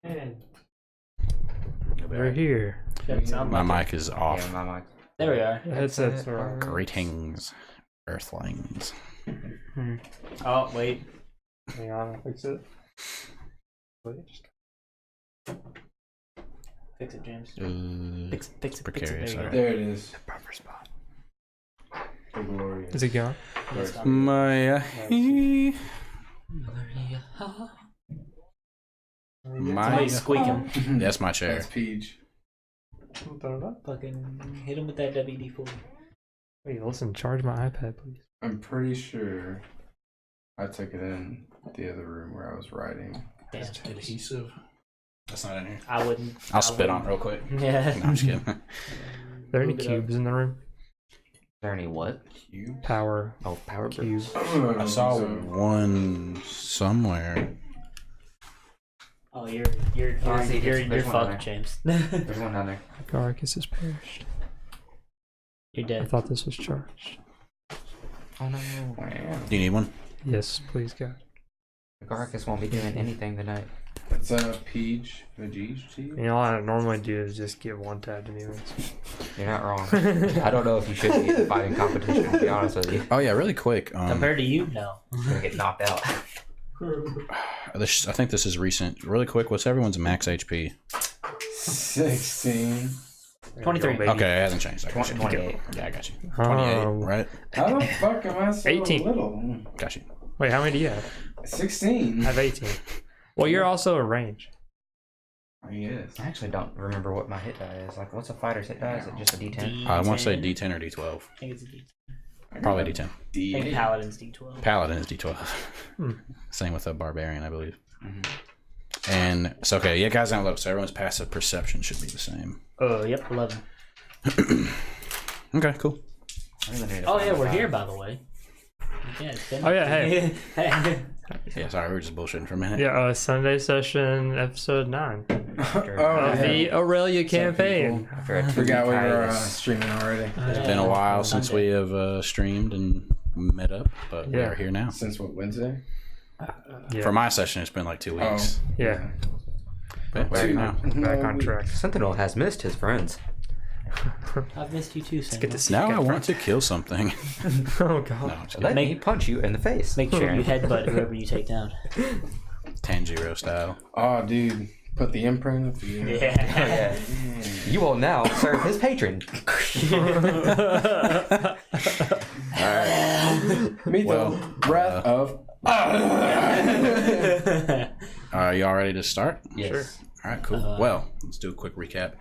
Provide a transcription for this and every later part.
And we're here. My mic is off. Yeah, my mic. There we are. The headsets are on. Greetings, Earthlings. Oh, wait. Hang on, I'll fix it. Wait, Fix it, James. Fix Fix it. precarious. There you go. There it is. The proper spot. is it gone? Yes, My Somebody's squeaking. That's my chair. That's Peach. Fucking hit him with that WD-40. Wait, listen, charge my iPad, please. I'm pretty sure I took it in the other room where I was writing. Damn. Adhesive. That's not in here. I wouldn't. I'll spit on it real quick. Yeah. No, I'm just kidding. Are there any Move it cubes in the room? Is there any what? Cube? Power Oh, power cube. I saw one somewhere. Oh, you're see, there's one fucked, there. James. There's one down there. Garrus has perished. You're I dead. thought this was charged. Oh no. Wow. Do you need one? Yes, please, God. Garrus won't be doing anything tonight. It's Peach, Veggie. You know what I normally do is just give one tab to me. You're not wrong. I don't know if you should be in a fighting competition, to be honest with you. Oh yeah, really quick. Compared to you, no. You're gonna get knocked out. I think this is recent. Really quick. What's everyone's max HP? 16. 23. Baby. Okay, it hasn't changed. I got you. 28. Yeah, I got you. Oh. 28, right? How the fuck am I so 18. little? Got you. Wait, how many do you have? 16. I have 18. Well, you're also a range. Yes. I actually don't remember what my hit die is. Like, what's a fighter's hit die? Is it just a D10? I want to say D10 or D12. I think it's a D10. Probably D10. I think Paladin's D12. Paladin is D12. Hmm. Same with a Barbarian, I believe. Mm-hmm. And so, okay, yeah, guys down low. So everyone's passive perception should be the same. Yep, 11. Okay, cool. Oh yeah, we're here, by the way. Yeah, it's been. Oh, yeah, hey. Yeah, sorry, we were just bullshitting for a minute. Yeah, Sunday session, episode 9 Oh, of the Aurelia campaign. I forgot we were streaming already. It's been a while since we have streamed and met up, but Yeah. we're here now. Since what, Wednesday? Yeah. For my session, it's been like 2 weeks. Yeah, But we're here now. back on track. Sentinel has missed his friends. I've missed you too, Sam. Get to see Now I want to kill something. Oh, No, God. I'm just Let kidding. me punch you in the face. Make sure you headbutt whoever you take down. Tanjiro style. Oh, dude. Put the imprint of the... Yeah. yeah. You will now serve his patron. Meet Well, the breath of... Are y'all ready to start? Yes. Sure. All right, cool. Well, let's do a quick recap.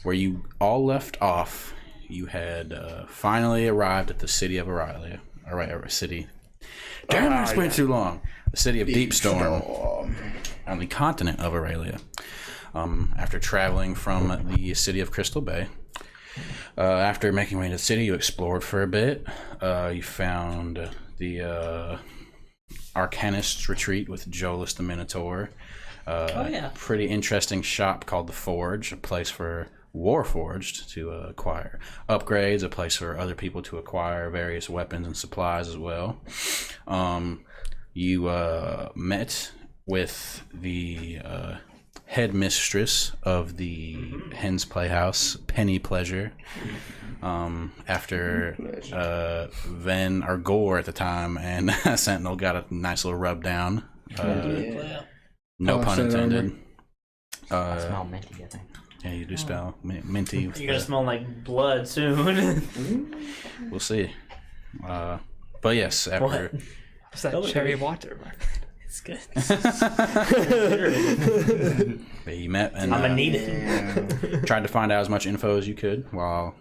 Where you all left off, you had finally arrived at the city of Eralia. All right, city. Damn, it's been too long. The city of Deep Storm, on the continent of Eralia. After traveling from the city of Crystal Bay, after making way to the city, you explored for a bit. You found the Arcanist's retreat with Jolus the Minotaur. Oh, yeah. Pretty interesting shop called the Forge, a place for Warforged to acquire upgrades, a place for other people to acquire various weapons and supplies as well. You met with the headmistress of the Hen's Playhouse, Penny Pleasure. After Ven or Gore at the time and Sentinel got a nice little rub down. No pun intended. I smell minty, I think. Yeah, you do spell minty. You're gonna smell like blood soon. We'll see. But yes, after What? What's that cherry water? It's good. you met and I'm gonna need it. tried to find out as much info as you could while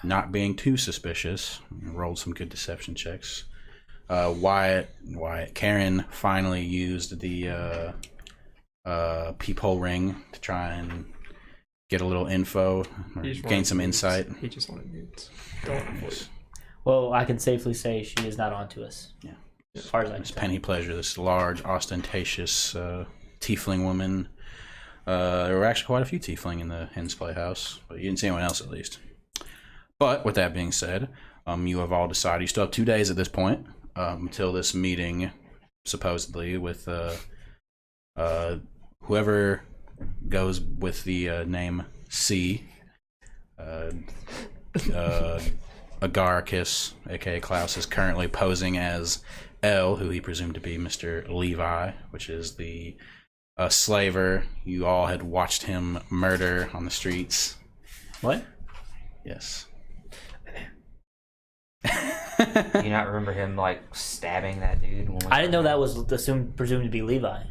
not being too suspicious. Rolled some good deception checks. Wyatt, Karen finally used the peephole ring to try and get a little info, or gain some insight. He just wanted nudes. Don't avoid. Well, I can safely say she is not onto us. Yeah. As far as I can This tell. Penny Pleasure, this large, ostentatious tiefling woman. There were actually quite a few tiefling in the Hen's Playhouse, but you didn't see anyone else at least. But with that being said, you have all decided you still have 2 days at this point until this meeting, supposedly with whoever goes with the name C. Agaricus, aka Klaus, is currently posing as L, who he presumed to be Mr. Levi, which is the slaver you all had watched him murder on the streets. What? Yes. Do you not remember him like stabbing that dude? I didn't know that was presumed to be Levi.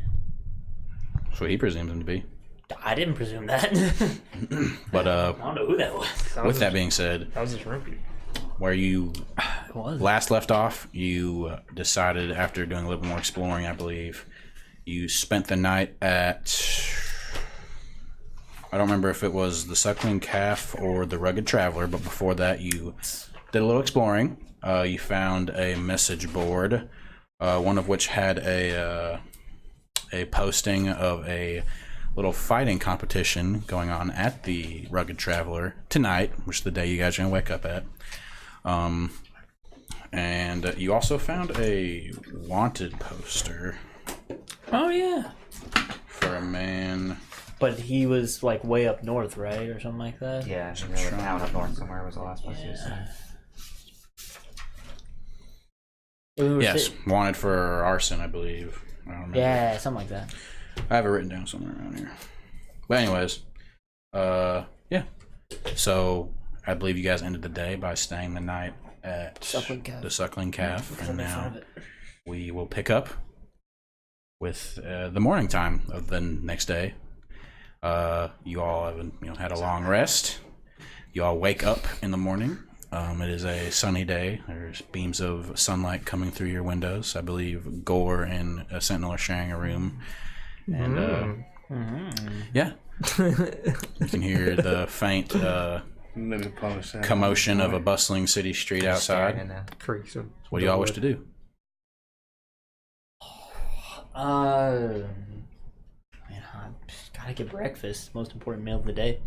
That's what he presumed him to be. I didn't presume that. But I don't know who that was. with that being said, that was his room. where you It was. last left off, you decided after doing a little bit more exploring, I believe, you spent the night at, I don't remember if it was the Suckling Calf or the Rugged Traveler, but before that you did a little exploring. You found a message board, one of which had a posting of a little fighting competition going on at the Rugged Traveler tonight, which is the day you guys are going to wake up at. And you also found a wanted poster Oh yeah. for a man. But he was like way up north, right, or something like that. Yeah, in the town up north somewhere was the last place he was seen. Yes, wanted for arson, I believe. I don't remember. Yeah, something like that. I have it written down somewhere around here. But anyways, yeah. So I believe you guys ended the day by staying the night at the Suckling Calf, and now we will pick up with the morning time of the next day. You all have had a long rest. You all wake up in the morning. It is a sunny day. There's beams of sunlight coming through your windows. I believe Gore and Sentinel are sharing a room. And yeah, you can hear the faint commotion of a bustling city street outside. What do y'all wish to do? Man, I just gotta get breakfast. Most important meal of the day.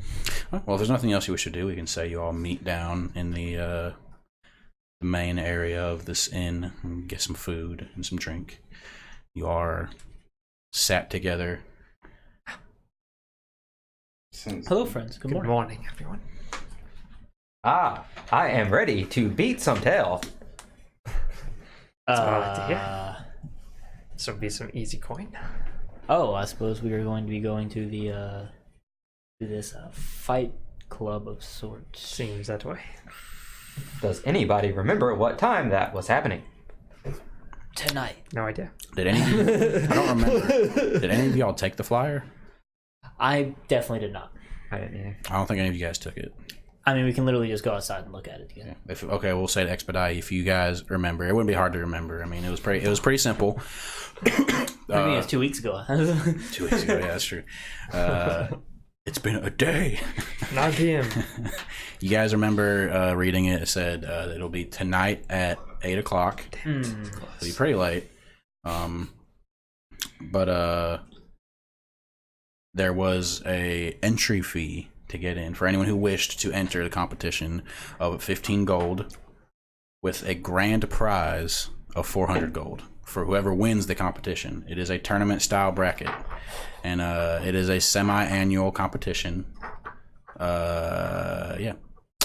Well, if there's nothing else you wish to do, we can say you all meet down in the main area of this inn and get some food and some drink. You are sat together. Hello, friends. Good morning. Good morning, everyone. Ah, I am ready to beat some tail. That's what I like to hear. This will be some easy coin. Oh, I suppose we are going to be going to the to this fight club of sorts. Seems that way. Does anybody remember what time that was happening? Tonight. No idea. Did any of you, I don't remember. Did any of y'all take the flyer? I definitely did not. I didn't either. I don't think any of you guys took it. I mean, we can literally just go outside and look at it together. Yeah. We'll say to expedite. If you guys remember, it wouldn't be hard to remember. I mean, it was pretty simple. I mean, it's 2 weeks ago. 2 weeks ago, yeah, that's true. It's been a day. 9 p.m. You guys remember reading it? It said it'll be tonight at 8 o'clock. It'll be pretty late. But there was a entry fee to get in for anyone who wished to enter the competition of 15 gold with a grand prize of 400 gold for whoever wins the competition. It is a tournament style bracket, and it is a semi-annual competition. Yeah,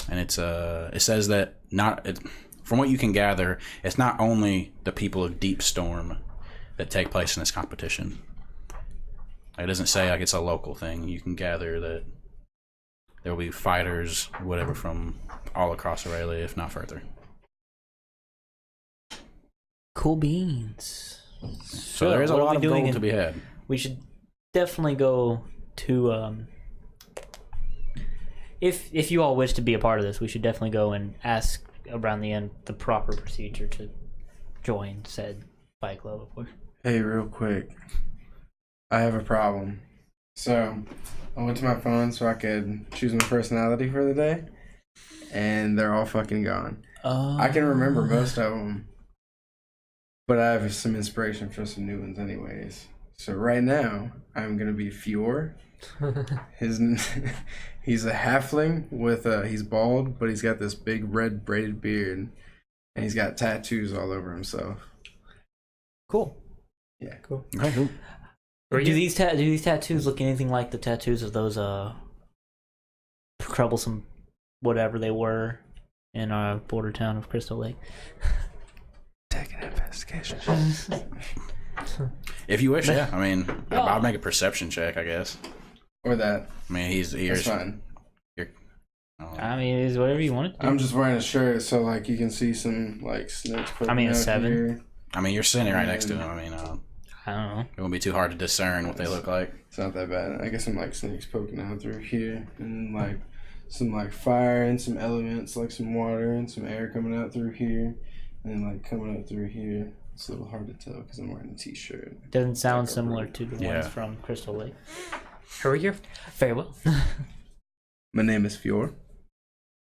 and it says that from what you can gather, it's not only the people of Deep Storm that take place in this competition. It doesn't say like it's a local thing. You can gather that there will be fighters, whatever, from all across Eralia, if not further. Cool beans. So there is a lot of gold to be had. We should definitely go to if you all wish to be a part of this, we should definitely go and ask around the end the proper procedure to join said fight club, of course. Hey, real quick. I have a problem. So, I went to my phone so I could choose my personality for the day, and they're all fucking gone. I can remember most of them, but I have some inspiration for some new ones anyways. So right now, I'm going to be Fior. He's a halfling with he's bald, but he's got this big red braided beard, and he's got tattoos all over himself. Cool. Yeah. Cool. Okay, cool. Were Do you? these tattoos look anything like the tattoos of those troublesome whatever they were in our border town of Crystal Lake? Take an investigation. If you wish, yeah. I mean, I'll make a perception check, I guess. Or that. I mean, That's fine. I mean, it's whatever you want it to do. I'm just wearing a shirt, so like you can see some like snakes. I mean, a out 7. here. I mean, you're sitting right next to him. I mean, I don't know. it won't be too hard to discern what they look like. It's not that bad. I guess some like snakes poking out through here, and like some like fire and some elements, like some water and some air coming out through here, and like coming out through here. It's a little hard to tell because I'm wearing a t-shirt. Doesn't sound like a similar bird. to the Yeah. ones from Crystal Lake. Who are you? Very well. My name is Fior.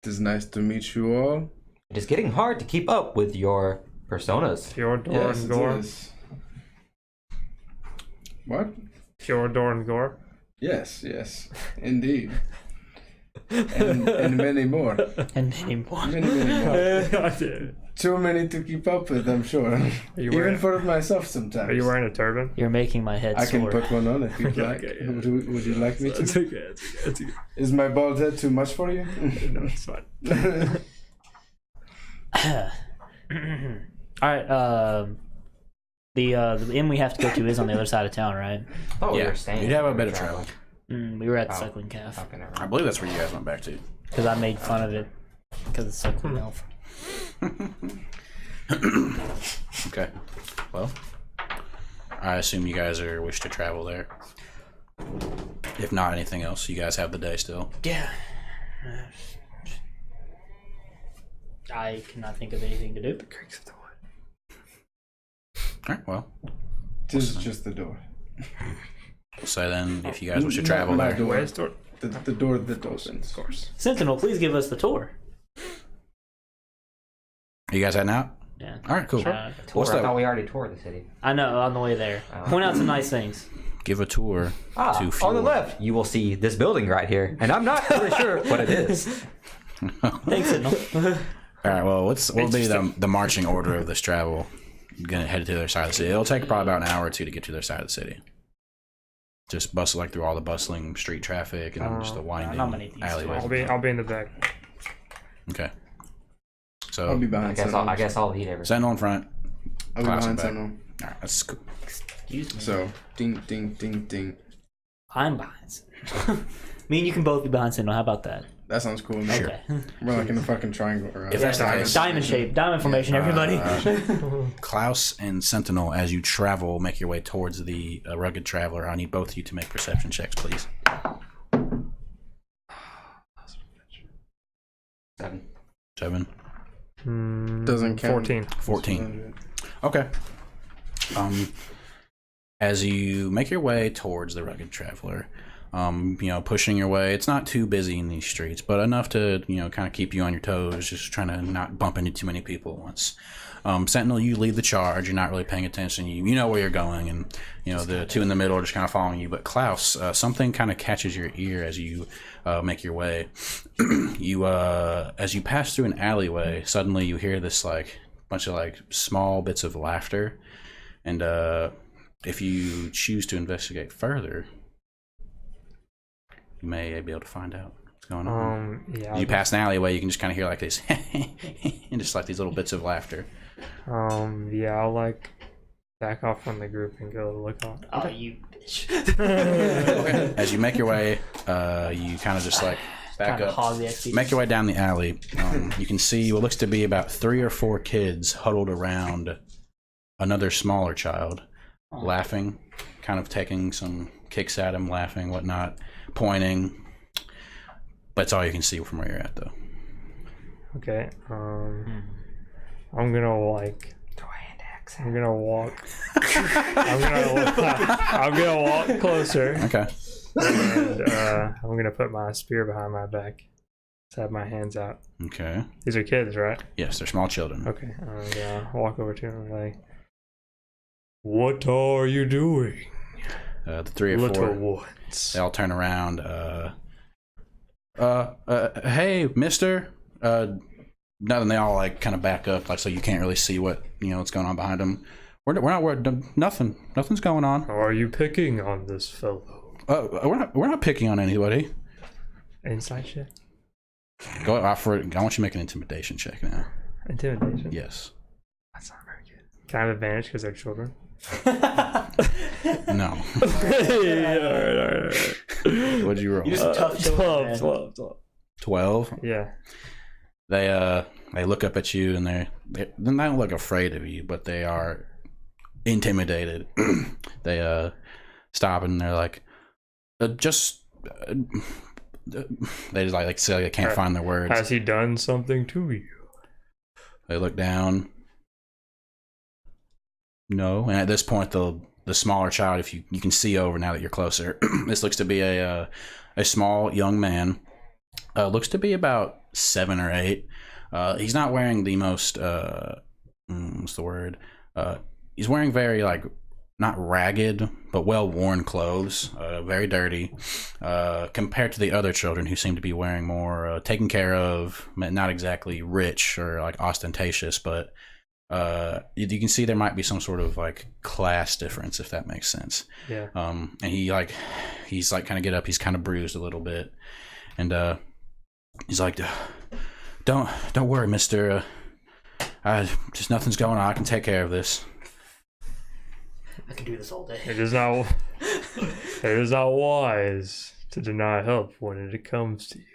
It is nice to meet you all. It is getting hard to keep up with your personas. Fjordor Yes, and it Gore. is. What? Fjordor and Gore. Yes, indeed. And many more. And name one. Many more. I did. Too many to keep up with, I'm sure. Are you Even wearing? for myself sometimes. Are you wearing a turban? You're making my head I can sore. put one on if you'd Yeah, like. okay, yeah. Would you like me to? It's okay. It's okay. Is my bald head too much for you? No, it's fine. All right. The inn we have to go to is on the other side of town, right? Oh, we Yeah, were staying. you'd have a bit of travel. We were at the Oh. Suckling Calf Okay, never I mind. believe that's where you guys went back to. because I made fun of it because it's Suckling Elf. Okay. Well, I assume you guys wish to travel there. If not anything else, you guys have the day still. Yeah. I cannot think of anything to do. Creaks of the wood. All right. Well, This is just the door. we'll say then if you guys wish to travel No, there. door. Where's door? The door that opens. Of course. Sentinel, please give us the tour. You guys heading out? Yeah. All right. Cool. Uh, Tour? What's I that? thought we already toured the city. I know, on the way there. Oh. Point out some nice things. Give a tour to On the Fjord. left, you will see this building right here, and I'm not really sure what it is. Thanks, Sentinel. All right. Well, we'll be the marching order of this travel. Gonna head to the other side of the city. It'll take probably about an hour or two to get to the other side of the city. Just bustle like through all the bustling street traffic and just the winding not many things to alleyways. I'll be in the back. Okay. I'll So be I behind guess Sentinel. I guess I'll eat everything. Sentinel in front. I'll be Class behind in back. Sentinel. All right. That's cool. Excuse me. So, ding, ding, ding, ding. I'm behind Sentinel. Me and you can both be behind Sentinel. How about that? That sounds cool. Man. Sure. Okay. We're like in a fucking triangle around. If that's the case, Diamond shape. Diamond formation, everybody. Klaus and Sentinel, as you travel, make your way towards the rugged traveler. I need both of you to make perception checks, please. 7. 7. Doesn't count. 14. 14. Okay. As you make your way towards the rugged traveler, pushing your way, it's not too busy in these streets, but enough to, kind of keep you on your toes, just trying to not bump into too many people at once. Sentinel, you lead the charge. You're not really paying attention. You know where you're going, and the two in the middle are just kind of following you. But Klaus, something kind of catches your ear as you make your way. As you pass through an alleyway, suddenly you hear this like bunch of like small bits of laughter, and if you choose to investigate further, you may be able to find out what's going on. Yeah. As you pass an alleyway, you can just kind of hear like this, and just like these little bits of laughter. Yeah, I'll like back off from the group and go look on. Oh, you bitch. As you make your way, you kind of just like back Kinda up, hog the XP. make your way down the alley. You can see what looks to be about 3 or 4 kids huddled around another smaller child, laughing, kind of taking some kicks at him, laughing, whatnot, pointing. But that's all you can see from where you're at, though. Okay. I'm gonna like. I'm gonna walk. I'm gonna walk closer, Okay. and I'm gonna put my spear behind my back. Just have my hands out. Okay. These are kids, right? Yes, they're small children. Okay. I'm gonna walk over to them and like, what are you doing, The 3 or little 4, ones? they all turn around. Hey, mister. Nothing. They all like kind of back up, like so you can't really see what's going on behind them. We're not worried. Nothing's going on. How are you picking on this fellow? We're not picking on anybody. Inside check? Go offer it. I want you to make an intimidation check now. Intimidation? Yes. That's not very good. Can I have advantage because they're children? No. Alright. What'd you roll? You just tough children, 12. 12. Yeah. They look up at you and they don't look afraid of you, but they are intimidated. They stop and they're like, they just like say they can't find their words. Has he done something to you? They look down. No, and at this point, the smaller child, if you can see over now that you're closer, this looks to be a small young man. Looks to be about 7 or 8. He's not wearing the most what's the word? He's wearing very like not ragged but well worn clothes, very dirty, compared to the other children who seem to be wearing more taken care of, not exactly rich or like ostentatious, but you can see there might be some sort of like class difference, if that makes sense. Yeah. And he's like kind of get up, he's kind of bruised a little bit, and he's like, don't worry, mister, just nothing's going on, I can take care of this. I can do this all day. It is not wise to deny help when it comes to you.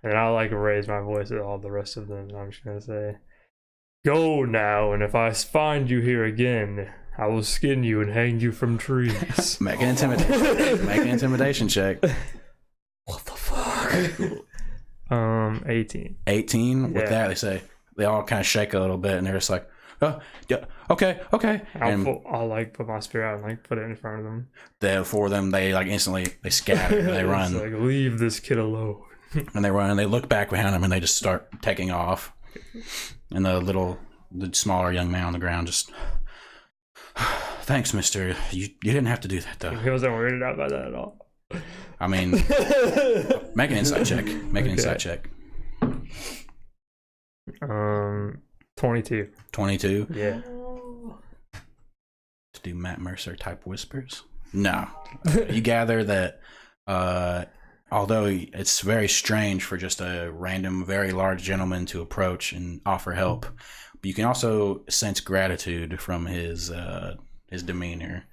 And I like raise my voice at all the rest of them, and I'm just gonna say, go now, and if I find you here again, I will skin you and hang you from trees. Make an intimidation check. What the fuck? 18. 18. With Yeah. that, they all kind of shake a little bit, and they're just like, oh, yeah, okay. I'll like put my spear out and like put it in front of them. For them, they like instantly they scatter, they run, It's like, leave this kid alone. and they run, and they look back behind them, and they just start taking off. And the smaller young man on the ground just, thanks, mister. You didn't have to do that though. He wasn't weirded out by that at all. I mean, make an insight check. Make an insight check. 22. 22. Yeah. To do Matt Mercer type whispers. No, you gather that although it's very strange for just a random, very large gentleman to approach and offer help, but you can also sense gratitude from his demeanor.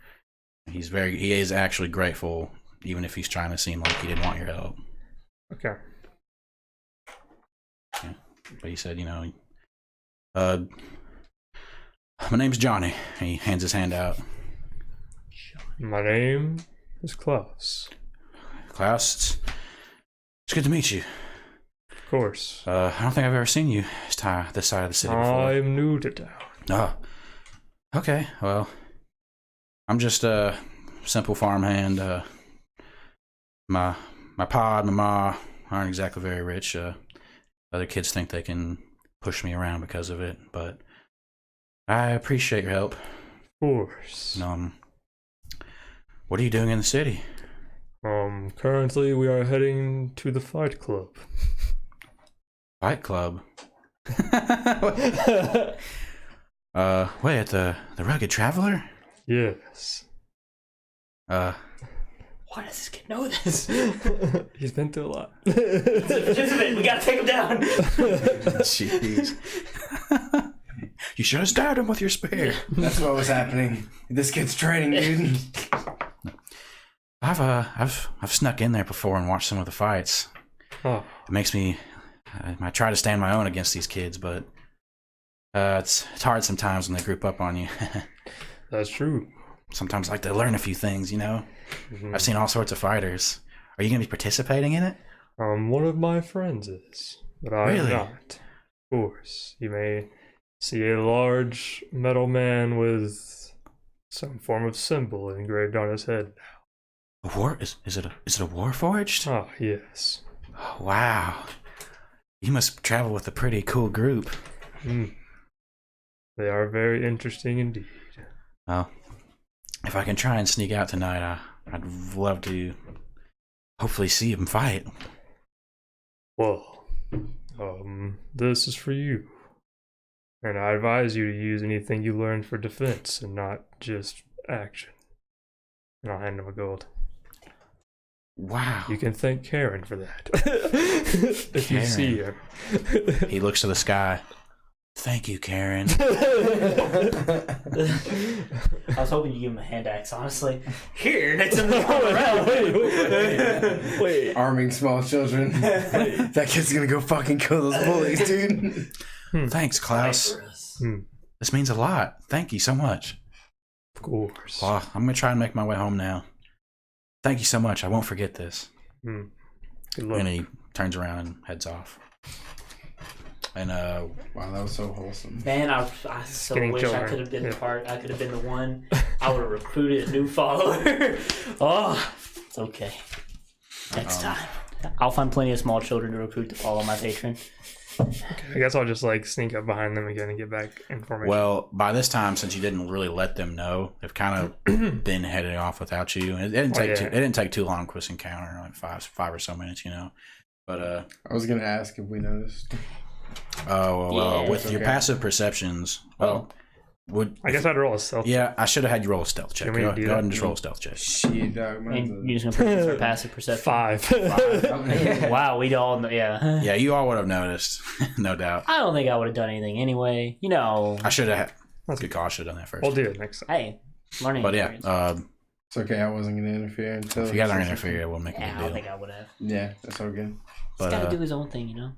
He is actually grateful, even if he's trying to seem like he didn't want your help. Okay. Yeah. But he said, my name's Johnny. He hands his hand out. My name is Klaus. Klaus, it's good to meet you. Of course. I don't think I've ever seen you this side of the city before. I'm new to town. Oh, okay. Well, I'm just a simple farmhand. My pa and my ma aren't exactly very rich. Other kids think they can push me around because of it, but I appreciate your help. Of course. What are you doing in the city? Currently we are heading to the Fight Club. Fight Club? Wait, at the Rugged Traveler? Yes. Why does this kid know this? He's been through a lot. He's a participant. We gotta take him down. Jeez. You should have stabbed him with your spear. That's what was happening. This kid's training, dude. I've snuck in there before and watched some of the fights. Oh. It makes me. I try to stand my own against these kids, but it's hard sometimes when they group up on you. That's true. Sometimes I like to learn a few things, Mm-hmm. I've seen all sorts of fighters. Are you going to be participating in it? One of my friends is, but I'm Really? not. Of course, you may see a large metal man with some form of symbol engraved on his head. A war? Is it a Warforged? Ah, yes. Oh, wow. You must travel with a pretty cool group. They are very interesting indeed. Well, if I can try and sneak out tonight, I'd love to hopefully see him fight. Well, this is for you. And I advise you to use anything you learned for defense and not just action. And I'll hand him a gold. Wow. You can thank Karen for that. If you see her. He looks to the sky. Thank you, Karen. I was hoping you give him a hand axe, honestly. Here, next time they come around. Wait. Arming small children. That kid's gonna go fucking kill those bullies, dude. Thanks, Klaus. This means a lot. Thank you so much. Of course. Well, I'm going to try and make my way home now. Thank you so much. I won't forget this. Good luck. And he turns around and heads off. And Wow, that was so wholesome. Man, I so Getting wish children. I could have been Yeah. the part. I could have been the one. I would have recruited a new follower. Oh, it's okay. Next time, I'll find plenty of small children to recruit to follow my patron. I guess I'll just like sneak up behind them again and get back information. well, by this time, since you didn't really let them know, they've kind of been heading off without you. It didn't take yeah. it didn't take too long for this encounter, like five or so minutes, you know. But I was gonna ask if we noticed. with it's your okay. passive perceptions, I guess I'd roll a stealth. yeah, I should have had you roll a stealth check. Can we Go do ahead that? and just roll a stealth check. Shit, dog. And you're just gonna practice our passive perception. 5. Wow, we'd all know. Yeah. Yeah, you all would have noticed, no doubt. I don't think I would have done anything anyway. You know. I should have. That's good call. I should have done that first. We'll do it next time. Hey, learning. But yeah, experience. It's okay. I wasn't gonna interfere until. if you guys aren't gonna interfere, it won't make a Yeah, I big don't deal. think I would have. Yeah, that's all good. He's But got to do his own thing, you know.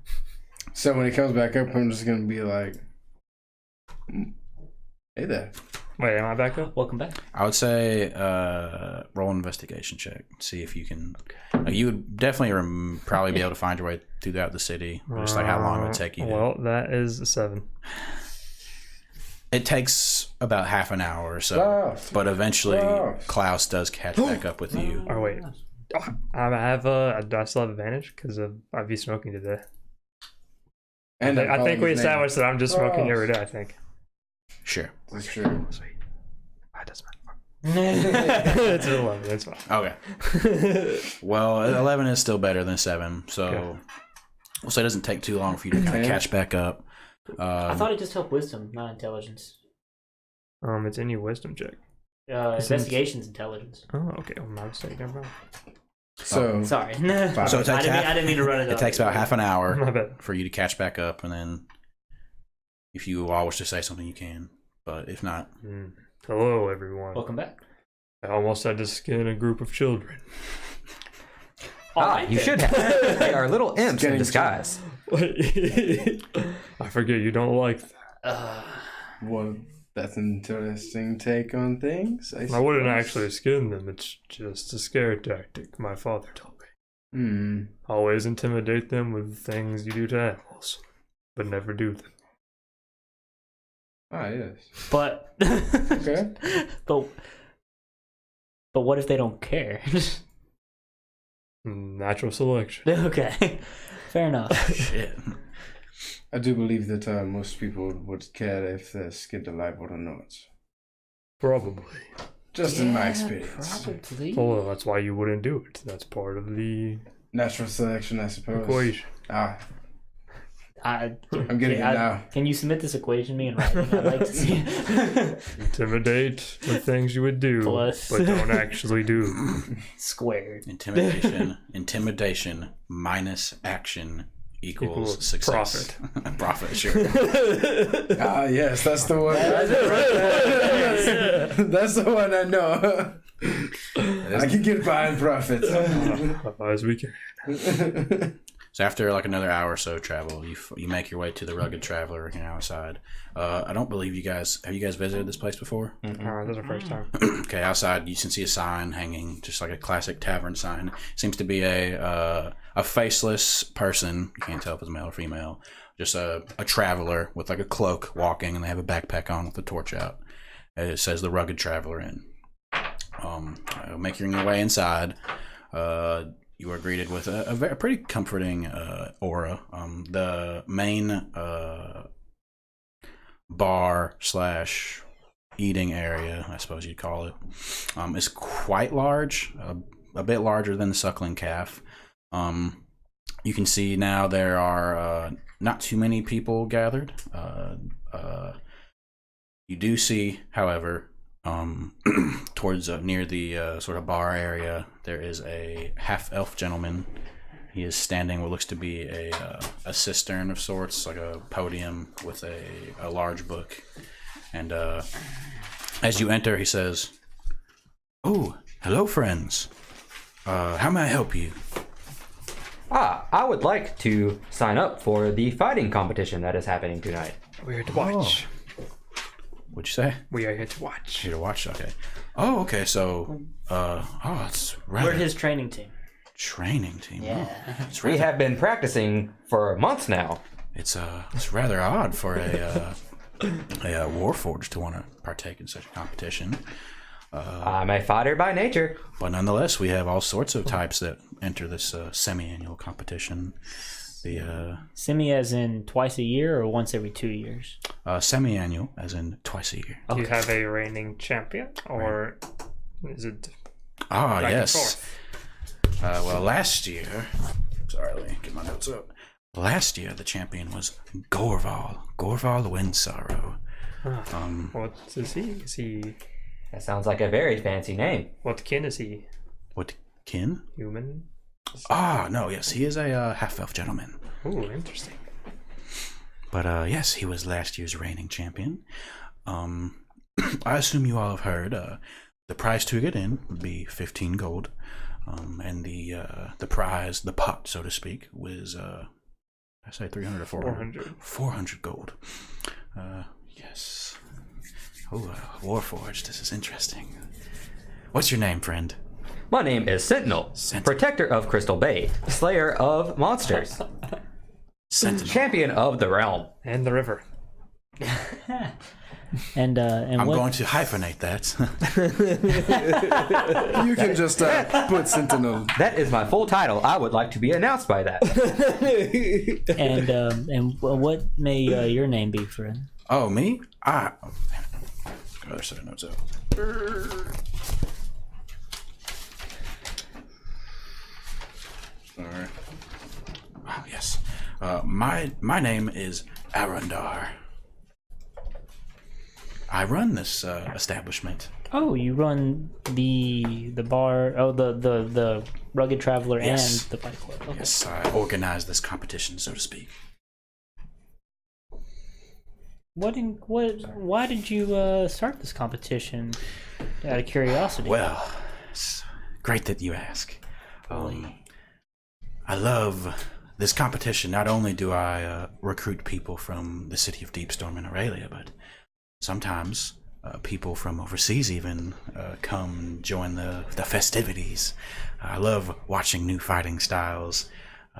So when he comes back up, I'm just gonna be like, "Hey there." Wait, am I back up? Welcome back. I would say roll an investigation check. See if you can. You would definitely probably be able to find your way throughout the city. Just like how long it would take you. Well, that is a 7. It takes about half an hour or so, Klaus. but eventually Klaus. Klaus does catch back up with you. Oh wait, I have do I still have advantage because I'd be smoking today. And I'm I think calling we his name. established that I'm just smoking Klaus. every day. I think. Sure. That's true. Sweet. That doesn't matter. It's an 11. It's fine. Okay. Well, 11 is still better than 7, so Okay. we'll say it doesn't take too long for you to kind of Okay. catch back up. I thought it just helped wisdom, not intelligence. It's any wisdom check. Investigation's intelligence. Oh, okay. Well, my mistake. Never mind. So Sorry. So it takes I didn't mean to run it It up. takes about half an hour My bad. for you to catch back up, and then if you all wish to say something, you can. But if not, Hello, everyone. Welcome back. I almost had to skin a group of children. You should have. They are little imps in Getting disguise. I forget you don't like that. well, that's an interesting take on things. I wouldn't suppose. actually skin them. It's just a scare tactic. My father told me. Hmm. Always intimidate them with things you do to animals, but never do them. Ah, yes. But Okay. but what if they don't care? Natural selection. Okay, fair enough. shit. I do believe that most people would care if they're skinned alive or not. Probably. Just in my experience. Probably. Well, that's why you wouldn't do it. That's part of the Natural selection, I suppose. equation. Ah, I'm I'm getting it now. Can you submit this equation to me in writing? I'd like to see it. Intimidate with things you would do, Plus. but don't actually do. Squared. Intimidation minus action equals Equals success. Profit, sure. Ah, yes, that's the one. That's the one I know. I can get behind profits. As we can. So after like another hour or so travel, you make your way to the Rugged Traveler, outside. I don't believe you guys have visited this place before? This is our first time. Okay, outside you can see a sign hanging, just like a classic tavern sign. Seems to be a faceless person. You can't tell if it's male or female. Just a traveler with like a cloak walking, and they have a backpack on with a torch out. It says the Rugged Traveler in. Making your way inside, you are greeted with a very pretty comforting aura. The main bar / eating area, I suppose you'd call it, is quite large, a bit larger than the Suckling Calf. you can see now there are not too many people gathered. You do see, however, towards near the sort of bar area, there is a half-elf gentleman. He is standing what looks to be a cistern of sorts, like a podium with a large book. And as you enter, he says, "Oh, hello, friends. How may I help you?" I would like to sign up for the fighting competition that is happening tonight. We're here to watch. What'd you say? We are here to watch. Here to watch. Okay. Oh, okay. So, it's rather We're his training team. training team. Yeah. Oh, it's We rather, have been practicing for months now. it's rather odd for a warforged to want to partake in such a competition. I'm a fighter by nature. But nonetheless, we have all sorts of types that enter this semi-annual competition. The Semi as in twice a year or once every 2 years? semi-annual, as in twice a year. Do you have a reigning champion, or is it Ah, back and yes. forth? Well, last year... Sorry, let me get my notes up. Last year, the champion was Gorval. Gorval Windsorrow. What is he? Is he? That sounds like a very fancy name. What kin is he? What kin? Human? Ah, no, yes, he is a half-elf gentleman. Ooh, interesting. But yes, he was last year's reigning champion. I assume you all have heard. The prize to get in would be 15 gold, and the prize, the pot, so to speak, was I say 300 or 400. 400 gold. Yes. Oh, Warforged. This is interesting. What's your name, friend? My name is Sentinel, protector of Crystal Bay, slayer of monsters, Sentinel. champion of the realm. And the river. And I'm what, going to hyphenate that. You can just put Sentinel. That is my full title. I would like to be announced by that. and what may your name be, friend? Oh, me? Oh, man. Other set of notes out. Sorry. Oh, yes. My name is Arundar. I run this establishment. Oh, you run the bar. Oh, the Rugged Traveler Yes. and the Fight Club. Okay. Yes, I organize this competition, so to speak. Why did you start this competition? Out of curiosity. Well, it's great that you ask. I love this competition. Not only do I recruit people from the city of Deepstorm and Eralia, but sometimes people from overseas even come and join the festivities. I love watching new fighting styles.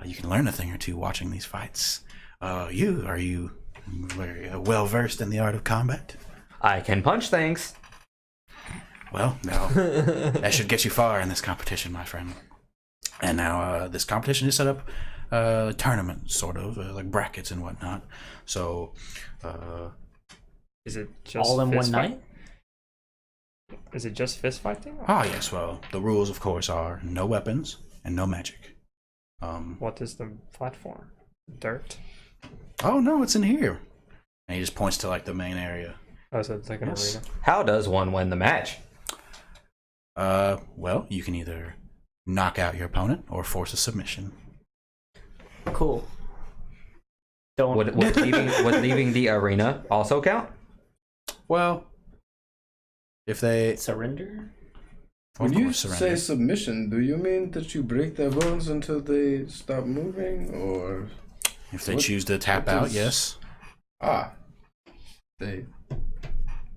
You can learn a thing or two watching these fights. Are you very well versed in the art of combat? I can punch things. Well, no, that should get you far in this competition, my friend. And now this competition is set up tournament, sort of, like brackets and whatnot. So, Is it just all in fist one fight? night? Is it just fist fighting? yes, well, the rules, of course, are no weapons and no magic. What is the platform? Dirt? Oh, no, it's in here. And he just points to, like, the main area. Oh, so it's like an Yes. arena. How does one win the match? Well, you can either knock out your opponent or force a submission. Cool. Don't. Would leaving the arena also count? Well, if they... Surrender? When Of you course, say surrender. submission, do you mean that you break their bones until they stop moving, or If they What- choose to tap what out, does- yes. they?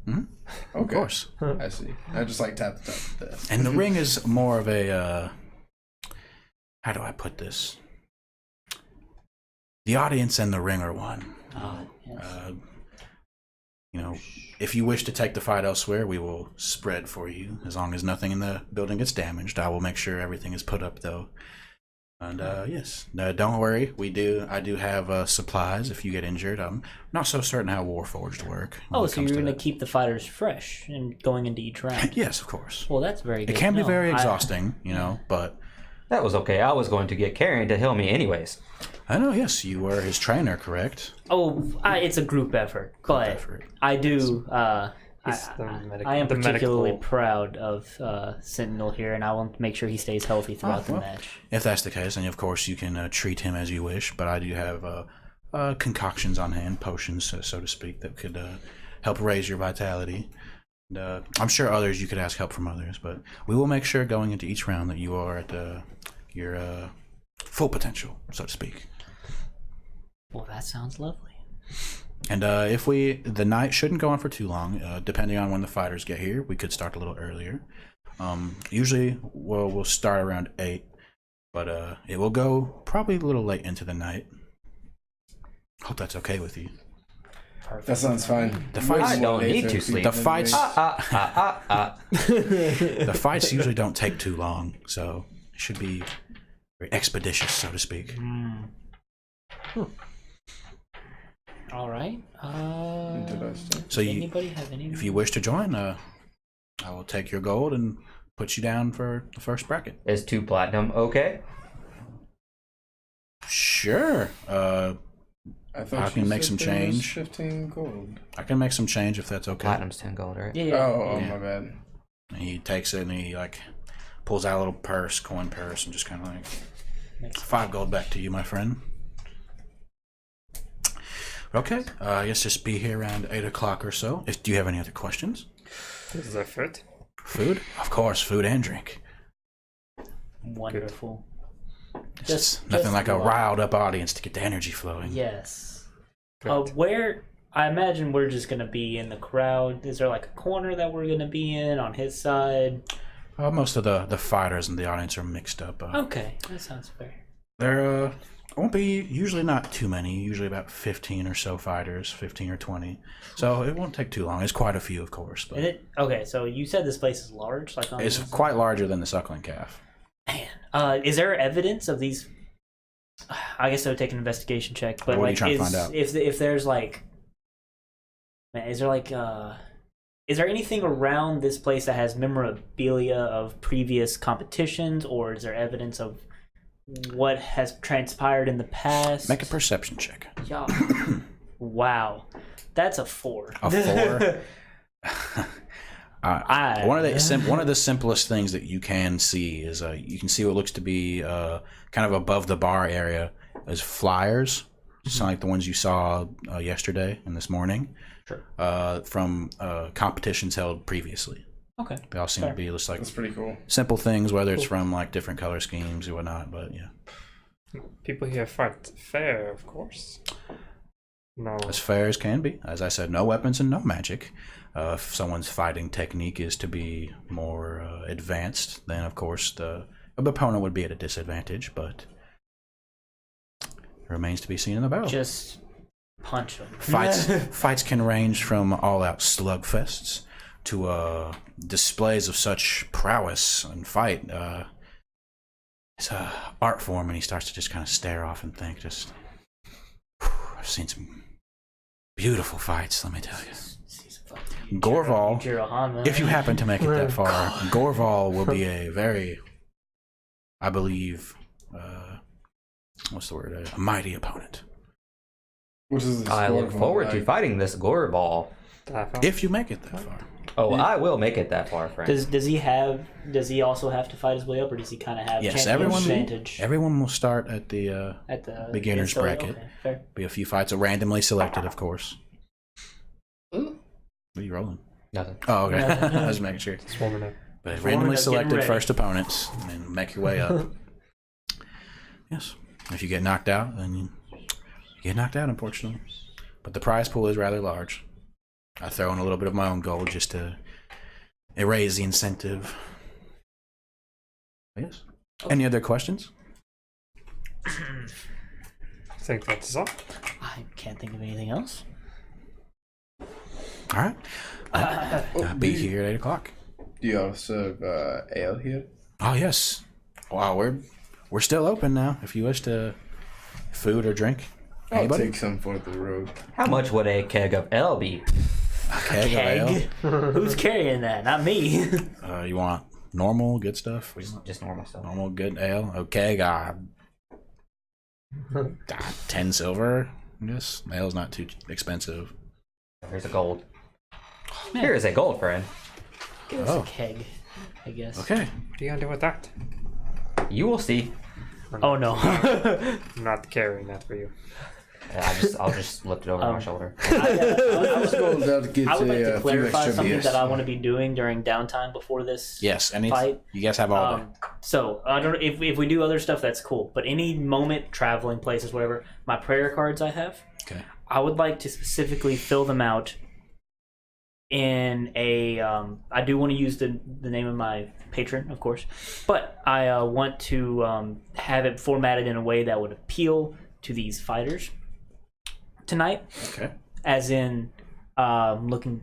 Mhm. Okay, Of course. I see. I just like tap the death. And the ring is more of a, how do I put this? The audience and the ring are one. Oh, yes. You know, if you wish to take the fight elsewhere, we will spread for you. As long as nothing in the building gets damaged, I will make sure everything is put up, though. And yes, no, don't worry. I do have supplies if you get injured. I'm not so certain how Warforged work. when Oh, it so comes you're to going to that. keep the fighters fresh and going into each round. Yes, of course. Well, that's very good. It can be No, very I- exhausting, you know, but That was okay. I was going to get Carrion to heal me anyways. I know, yes, you were his trainer, correct? It's a group effort, but effort. I do. He's the I am the particularly medical- proud of Sentinel here, and I will make sure he stays healthy throughout the well. match. If that's the case, then of course you can treat him as you wish, but I do have concoctions on hand, potions, so to speak, that could help raise your vitality. And, I'm sure others, you could ask help from others, but we will make sure going into each round that you are at your full potential, so to speak. Well, that sounds lovely. And the night shouldn't go on for too long. Depending on when the fighters get here, we could start a little earlier. Usually, we'll start around 8, but it will go probably a little late into the night. Hope that's okay with you. Perfect. That sounds fine. The fights, I don't need to sleep. the fights, The the fights usually don't take too long, so it should be very expeditious, so to speak. All right. Interesting. So Anybody have any? if you wish to join, I will take your gold and put you down for the first bracket. Is 2 platinum okay? Sure. I thought I can you make said some there was change. 15 gold. I can make some change if that's okay. Platinum's 10 gold, right? Yeah. Oh, Yeah. my bad. He takes it and he pulls out a little coin purse, and just kind of 5 gold back to you, my friend. Okay, I guess just be here around 8 o'clock or so. Do you have any other questions? Does that fit? Food? Of course, food and drink. Wonderful. Just nothing like a riled up audience to get the energy flowing. Yes. Good. Where I imagine we're just gonna be in the crowd. Is there like a corner that we're gonna be in on his side? Most of the fighters in the audience are mixed up. Okay, that sounds fair. There won't be, usually not too many, usually about 15 or so fighters, 15 or 20. So it won't take too long. It's quite a few, of course. But Okay, so you said this place is large, like on it's this? quite larger than the suckling calf. Man, is there evidence of these? I guess I would take an investigation check, but What are you like, trying to find out? if there's like, man, is there anything around this place that has memorabilia of previous competitions, or is there evidence of what has transpired in the past? Make a perception check. Yeah. Wow, that's a 4. A 4? One of the simplest things that you can see is you can see what looks to be kind of above the bar area is flyers, just like the ones you saw yesterday and this morning. Sure. From competitions held previously. Okay. They all seem to be just like That's pretty cool. simple things, whether it's from like different color schemes or whatnot. But yeah, People here fight fair, of course. No. as fair as can be. As I said, no weapons and no magic. If someone's fighting technique is to be more advanced, then of course the opponent would be at a disadvantage. But it remains to be seen in the battle. Just punch them. Fights can range from all-out slugfests to displays of such prowess and fight. It's a art form, and he starts to just kind of stare off and think. I've seen some beautiful fights. Let me tell you, Gorval. If you happen to make it that far, Gorval will be a very, I believe, what's the word? A mighty opponent. What is this I look score forward like? to fighting this gore ball. If you make it that far. Oh, I will make it that far, friend. Does he also have to fight his way up, or does he kind of have Yes, champion advantage everyone will start at the at the beginner's bracket. Okay, fair. Be a few fights, randomly selected, of course. Ooh. What are you rolling? Nothing. Oh, okay. I was making sure. It's warming up. But Warming randomly up, getting selected ready. first opponents, and then make your way up. Yes. If you get knocked out, then you get knocked out, unfortunately. But the prize pool is rather large. I throw in a little bit of my own gold just to erase the incentive. Yes. Any other questions? I think that's all. I can't think of anything else. All right. I'll be here at 8 o'clock. Do you also have ale here? Oh yes. Wow, we're still open now. If you wish to food or drink. I'll Anybody? take some for the road. How much would a keg of ale be? Keg of ale? Who's carrying that? Not me. You want normal, good stuff. Just normal stuff. Normal, good ale. Okay, got 10 silver. Yes, ale's not too expensive. Here's a gold. Here is a gold, friend. Give us a keg, I guess. Okay. What are you gonna do with that? You will see. Oh no. I'm not carrying that for you. I'll just lift it over my shoulder. I would like to a few clarify extra something beers. that I want to be doing during downtime before this Yes, fight. you guys have all day. So I don't know if we do other stuff, that's cool. But any moment, traveling places, whatever, my prayer cards I have, Okay. I would like to specifically fill them out in a. I do want to use the name of my patron, of course, but I want to have it formatted in a way that would appeal to these fighters tonight. Okay. As in, looking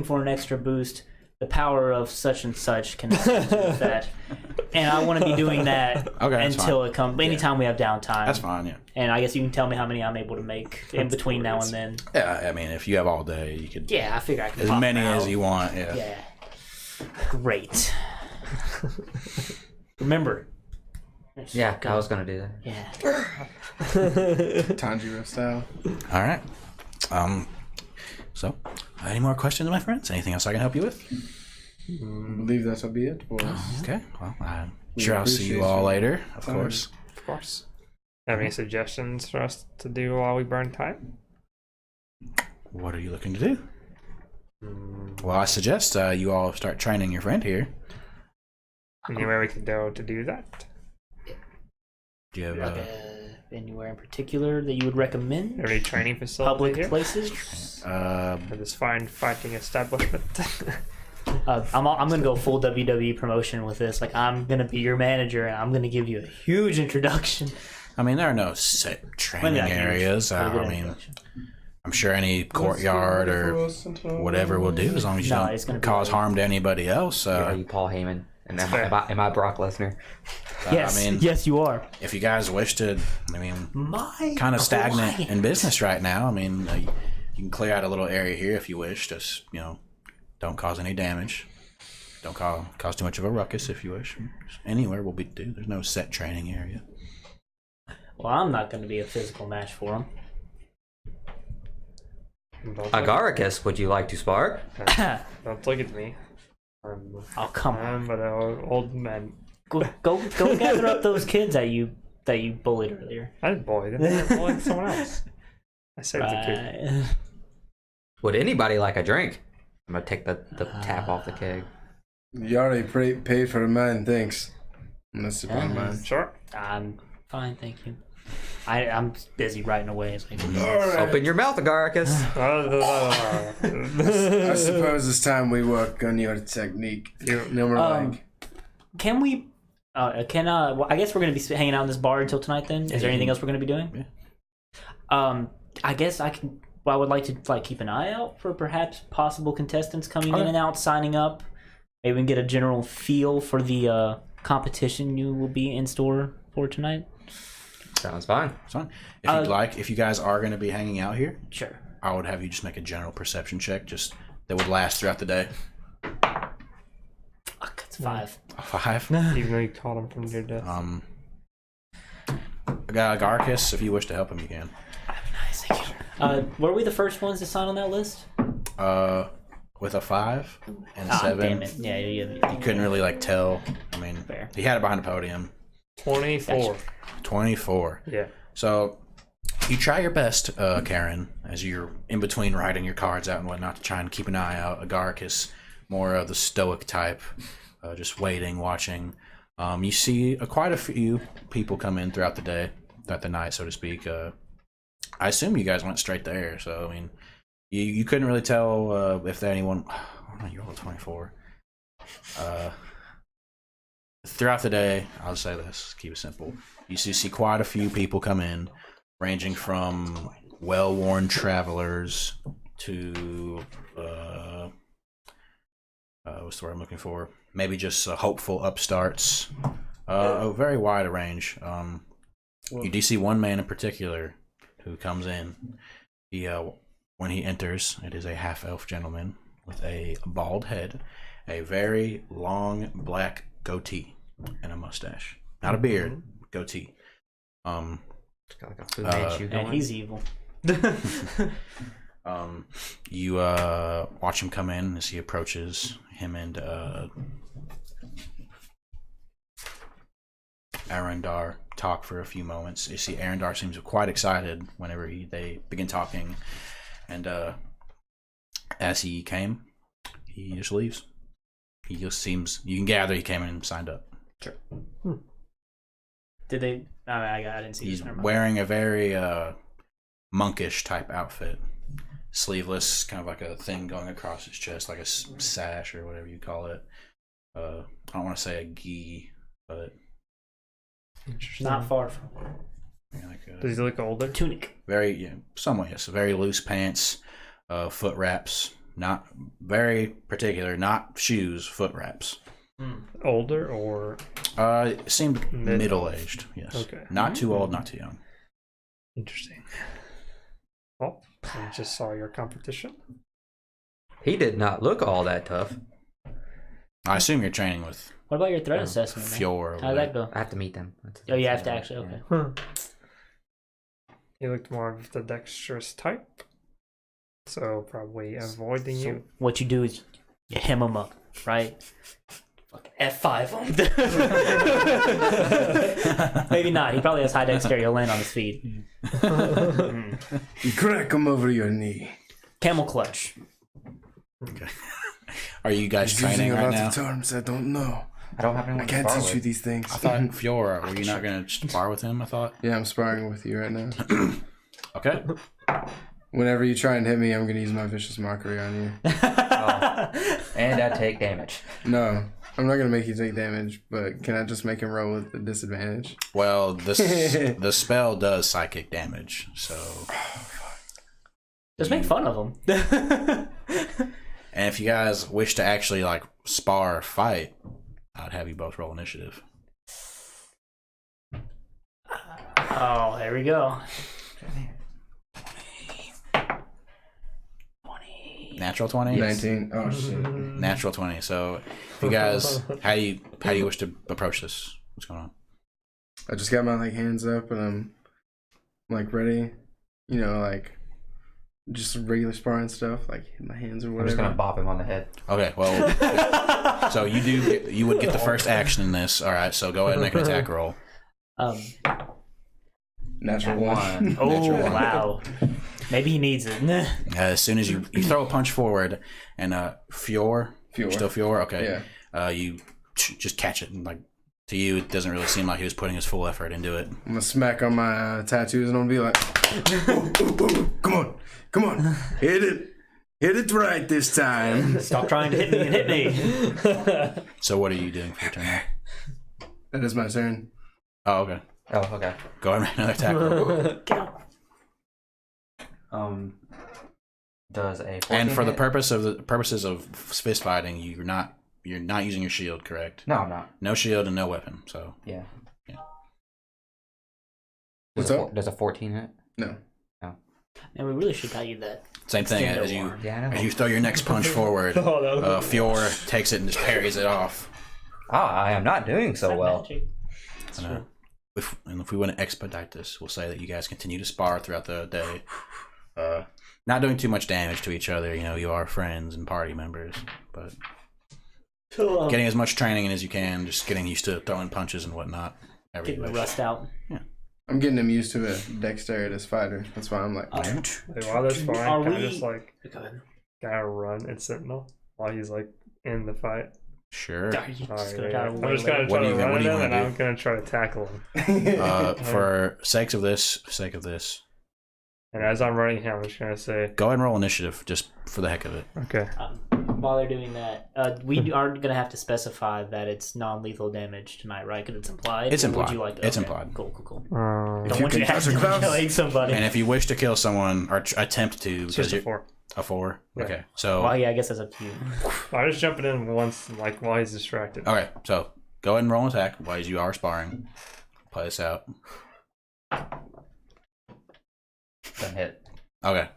for an extra boost. The power of such and such can assist with that, and I want to be doing that until it comes. Anytime we have downtime, That's fine. Yeah. and I guess you can tell me how many I'm able to make in between now and then. Yeah. I mean, if you have all day, you could. Yeah, I figure I can. As pop many them out. as you want. Yeah. Yeah. Great. Remember. Yeah, I was gonna do that. Yeah. Tanjiro style. All right. So, any more questions, my friends? Anything else I can help you with? I believe that will be it for us. Okay. Well, I'm We sure I'll see you appreciate all you. later, of Time. course. Of course. Have any suggestions for us to do while we burn time? What are you looking to do? Well, I suggest you all start training your friend here. Anywhere we could go to do that? Do you have Anywhere in particular that you would recommend? Any training facility Public here? places? For this fine fighting establishment? I'm gonna go full WWE promotion with this. Like, I'm gonna be your manager, and I'm gonna give you a huge introduction. I mean, there are no set training Well, yeah, areas. Pretty good I mean, introduction. I'm sure any courtyard or whatever will do, as long as you No, it's gonna don't be cause like- harm to anybody else. Are you Paul Heyman? And am I Brock Lesnar? Yes, I mean, yes, you are. if you guys wish to, I mean, My kind of stagnant client. in business right now. I mean, you can clear out a little area here if you wish. Just, don't cause any damage. Don't cause too much of a ruckus if you wish. Just anywhere will be do. There's no set training area. Well, I'm not going to be a physical match for him. Agaricus, would you like to spar? Don't look at me. Oh, come on. I'm but an old man. Go gather up those kids that you bullied earlier. I didn't bully them. They were bullying someone else. I saved the kid. Right. Would anybody like a drink? I'm gonna take the tap off the keg. You already paid for mine, thanks. Unless it's on mine. Sure. I'm fine, thank you. I'm busy writing away. It's like, Alright. Open your mouth, Agaricus. I suppose it's time we work on your technique. No more like. can we? Well, I guess we're gonna be hanging out in this bar until tonight. Then, is there anything else we're gonna be doing? Yeah. I guess I can. Well, I would like to keep an eye out for perhaps possible contestants coming in and out, signing up. Maybe we can get a general feel for the competition you will be in store for tonight. Sounds fine. It's fine. If you'd like, if you guys are going to be hanging out here, Sure. I would have you just make a general perception check, just that would last throughout the day. Fuck, it's 5. A 5. Even though you caught him from your death. Garcus, if you wish to help him, you can. Nice, thank you. Were we the first ones to sign on that list? With a 5 and 7. Damn it. Yeah. You couldn't really tell. I mean, Fair. he had it behind the podium. 24. Gotcha. 24. Yeah. So you try your best, Karen, as you're in between writing your cards out and whatnot, to try and keep an eye out. Agaricus, more of the stoic type, just waiting, watching. You see quite a few people come in throughout the night, so to speak. I assume you guys went straight there, so I mean, you couldn't really tell if there anyone. Oh, you're all 24. Throughout the day, I'll say this, keep it simple. You see quite a few people come in, ranging from well-worn travelers to what's the word I'm looking for? Maybe just hopeful upstarts. A very wide range. You do see one man in particular who comes in. He when he enters, it is a half-elf gentleman with a bald head a very long black goatee and a mustache. Not a beard, goatee. It's got like a Fu Manchu going. And he's evil. You watch him come in as he approaches. Him and Arendar talk for a few moments. You see Arendar seems quite excited whenever they begin talking, and as he came, he just leaves. He just seems, you can gather he came in and signed up. Sure. Did they? I didn't see. He's this. wearing a very monkish type outfit, sleeveless, kind of like a thing going across his chest, like a sash or whatever you call it. I don't want to say a gi, but Not far from like Does he look older? tunic. very, somewhat yes, very loose pants, foot wraps, not very particular, not shoes, foot wraps. Older or It seemed middle-aged, yes. Okay. Not too old, not too young. interesting? Well, I just saw your competition. He did not look all that tough. I assume you're training with What about your threat assessment? Man? Fior. How'd that go? I have to meet them. Oh, you have to actually. Okay. He looked more of the dexterous type, so probably avoiding So you. what you do is you hem him up, right? Fucking F5 him. Maybe not. He probably has high dexterity. He'll land on his feet. You crack him over your knee. Camel clutch. Okay. Are you guys He's training using a right lot now? of terms I don't know. I don't have anyone I to can't spar teach you with. these things. I thought Fiora, were you not going to spar with him? I thought. Yeah, I'm sparring with you right now. Okay. Whenever you try and hit me, I'm going to use my vicious mockery on you. And I take damage. No, I'm not going to make you take damage, but can I just make him roll with the disadvantage? Well, the spell does psychic damage, so. Just make fun of him. And if you guys wish to actually like spar or fight, I'd have you both roll initiative. Oh, there we go. Natural 20. 19. Oh, shit. Natural 20. So, if you guys, how do you wish to approach this? What's going on? I just got my like hands up and I'm like ready. You know, like just regular sparring stuff, like hit my hands or I'm just whatever. gonna bop him on the head. Okay, well, so you would get the first action in this. All right, so go ahead and make an attack roll. Natural One. one. Oh, Natural one. wow. Maybe he needs it. As soon as you throw a punch forward, and Fior, Fior. still Fior, okay. Yeah. You just catch it, and like to you, it doesn't really seem like he was putting his full effort into it. I'm gonna smack on my tattoos and I'm gonna be like, come on, hit it right this time. Stop trying to hit me and hit me. So what are you doing for your turn? That is my turn. Oh, okay. Oh, okay. Go ahead and make another attack roll. Does a 14 And for the hit? purposes of fist fighting, you're not using your shield, correct? No, I'm not. No shield and no weapon. So Yeah. Yeah. What's does up? Does a 14 hit? No. And we really should tell you that. same thing Stand as you over. Yeah, I know. as you throw your next punch forward. Fior takes it and just parries it off. I am not doing so well. Magic. If we want to expedite this, we'll say that you guys continue to spar throughout the day. Not doing too much damage to each other. You know, you are friends and party members, but getting as much training in as you can, just getting used to throwing punches and whatnot. Getting the rust out. I'm getting him used to a dexterous fighter. That's why I'm like, Like, while they're sparring, Are can I we- just like Go ahead. gotta run at Sentinel while he's like in the fight? Sure. Are you just Alright, gonna yeah. try to I'm just gonna waylay- What try do to you- run what do you at him, wanna and do? I'm gonna try to tackle him. For sake of this, And as I'm running him, I'm just gonna say, go ahead and roll initiative just for the heck of it. okay. While they're doing that, we aren't gonna have to specify that it's non-lethal damage tonight, right? Because it's implied. It's Or would implied. you like It's okay. implied. Cool. If Don't you want you can to have touch to a Klaus- killing somebody. And if you wish to kill someone or attempt to, It's just because a you're 4. a 4. Yeah. Okay, so Well, yeah, I guess that's up to you. I'm just jumping in once, like while he's distracted. okay, so go ahead and roll an attack while you are sparring. Play this out. Doesn't hit. Okay.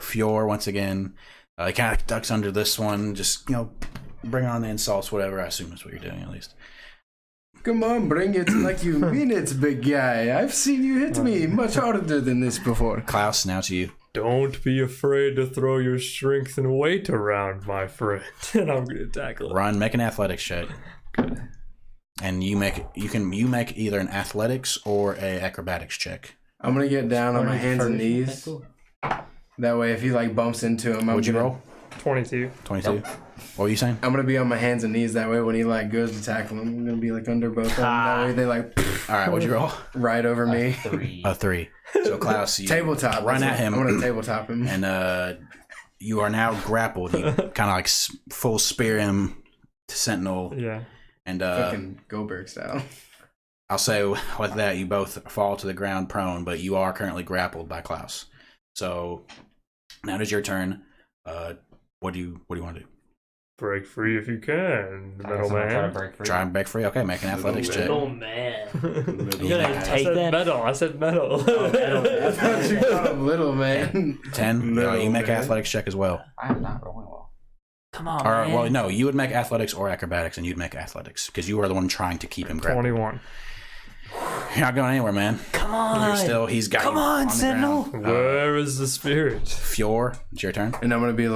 Fior once again He kind of ducks under this one, just, bring on the insults, whatever. I assume that's what you're doing, at least. Come on, bring it like you mean it, big guy. I've seen you hit me much harder than this before. Klaus, now to you. Don't be afraid to throw your strength and weight around, my friend. And I'm gonna tackle it. Run, make an athletics check. And you make either an athletics or a acrobatics check. I'm gonna get down on my hands and knees. That way, if he bumps into him, What'd you roll? 22. 22. Yep. What were you saying? I'm gonna be on my hands and knees. That way, when he goes to tackle him, I'm gonna be under both of them. That way, they All right, what'd you roll? right over me. 3. A 3. So Klaus, you Tabletop. run at him. I'm gonna tabletop him. And you are now grappled. You kind of full spear him to Sentinel. Yeah. And Fucking Goldberg style. I'll say with that, you both fall to the ground prone, but you are currently grappled by Klaus. So now it is your turn. What do you want to do? Break free if you can, Try to man. break free. Try and break free. Okay, make an athletics check. Oh man. Little You're gonna man. take I said that? metal. I said metal. I thought you called him little man. 10. Little You make an man. athletics check as well. I am not rolling well. Come on, Or man. well, no, you would make athletics or acrobatics, and you'd make athletics because you are the one trying to keep him grappled. 21. You're not going anywhere, man. Come on. He's got Come you on, the Sentinel. ground. Where is the spirit? Fjord, it's your turn. And I'm gonna be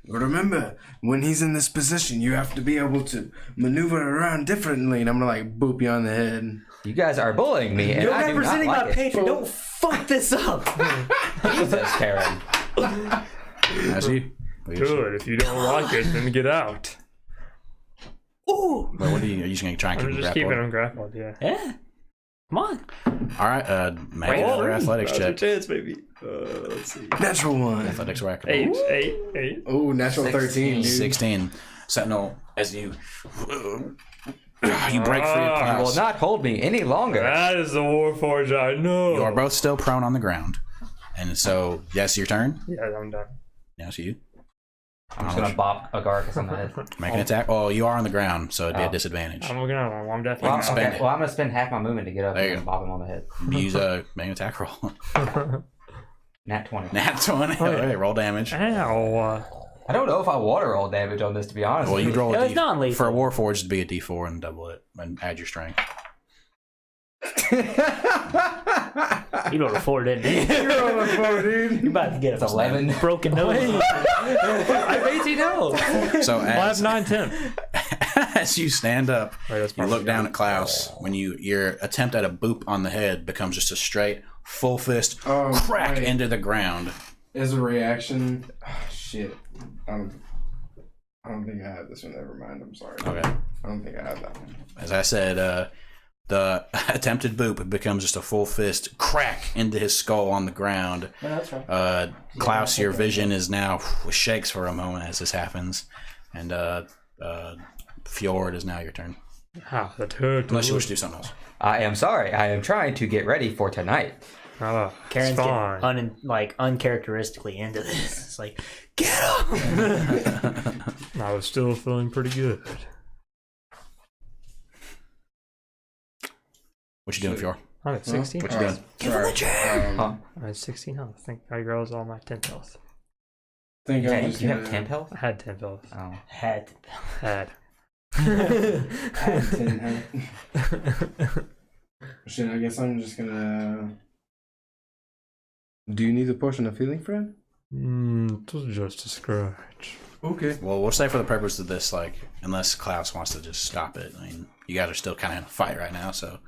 remember, when he's in this position, you have to be able to maneuver around differently. And I'm gonna boop you on the head. You guys are bullying me, and You're I do not representing like my it. patron. Don't fuck this up. Jesus, Karen. That's you. Good. If you don't like it, then get out. Ooh. But what are you just going to try and keep I'm him just grappled? keeping him grappled, yeah. Yeah. Come on. All right, make another athletics Now's your check. chance, baby. Let's see. Natural one. Athletics or acrobatics. 8. Oh, natural 13, dude. 16. Sentinel, as you break free of You will Klaus. not hold me any longer. That is the Warforged I know. You are both still prone on the ground. And so, yes, your turn. Yeah, I'm done. Now it's you. I'm just gonna bop Agaricus on the head. Make an attack. Oh, you are on the ground, so it'd be a disadvantage. I'm looking at him. I'm definitely Well, spend okay, it. well, I'm gonna spend half my movement to get up There you and go. bop him on the head. Use make an attack roll. Nat 20. Nat 20. All right, roll damage. Ow. I don't know if I want to roll damage on this, to be honest. Well, with you'd you. roll Yeah, a it's non-lethal. for a Warforged to be a D4 and double it and add your strength. You rolled a 4, didn't you? You're on the phone, dude. You're about to get It's a 11. broken nose. I have 18 health. So I have as, 9, 10. as you stand up, Wait, that's you look probably down good. at Klaus. When your attempt at a boop on the head becomes just a straight full fist Oh, crack wait. into the ground. As a reaction, shit. I don't think I have this one. Never mind. I'm sorry. Okay. I don't think I have that one. As I said, the attempted boop becomes just a full fist crack into his skull on the ground. No, that's right. Klaus, your vision is now shakes for a moment as this happens, and Fjord is now your turn. Ah, that hurt. Unless you wish to do something else. I am sorry. I am trying to get ready for tonight. Ah, Karen's it's fine. getting uncharacteristically into this. It's like, get up! I was still feeling pretty good. What you doing, Fjord? I'm at 16. What you doing? Give him a jab! Huh? I'm at 16 health. I think I grows all my 10 health. Think I'm Hey, just you have gonna 10 health? I had 10 health. Oh. Had. Had. add 10 health. Shit, I guess I'm just gonna. Do you need a potion of healing, friend? It was just a scratch. Okay. Well, we'll say for the purpose of this, unless Klaus wants to just stop it. I mean, you guys are still kind of in a fight right now, so.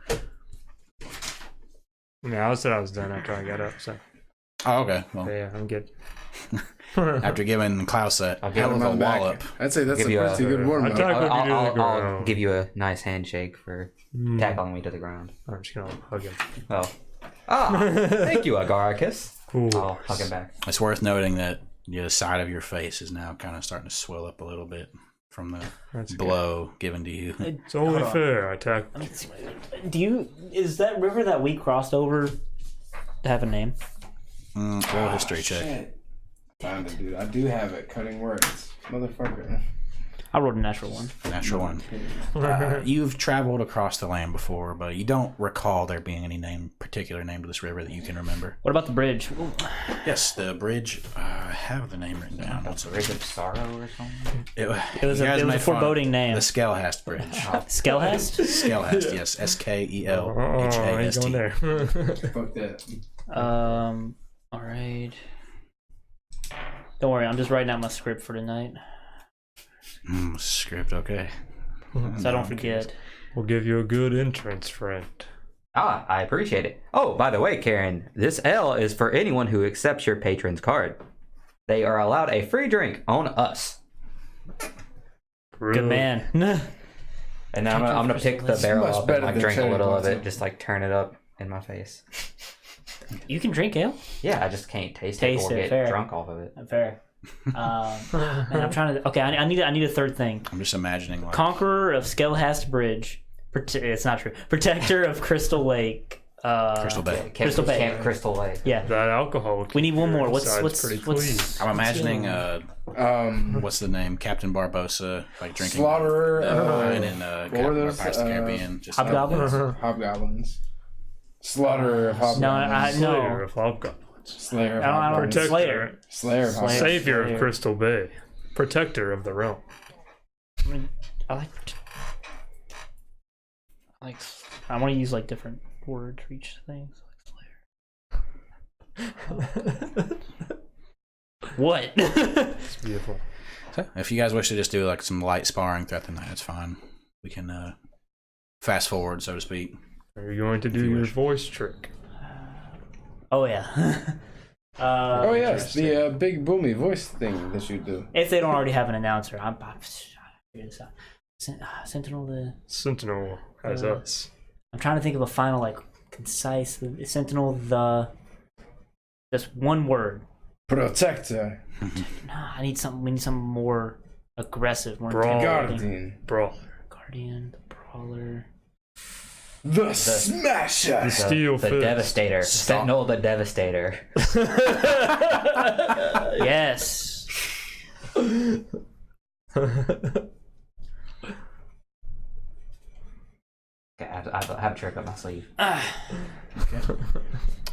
Yeah, I said I was done after I got up, so Oh, okay. Well, but yeah, I'm good. after giving Klaus a I'll give hell him of a on the back. wallop, I'd say that's Give a you a- pretty good warm I up. talk- I'll, Look at you I'll, to the I'll ground. give you a nice handshake for tackling me to the ground. I'm just gonna hug him. Oh. Thank you, Agaricus. Cool. I'll hug him back. it's worth noting that the side of your face is now kind of starting to swell up a little bit from the That's good. blow given to you. It's only Hold on. fair. I attack. Is that river that we crossed over have a name? Roll a history check. Shit. Found it, dude. I do have it. Cutting words. Motherfucker. I rolled a natural one. Natural one. You've traveled across the land before, but you don't recall there being any particular name to this river that you can remember. What about the bridge? Ooh. Yes, the bridge. have the name written down. What's it? Bridge of Sorrow or something? It was a foreboding name. The Skelhast Bridge. Skelhast? Skelhast, yes. He's going SKELHAST. there. Fuck that. All right. Don't worry, I'm just writing out my script for tonight, Script, okay. so I don't forget. We'll give you a good entrance, friend. Ah, I appreciate it. Oh, by the way, Karen, this L is for anyone who accepts your patron's card. They are allowed a free drink on us. Good man. And now I'm gonna pick the barrel much up better and like than drink a cherry little of it, blossom. just like turn it up in my face. You can drink ale. Yeah, I just can't taste Taste it or it, get fair. drunk off of it. Fair. Man, I'm trying to. Okay, I need a third thing. I'm just imagining like Conqueror of Skelhast Bridge. It's not true. Protector of Crystal Lake. Crystal Bay. Crystal Bay. Camp Crystal Lake. Yeah. That alcohol. We need one more. inside What's is pretty clean. I'm imagining what's the name? Captain Barbosa, like drinking Slaughterer. wine in what were those? Pirates of the Caribbean. Just Hobgoblins? Hobgoblins. Slaughterer of Hobgoblins. No, Slayer no. of hobgoblins. Slayer of I don't- Hobgoblins. Protector. Slayer. Slayer of Hobgoblins. Savior Slayer. of Crystal Bay. Protector of the realm. I want to use like different words for each thing. So, like Slayer. What? It's beautiful. So, if you guys wish to just do like some light sparring throughout the night, it's fine. We can fast forward, so to speak. Are you going to do you your wish. voice trick? Oh yeah. Oh yes, the big boomy voice thing that you do. If they don't already have an announcer, I'm figure this out. Sentinel the. Sentinel has us. I'm trying to think of a final like concise Sentinel the. Just one word. Protector. Nah, I need something. We need something more aggressive, more Brawl. intimidating. Guardian. Brawler. Guardian, the Brawler. The Smasher. The Steel The Fist. Devastator. Sentinel the Devastator. Yes. Okay, I have a trick up my sleeve.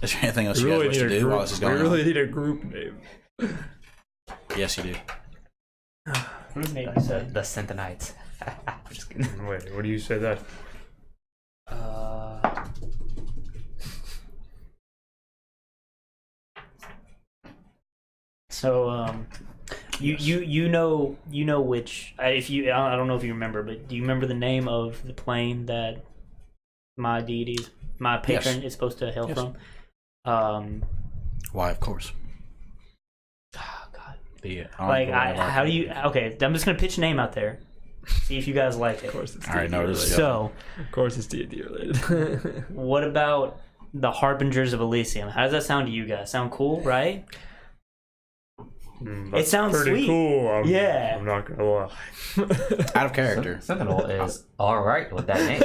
Is there anything else We you guys really wish need to a do group. while this is We going really on? need a group name. Yes, you do. Maybe so. The Sentinelites. I'm just kidding. Wait, what do you say that? So you know which if you I don't know if you remember, but do you remember the name of the plane that my deities, my patron is supposed to hail Yes. from? Why, of course. Oh God. The Like how do you? Okay, I'm just gonna pitch a name out there. See if you guys like it. Of course, it's I already know where this is So, Of course, it's D&D related. what about the Harbingers of Elysium? How does that sound to you guys? Sound cool, right? That's sounds pretty sweet. cool. Yeah. I'm not gonna lie. Out of character. Sentinel is alright with that name.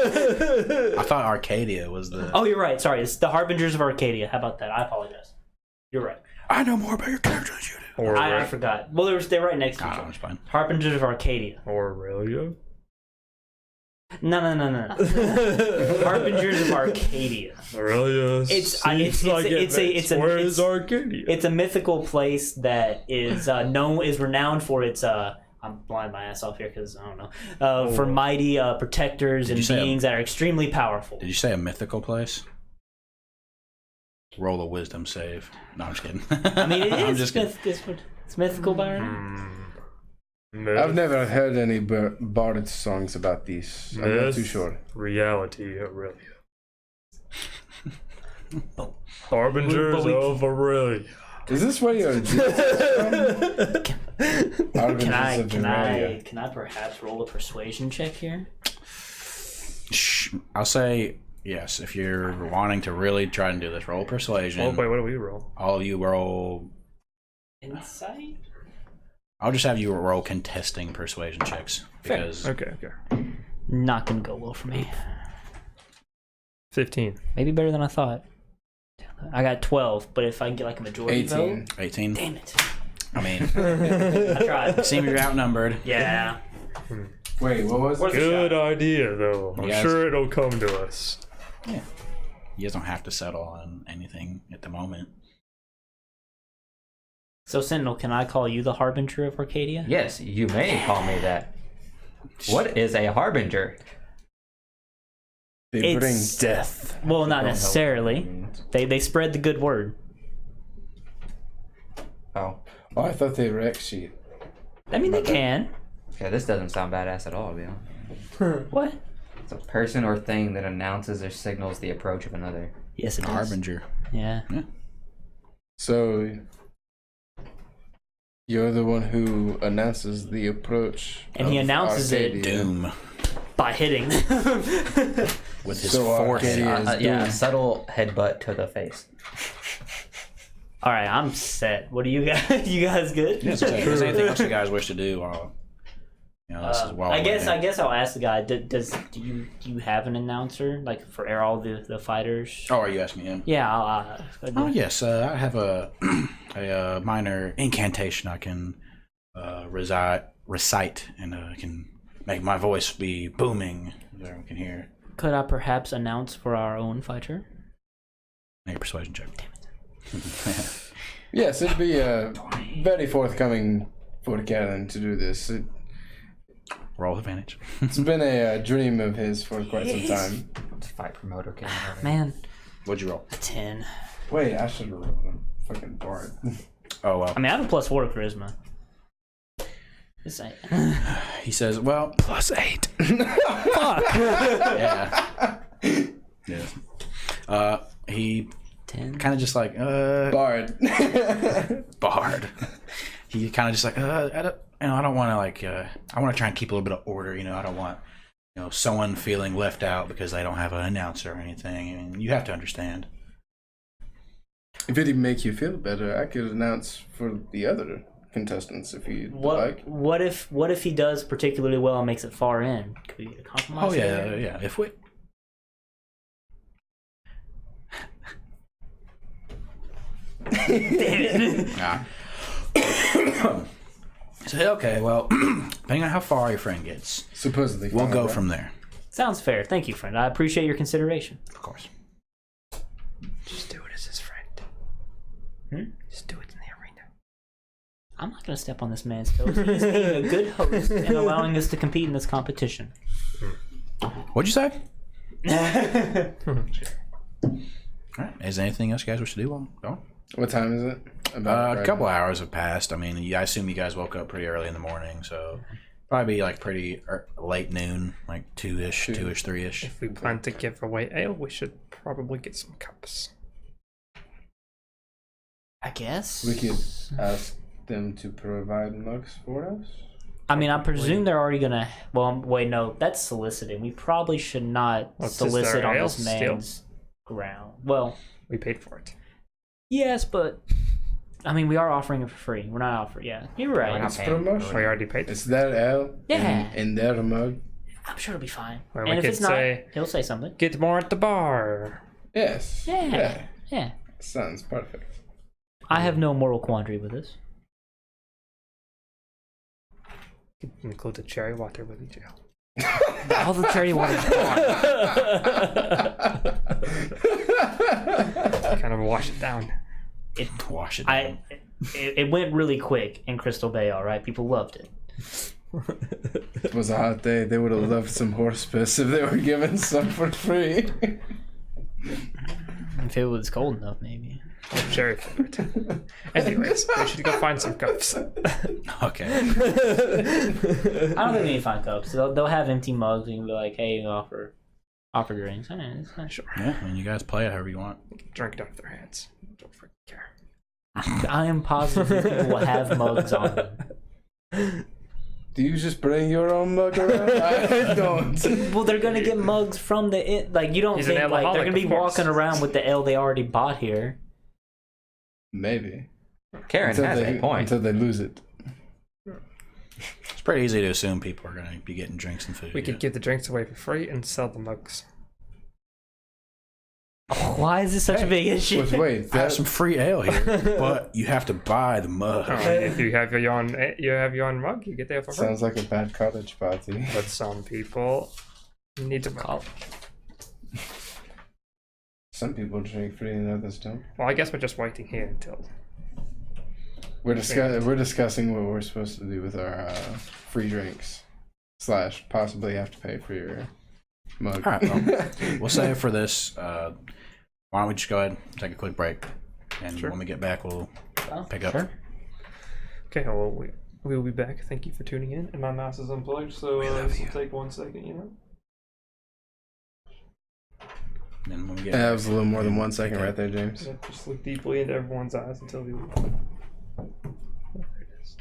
I thought Arcadia was the. Oh, you're right. Sorry, it's the Harbingers of Arcadia. How about that? I apologize. You're right. I know more about your character than you do. Or I forgot. Well, they're right next to each I'm other. just playing. Harbingers of Arcadia. Aurelia. No. Harbingers of Arcadia. Aurelia. It's Where is Arcadia? It's a mythical place that is renowned for its I'm blowing my ass off here because I don't know for mighty protectors Did and you say beings that are extremely powerful. Did you say a mythical place? Roll a wisdom save. No, I'm just kidding. I mean, it I'm is. just kidding. It's mythical, Byron. I've never heard any barded songs about these. I'm not too sure. Reality, Aurelia. Harbingers of Aurelia. Is this where you're? Can I perhaps roll a persuasion check here? Shh. I'll say yes if you're wanting to really try and do this. Roll persuasion. Oh wait, what do we roll? All of you roll. Insight. I'll just have you roll contesting persuasion checks because Okay. Not gonna go well for me. 15. Maybe better than I thought. I got 12, but if I can get like a majority 18. vote, 18. damn it! I mean, I tried. it seems you're outnumbered. Yeah. Wait, what was Worth it? a Good shot. idea, though. I'm Yes. sure it'll come to us. Yeah. You guys don't have to settle on anything at the moment. So, Sentinel, can I call you the Harbinger of Arcadia? Yes, you may call me that. What is a harbinger? They bring It's- death. Well, not Don't know necessarily. what that means. They spread the good word. Oh, Oh, I thought they wrecked shit. I mean, they can. okay. This doesn't sound badass at all, to be honest. What? It's a person or thing that announces or signals the approach of another. Yes, it is. Harbinger. Yeah. So you're the one who announces the approach. And he of announces it. Arcadia. Doom. By hitting. With his So forehead. Arcadia is Yeah, a doomed. subtle headbutt to the face. All right, I'm set. What do you guys? You guys good? Is there anything else you guys wish to do? While, this is while I we're there? guess I'll ask the guy. Do you have an announcer like for all the fighters? Oh, are you asking him? Yeah. I'll Oh yes, I have a a minor incantation I can recite, and can make my voice be booming so everyone can hear. Could I perhaps announce for our own fighter? Make a persuasion check. Yes, it'd be very forthcoming for Karen to do this. Roll advantage. It's been a dream of his for quite some time. It's fight promoter. Man, What'd you roll? a 10. Wait, I should have rolled a fucking bard. Oh well. I mean, I have a +4 charisma. This ain't. He says, "Well, +8." Fuck. Yeah. Yes. He 10. kind of just like Bard. Bard. He kind of just like I don't want to like I want to try and keep a little bit of order. I don't want someone feeling left out because they don't have an announcer or anything. And you have to understand. If it'd make you feel better, I could announce for the other contestants if you'd like. What if he does particularly well and makes it far in? Could we get a compromise? Oh yeah, there? yeah. If we. Nah. So okay, well, depending on how far your friend gets, Supposedly. we'll fine, go right? from there. Sounds fair. Thank you, friend. I appreciate your consideration. Of course. Just do it as his friend. Just do it in the arena. I'm not going to step on this man's toes. He's being a good host and allowing us to compete in this competition. What'd you say? All right. Is there anything else you guys wish to do while I'm gone? What time is it? A couple hours have passed. I mean, I assume you guys woke up pretty early in the morning, so probably be like pretty late noon, like 2-ish, 3-ish. If we plan to give away ale, we should probably get some cups. I guess. We could ask them to provide mugs for us. I mean, I presume they're already going to... Well, wait, no. That's soliciting. We probably should not What's this, solicit their on ale this man's ground. Well, We paid for it. yes, but... I mean, we are offering it for free. We're not offering... Yeah, you're We're right. not It's paying. promotion. We already paid. It's their ale Yeah. in their mug. I'm sure it'll be fine. Well, and we if could it's not, say- he'll say something. Get more at the bar. Yes. Yeah. Yeah. Sounds perfect. I have no moral quandary with this. Include the cherry water with the jail. All the cherry water's gone. Kind of wash it down. Wash it down. It went really quick in Crystal Bay, all right? People loved it. It was a hot day. They would have loved some horse piss if they were given some for free. If it was cold enough, maybe. Oh, cherry flavored. Anyways, we should go find some cups. Okay. I don't think we need to find cups. They'll have empty mugs and be like, hey, offer drinks. It's fine. Sure. Yeah, and you guys play it however you want. Drink it off their hands. Don't freaking care. I am positive these people will have mugs on them. Do you just bring your own mug around? I don't. Well, they're gonna get mugs from the like. You don't He's an think like they're alcoholic, gonna be of course. walking around with the ale they already bought here? Maybe. Karen has a point. Until they lose it. It's pretty easy to assume people are going to be getting drinks and food. We could give the drinks away for free and sell the mugs. Why is this such a big issue? But wait, I have that, some free ale here, but you have to buy the mug. If you have your own mug, you get the ale for free. sounds like a bad college party. But some people need to call. Some people drink free and others don't. Well, I guess we're just waiting here until We're discussing what we're supposed to do with our free drinks / possibly have to pay for your mug. All right, well, we'll save it for this. Why don't we just go ahead and take a quick break, and Sure. when we get back, we'll pick up. Sure. Okay, well, we will be back. Thank you for tuning in. And my mouse is unplugged, so this will take 1 second, you know? And when we get That was a little more than 1 second right there, James. Yeah, just look deeply into everyone's eyes until we leave. There it is.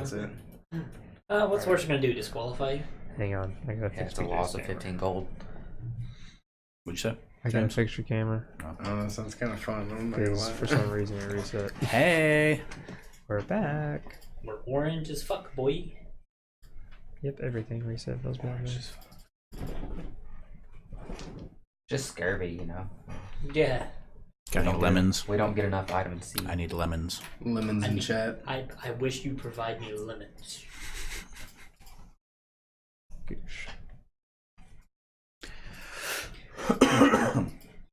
That's it. What's worse you're gonna do? Disqualify you? Hang on, I gotta Yeah, fix it's a my loss of camera. 15 gold. What'd you say? I gotta fix your camera Oh, that sounds kind of fun. I'm not gonna because lie. for some reason it reset. Hey. We're back. We're orange as fuck, boy. Yep, everything reset. Those ones. Just scurvy, you know. Yeah. Got any lemons? We don't get enough vitamin C. I need lemons. Lemons in chat. I wish you provide me lemons. Goosh.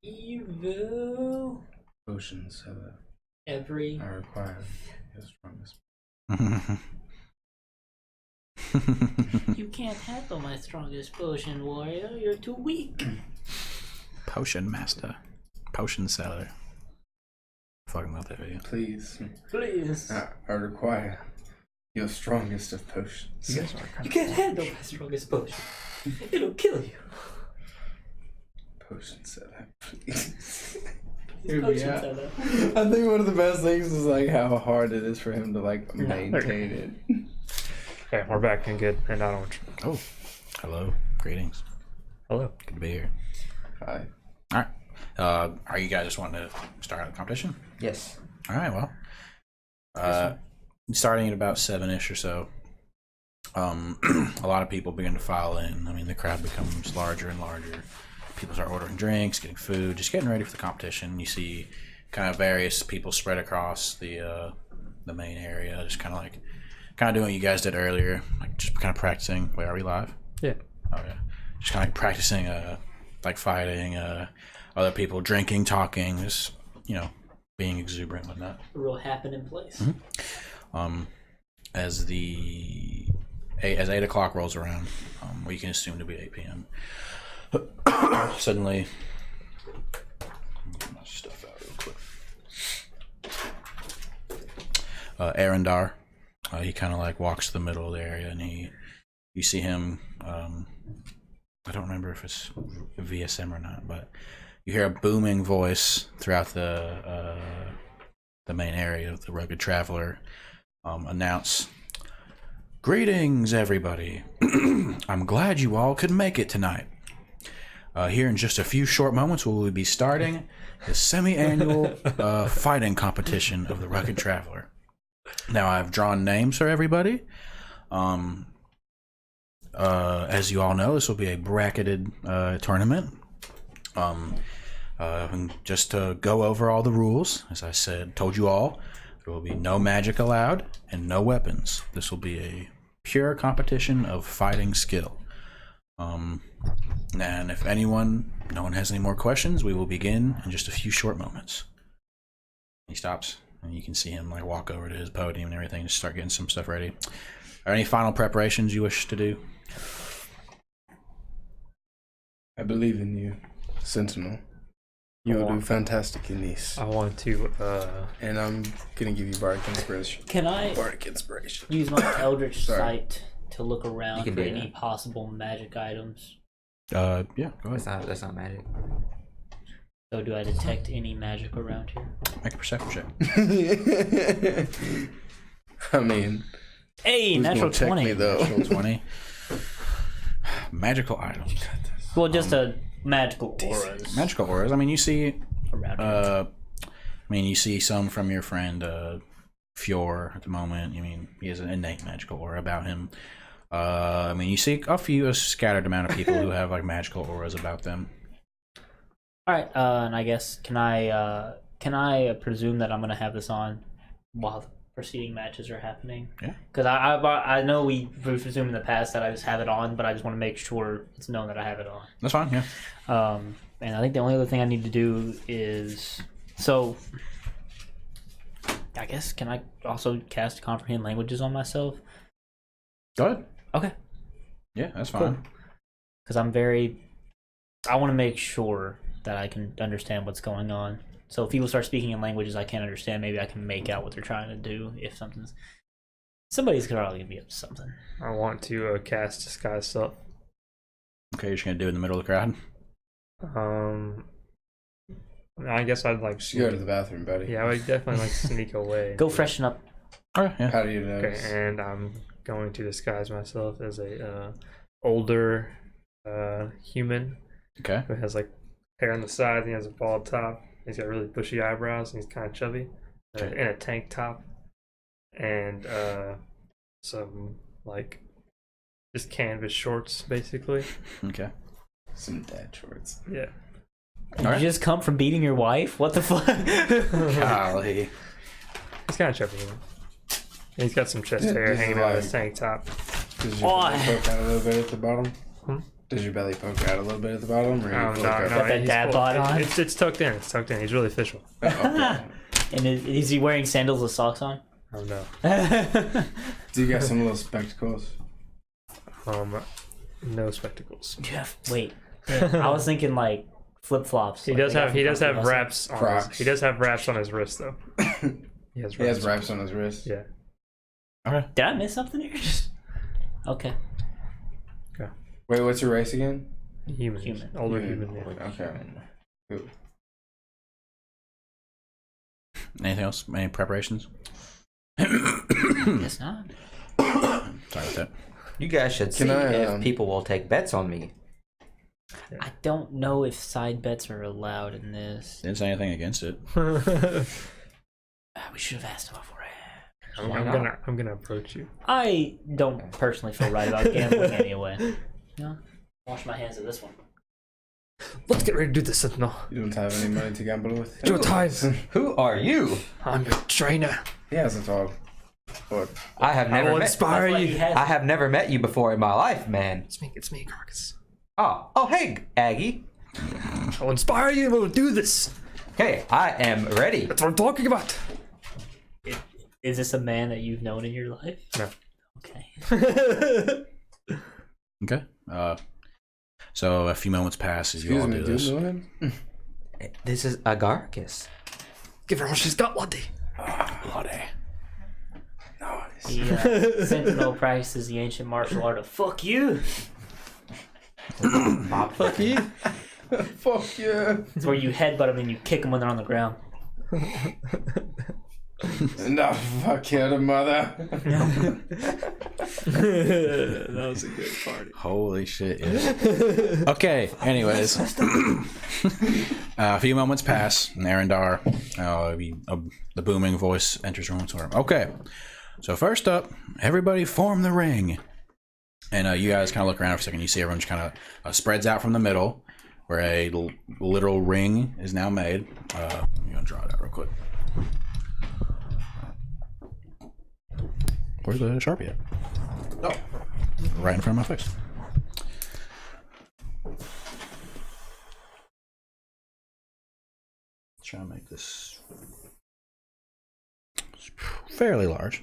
Evil. Potions have a. Every. I require the strongest. You can't handle my strongest potion, warrior. You're too weak. Potion master. Potion seller. Fucking love that video. Please. Please. I require your strongest of potions. You guys are kind You can't handle my strongest potion. It'll kill you. Potion seller, please. These potions are the- I think one of the best things is like how hard it is for him to like maintain it. Okay, we're back and good. And I don't. Oh, hello. Greetings. Hello. Good to be here. Hi. All right. Are you guys just wanting to start the competition? Yes. All right. Well, starting at about 7-ish or so, a lot of people begin to file in. I mean, the crowd becomes larger and larger. People start ordering drinks, getting food, just getting ready for the competition. You see kind of various people spread across the main area, just kind of doing what you guys did earlier, like just kind of practicing. Wait, are we live? Yeah. Oh yeah. Just kind of like practicing, like fighting, other people drinking, talking, just being exuberant and whatnot. A real happening place. As 8 o'clock rolls around, what you can assume to be 8 p.m. Suddenly, get my stuff out real quick. Arendar, he kind of like walks to the middle of the area, and you see him. I don't remember if it's VSM or not, but you hear a booming voice throughout the main area of the Rugged Traveler announce, "Greetings, everybody! I'm glad you all could make it tonight. Here in just a few short moments, we will be starting the semi-annual fighting competition of the Rugged Traveler. Now, I've drawn names for everybody. As you all know, this will be a bracketed tournament. And just to go over all the rules, as I told you all, there will be no magic allowed and no weapons. This will be a pure competition of fighting skill. And if no one has any more questions, we will begin in just a few short moments." He stops, and you can see him like walk over to his podium and everything to start getting some stuff ready. Are there any final preparations you wish to do? I believe in you, Sentinel. You will do fantastic in these. I want to. And I'm gonna give you bardic inspiration. Can I Bardic inspiration. use my Eldritch Sorry. Sight to look around You can for do any that. possible magic items? Yeah, go ahead. That's not magic. So do I detect any magic around here? Make a perception check. I mean, Hey, who's natural gonna check 20. me though? Natural 20. Magical items. Well, just a magical auras Magical auras. I mean, you see around here. you see some from your friend Fior at the moment. I mean, he has an innate magical aura about him. You see a scattered amount of people who have like magical auras about them. All right, and I guess can I presume that I'm gonna have this on while the preceding matches are happening? Yeah. Because I know we presumed in the past that I just have it on, but I just want to make sure it's known that I have it on. That's fine. Yeah. And I think the only other thing I need to do is I guess can I also cast comprehend languages on myself? Go ahead. Okay. Yeah, that's fine. Because I want to make sure that I can understand what's going on. So if people start speaking in languages I can't understand, maybe I can make out what they're trying to do. If somebody's probably gonna be up to something. I want to cast disguise self. Okay, you're just gonna do it in the middle of the crowd. I guess I'd like. Just go to the bathroom, buddy. Yeah, I would definitely like sneak away. Go freshen up. Oh, yeah. How do you Okay, notice? and I'm going to disguise myself as a older human Okay. who has like hair on the sides. He has a bald top. He's got really bushy eyebrows. And he's kind of chubby, Okay. in a tank top, and some like just canvas shorts, basically. Okay. Some dad shorts. Yeah. Did Alright. you just come from beating your wife? What the fuck? Golly. He's kind of chubby. And he's got some chest Yeah, hair this is hanging out of his like- tank top. Does your belly poke out a little bit at the bottom? Hmm? Does your belly poke out a little bit at the bottom? Or you No, poke no, out- no. Got that he's dad full- bod on? It's tucked in. It's tucked in. He's really official. Oh, okay. And is he wearing sandals with socks on? Oh no. Do you got some little spectacles? No spectacles. Jeff, wait. I was thinking like flip flops. He does have wraps. wraps on his, Crocs. he does have wraps on his wrist though. He has He has wraps on his wrist. Yeah. Okay. Did I miss something here? Okay. Wait, what's your race again? Human. Older human. Yeah. Okay. Cool. Anything else? Any preparations? Guess not. Sorry about that. You guys should see Can I, if people will take bets on me. I don't know if side bets are allowed in this. Didn't say anything against it. We should have asked him beforehand. I'm gonna approach you. I don't personally feel right about gambling anyway. No. Wash my hands of this one. Let's get ready to do this, Sentinel. You don't have any money to gamble with? Your time. Who are you? I'm your trainer. He has a dog. What? I have I never will met. inspire That's why he you. has I have never met you before in my life, man. It's me, Carcass. Oh, hey, Aggie. I will inspire you and we'll do this. Okay, I am ready. That's what I'm talking about. Is this a man that you've known in your life? No. Okay. Okay. So a few moments pass as you Excuse all me, do do this. you know him? This is Agarcus. Give her what she's got, Bloody. Bloody. The Sentinel practices the ancient martial art of fuck you. Fuck you. Fuck yeah. It's where you headbutt them and you kick them when they're on the ground. No, fuck yeah, the mother. That was a good party. Holy shit. Yeah. Okay, anyways. A few moments pass, and Arendar, the booming voice enters your room. Okay, so first up, everybody form the ring. And you guys kind of look around for a second. You see everyone just kind of spreads out from the middle, where a literal ring is now made. I'm going to draw it out real quick. Where's the Sharpie at? Oh, right in front of my face. Try to make this fairly large.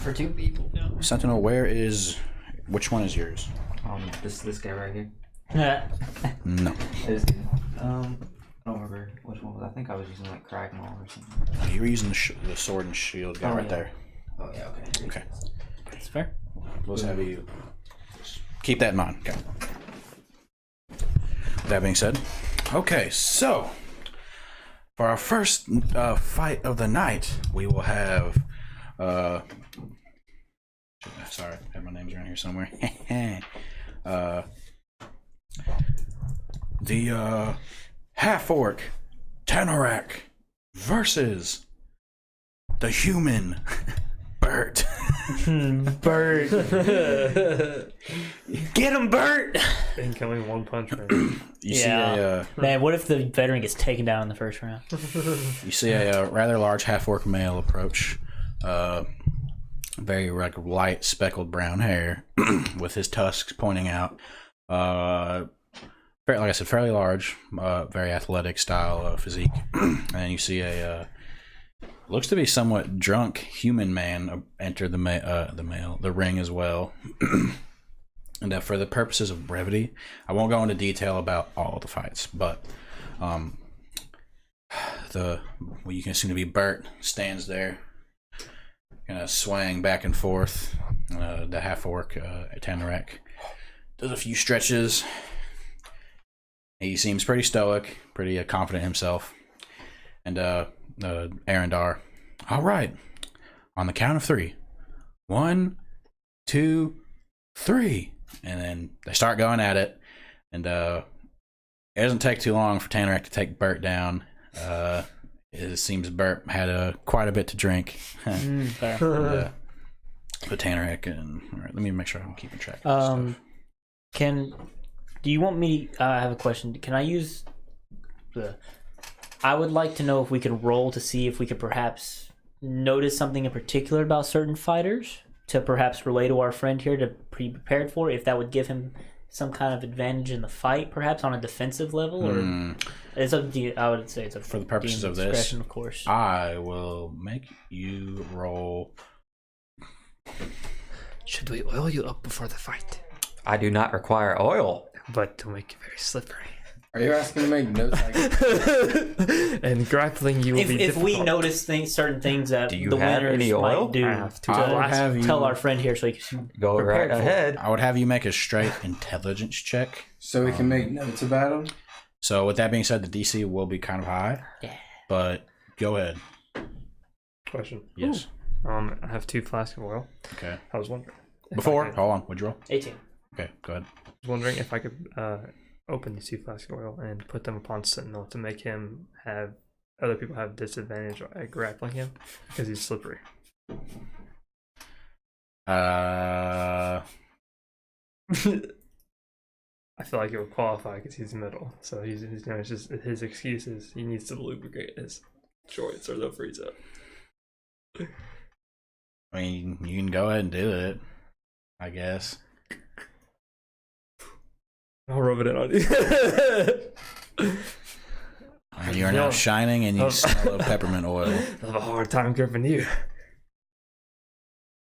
For two people. Sentinel, which one is yours? This guy right here. No. I don't remember which one was. I think I was using like Cragmaw or something. You were using the sword and shield guy Oh, right yeah. there. Oh yeah, okay. Okay. That's fair. We'll just have you keep that in mind. Okay. That being said, okay, so for our first fight of the night, we will have. Sorry, I have my names around here somewhere. The half orc Tanorak versus the human Bert. Bert. Get him, Bert! Incoming one punch man. You Yeah. see Man, what if the veteran gets taken down in the first round? you see a rather large half orc male approach. Very light speckled brown hair with his tusks pointing out. Like I said, fairly large, very athletic style physique. And you see a looks to be somewhat drunk human man enter the ring as well. And for the purposes of brevity, I won't go into detail about all the fights, but what you can assume to be Bert stands there, kind of swaying back and forth. The half orc Tanorak does a few stretches. He seems pretty stoic, pretty confident himself. And Arendar, all right, On the count of 3. 1, 2, 3. And then they start going at it. And it doesn't take too long for Tanarek to take Bert down. It seems Bert had quite a bit to drink. Fair. But Tanarek and... All right, let me make sure I'm keeping track of this stuff. Do you want me... I have a question. Can I use... I would like to know if we could roll to see if we could perhaps notice something in particular about certain fighters to perhaps relay to our friend here to be prepared for, if that would give him some kind of advantage in the fight, perhaps on a defensive level, or it's up to you. I would say it's up for the purposes of this, of course. I will make you roll. Should we oil you up before the fight? I do not require oil. But to make you very slippery. Are you asking to make notes? And grappling you will be If we difficult. notice certain things that Do you the have winners any oil? might do I have two to flasks. tell our friend here so he can Go right prepared for it. ahead. I would have you make a straight intelligence check. So we can make notes about them? So with that being said, the DC will be kind of high. Yeah. But go ahead. Question. Yes. I have 2 flasks of oil. Okay. I was wondering. Before, I hold on. What'd you roll? 18. Okay, go ahead. was wondering if I could open these 2 flasks of oil and put them upon Sentinel to make him have other people have disadvantage at grappling him because he's slippery. Uh, I feel like it would qualify because he's middle. So he's you know, it's just his excuse is he needs to lubricate his joints or they'll freeze up. I mean, you can go ahead and do it, I guess. I'll rub it in on you. And you are now shining and you smell of peppermint oil. I have a hard time gripping you.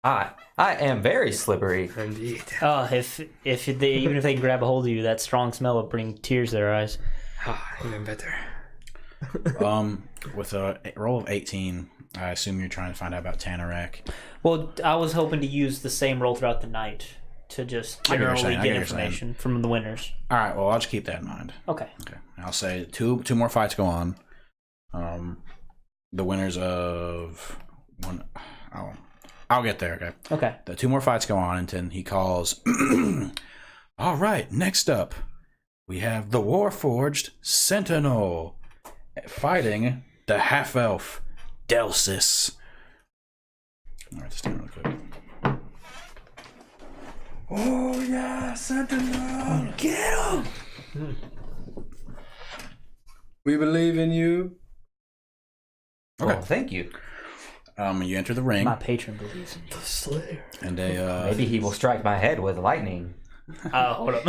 I am very slippery. Indeed. Oh, if they even if they can grab a hold of you, that strong smell will bring tears to their eyes. Even better. With a roll of 18, I assume you're trying to find out about Tanarek. Well, I was hoping to use the same roll throughout the night to just I get what you're generally saying, I get get what you're information from the winners. All right, well, I'll just keep that in mind. Okay. Okay. I'll say two more fights go on. The winners of one. I'll get there. Okay. Okay. The 2 more fights go on, and then he calls. All right. Next up, we have the Warforged Sentinel fighting the half elf Delsis. All right, just stand real quick. Oh yeah, Sentinel! Get him! We believe in you. Okay. Well, thank you. You enter the ring, My patron believes in me. Slayer. and a Maybe he will strike my head with lightning. Hold up.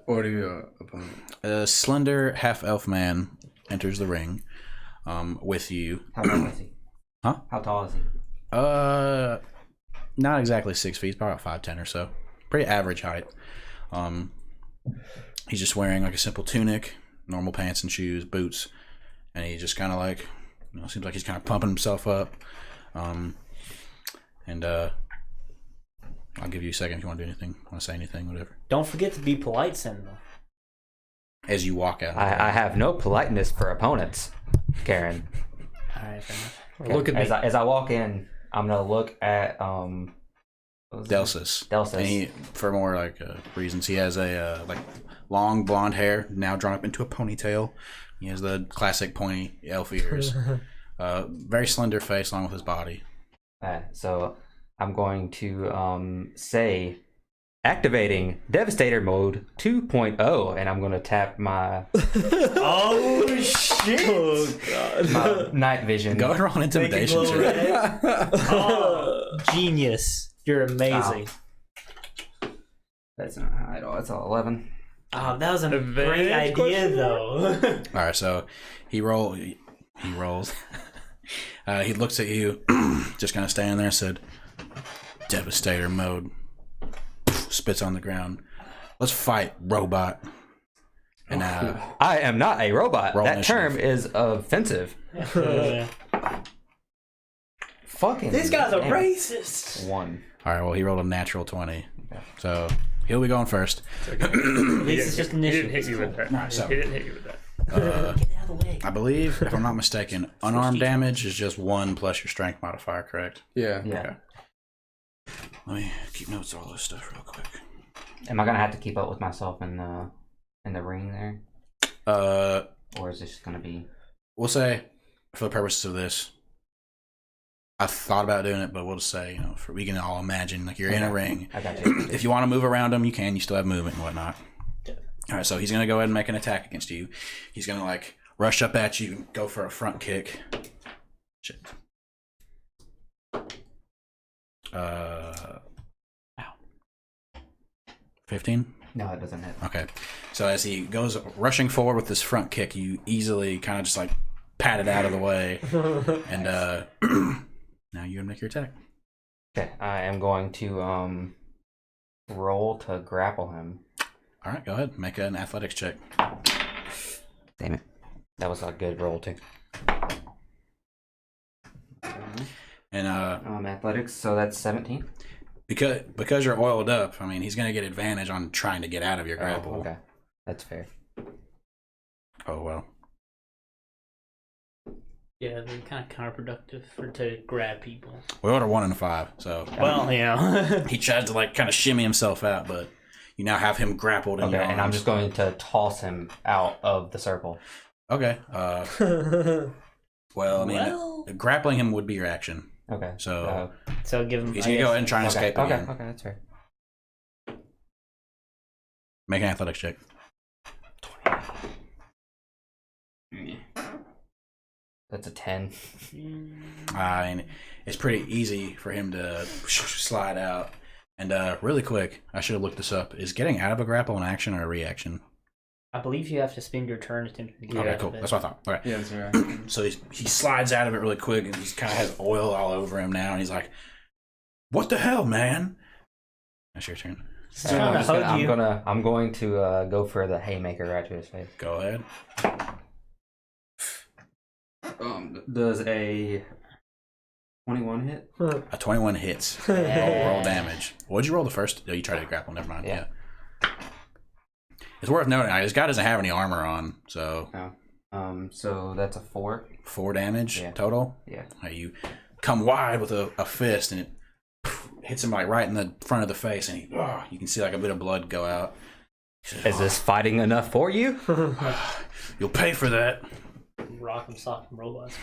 Or your opponent. a slender half elf man enters the ring, with you. How tall is he? Huh? How tall is he? Not exactly 6 feet, probably about 5'10" or so. Pretty average height. He's just wearing like a simple tunic, normal pants and shoes, boots, and he just kind of like, seems like he's kind of pumping himself up. And I'll give you a second if you want to do anything, want to say anything, whatever. Don't forget to be polite, Sentinel. As you walk out. I have no politeness for opponents, Karen. All right, fair enough. Look at me. As I walk in, I'm gonna look at what was it? Delsis. Delsis. And he, for more like reasons, he has a like long blonde hair now drawn up into a ponytail. He has the classic pointy elf ears. Very slender face along with his body. So I'm going to say activating Devastator mode 2.0, and I'm going to tap my Oh shit! Oh god. night vision. Go ahead and roll an intimidation glow check. Oh, genius! You're amazing. That's not high at all. That's all 11. Oh, that was a Advantage great idea, question? though. All right, so he rolls. He looks at you, just kind of standing there, and said, "Devastator mode." Spits on the ground. Let's fight, robot. And I am not a robot. Roll That term initiative. is offensive. Fucking. These guys are damn. racist. 1. all right, well, he rolled a natural 20, so he'll be going first. At least it's just He didn't initiative. hit you with that. Alright, so- He didn't hit you with that. Get out of the way. I believe, if I'm not mistaken, unarmed damage is just 1 plus your strength modifier, correct? Yeah. Yeah. Okay. Let me keep notes of all this stuff real quick. Am I gonna have to keep up with myself in the ring there, or is this just gonna be? We'll say, for the purposes of this, I thought about doing it, but we'll just say, we can all imagine, like, you're in a ring. I got you. If you want to move around him, you can. You still have movement and whatnot. All right, so he's going to go ahead and make an attack against you. He's going to, like, rush up at you and go for a front kick. Shit. Ow. 15? No, it doesn't hit. Okay. So as he goes rushing forward with this front kick, you easily kind of just, like, pat it out of the way. And now you're going to make your attack. Okay, I am going to roll to grapple him. All right, go ahead. Make an athletics check. Damn it. That was a good roll, too. And Athletics, so that's 17. because you're oiled up, I mean, he's going to get advantage on trying to get out of your grapple. Oh, okay. That's fair. Oh, well. Yeah, they're kind of counterproductive to grab people. We order 1 and a 5, so. Well, He tries to, like, kind of shimmy himself out, but you now have him grappled in Okay, your and I'm arms. just going to toss him out of the circle. Okay. Well, I mean, grappling him would be your action. Okay. So so give him. he's going to go ahead and try and escape again. Okay, that's fair. Make an athletics check. 20. That's a 10. I mean, it's pretty easy for him to slide out. And really quick, I should have looked this up. Is getting out of a grapple an action or a reaction? I believe you have to spend your turn attempting to get Okay, out cool. of it. That's what I thought. All right. Yeah, that's right. So he slides out of it really quick, and he kind of has oil all over him now, and he's like, "What the hell, man?" That's your turn. I'm going to go for the haymaker right to his face. Go ahead. Does a 21 hit? A 21 hits. Roll damage. What'd you roll the first? Oh, you tried to grapple. Never mind. Yeah. It's worth noting, this guy doesn't have any armor on, so. Oh. So that's a 4. 4 damage total? Yeah. You come wide with a fist, and it hits him like right in the front of the face, and you can see like a bit of blood go out. Is this fighting enough for you? You'll pay for that. Rock and sock and robots.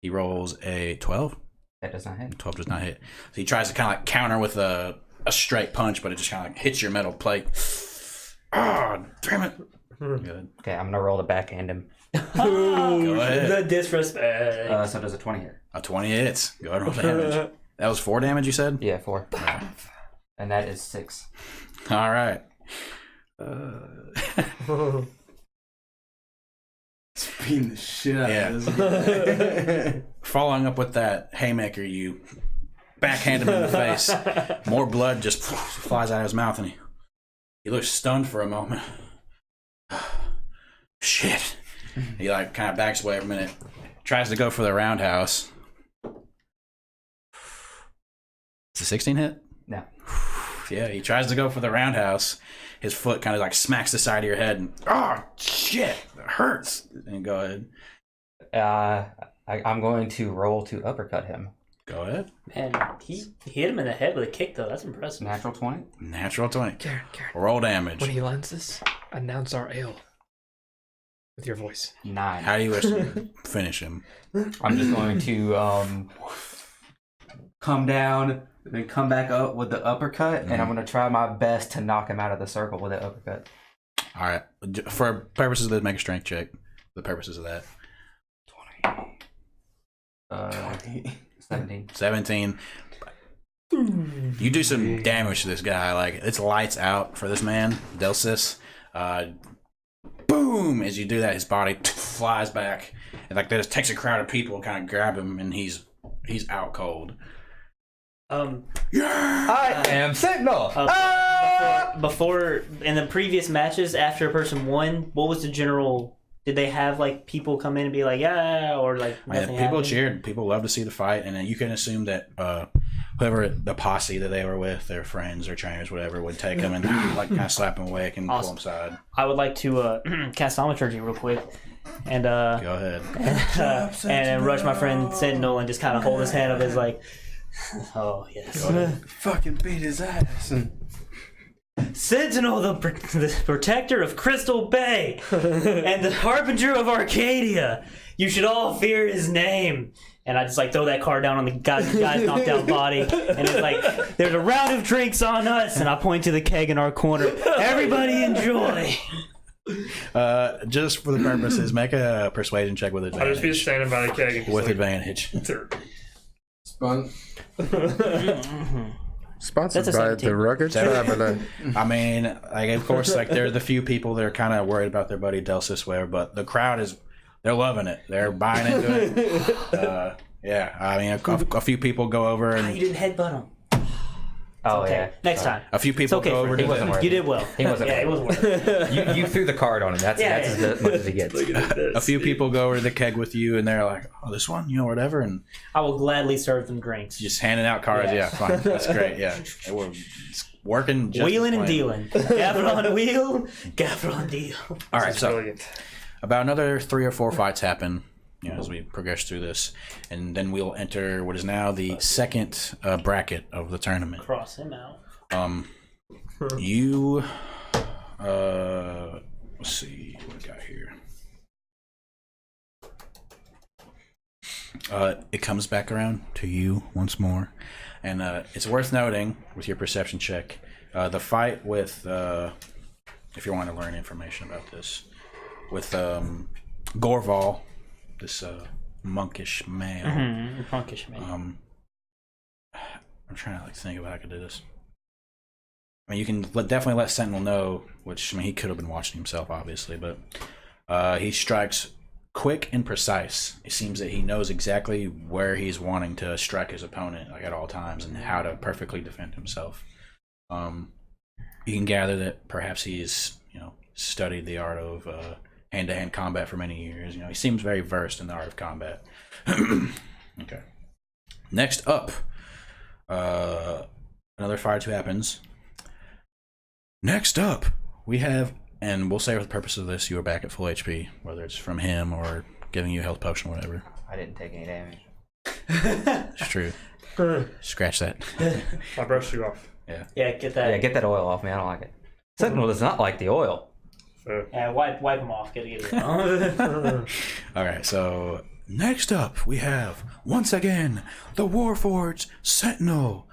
He rolls a 12. That does not hit. 12 does not hit. So he tries to kind of like counter with a straight punch, but it just kind of like hits your metal plate. Ah, damn it. Good. Okay, I'm gonna roll to backhand him. Go ahead. The disrespect. So does a 20 hit? A 20 hits. Go ahead and roll damage. That was 4 damage, you said? Yeah, 4. And that is 6. All right. Beating the shit out of this guy. Following up with that haymaker, you backhand him in the face. More blood just flies out of his mouth, and he looks stunned for a moment. Shit. He like kind of backs away for a minute. Tries to go for the roundhouse. It's a 16 hit? No. Yeah, he tries to go for the roundhouse. His foot kind of like smacks the side of your head, and shit, it hurts. And go ahead. I'm going to roll to uppercut him. Go ahead. Man, he hit him in the head with a kick, though. That's impressive. Natural 20. Natural 20. Karen, Roll damage. when he lands this, announce our ale with your voice. 9. How do you wish to finish him? I'm just going to come down, then come back up with the uppercut, and I'm going to try my best to knock him out of the circle with the uppercut. All right. For purposes of this, make a strength check. For the purposes of that. 17. 17. You do some damage to this guy. Like, it's lights out for this man, Delsis. Boom! As you do that, his body flies back. And like that just takes a crowd of people, kind of grab him, and he's out cold. I am Sentinel! Before, in the previous matches, after a person won, what was the general... Did they have like people come in and be like, yeah, or like nothing People happened? cheered. People love to see the fight, and then you can assume that whoever the posse that they were with, their friends or trainers, whatever, would take them and like kind of slap them awake and pull them aside. I would like to cast Thaumaturgy real quick. and Go ahead. and then rush my friend Sentinel and just kind of hold his hand up as like, oh yes, Fucking beat his ass. And Sentinel, the protector of Crystal Bay and the harbinger of Arcadia. You should all fear his name. And I just like throw that card down on the guy's knocked out body, and it's like, there's a round of drinks on us, and I point to the keg in our corner. Everybody enjoy. Just for the purposes, make a persuasion check with I'll just be advantage. standing by the keg and just With like, advantage. Sponsored That's a by 17. the Rugged Traveler. I mean, like, of course, like, there are the few people that are kind of worried about their buddy Delsis Ware, but the crowd they're loving it. They're buying into it. Yeah, I mean, a few people go over You and didn't headbutt him. Oh Okay, yeah. next Sorry. time. a few people okay, go over He to wasn't the, worth You it. did well. He wasn't Yeah, it worth wasn't worth it. You threw the card on him. That's Yeah, as yeah. much as he gets. a few people go over to the keg with you, and they're like, "Oh, this one, whatever," and I will gladly serve them drinks. just handing out cards. Yeah. Yeah, fine, that's great. Yeah, it's working. Just Wheeling as and planned. dealing. Gaffer on wheel, gaffer on deal. All right, It's so brilliant. about another 3 or 4 fights happen, as we progress through this, and then we'll enter what is now the second bracket of the tournament. Cross him out. You, let's see what we got here. It comes back around to you once more, and it's worth noting with your perception check, the fight with, if you want to learn information about this, with Gorval, this monkish male. Punkish man. I'm trying to think of how I could do this. I mean, you can definitely let Sentinel know, which, I mean, he could have been watching himself, obviously, but he strikes quick and precise. It seems that he knows exactly where he's wanting to strike his opponent, like, at all times, and how to perfectly defend himself. You can gather that perhaps he's, studied the art of hand-to-hand combat for many years. He seems very versed in the art of combat. Okay. Next up, another fire 2 happens. Next up, we have, and we'll say for the purpose of this, you are back at full HP, whether it's from him or giving you a health potion or whatever. I didn't take any damage. It's true. Scratch that. I brushed you off. Yeah, get that. Yeah, get that oil off me. I don't like it. Sentinel does not like the oil. Yeah, wipe him off. Get it. Alright, so next up, we have, once again, the Warforged Sentinel.